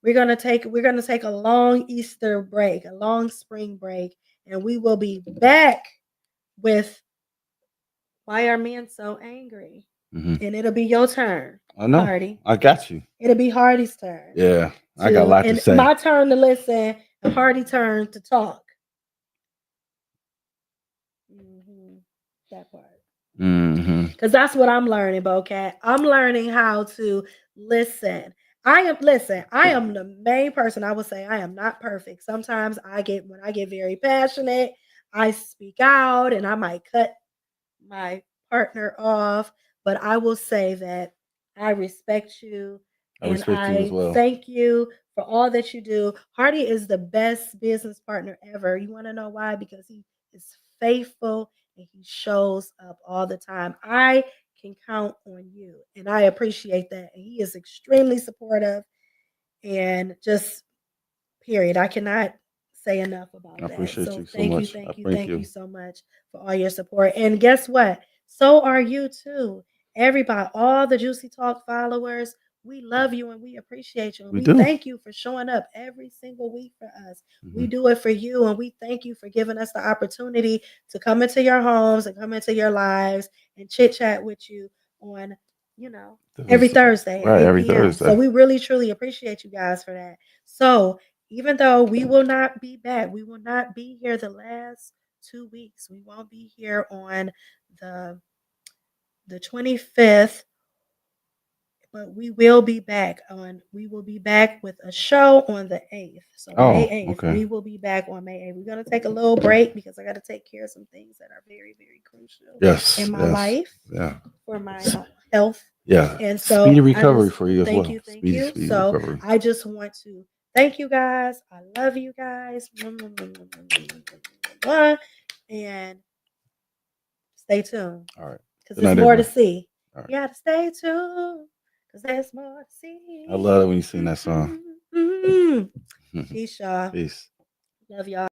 we're gonna take a long Easter break, a long spring break, and we will be back with why are men so angry? Mhm. And it'll be your turn, I know. Hardy. I got you. It'll be Hardy's turn Yeah, I got a lot to and say. my turn to listen and Hardy turn to talk. That part. Mhm. Because that's what I'm learning, Bocat. I'm learning how to listen. I am the main person. I would say I am not perfect. Sometimes when I get very passionate, I speak out and I might cut my partner off, but I will say that I respect you I and respect you as I well. thank you for all that you do. Hardy is the best business partner ever. You want to know why? Because he is faithful and he shows up all the time. I can count on you and I appreciate that. And he is extremely supportive and just period. I cannot say enough I about that. appreciate So you so much. I thank thank you you. so much for all your support. And guess what? So are you too. Everybody, all the Juicy Talk followers, we love you and we appreciate you. And We we do. thank you for showing up every single week for us. We Mhm. do it for you and we thank you for giving us the opportunity to come into your homes and come into your lives and chit chat with you on, you know, every Thursday at Right, 8 every p.m. So Thursday. we really truly appreciate you guys for that. So even though we will not be back, we will not be here the last 2 weeks. We won't be here on the the 25th, but we will be back with a show on the 8th. So May Oh, 8th, okay. we will be back on May 8th. We're gonna take a little break because I gotta take care of some things that are very, very crucial Yes, in my yes. life Yeah. for my health. Yeah. And Speedy so I recovery just for you as thank well. you, thank Speedy, you. speedy So recovery. I just want to thank you guys. I love you guys. And stay tuned All right. because Good there's night, more to everybody. see. All right. You got to stay tuned because there's more to I love see. it when you sing that song. Peace, y'all. Peace. Love y'all.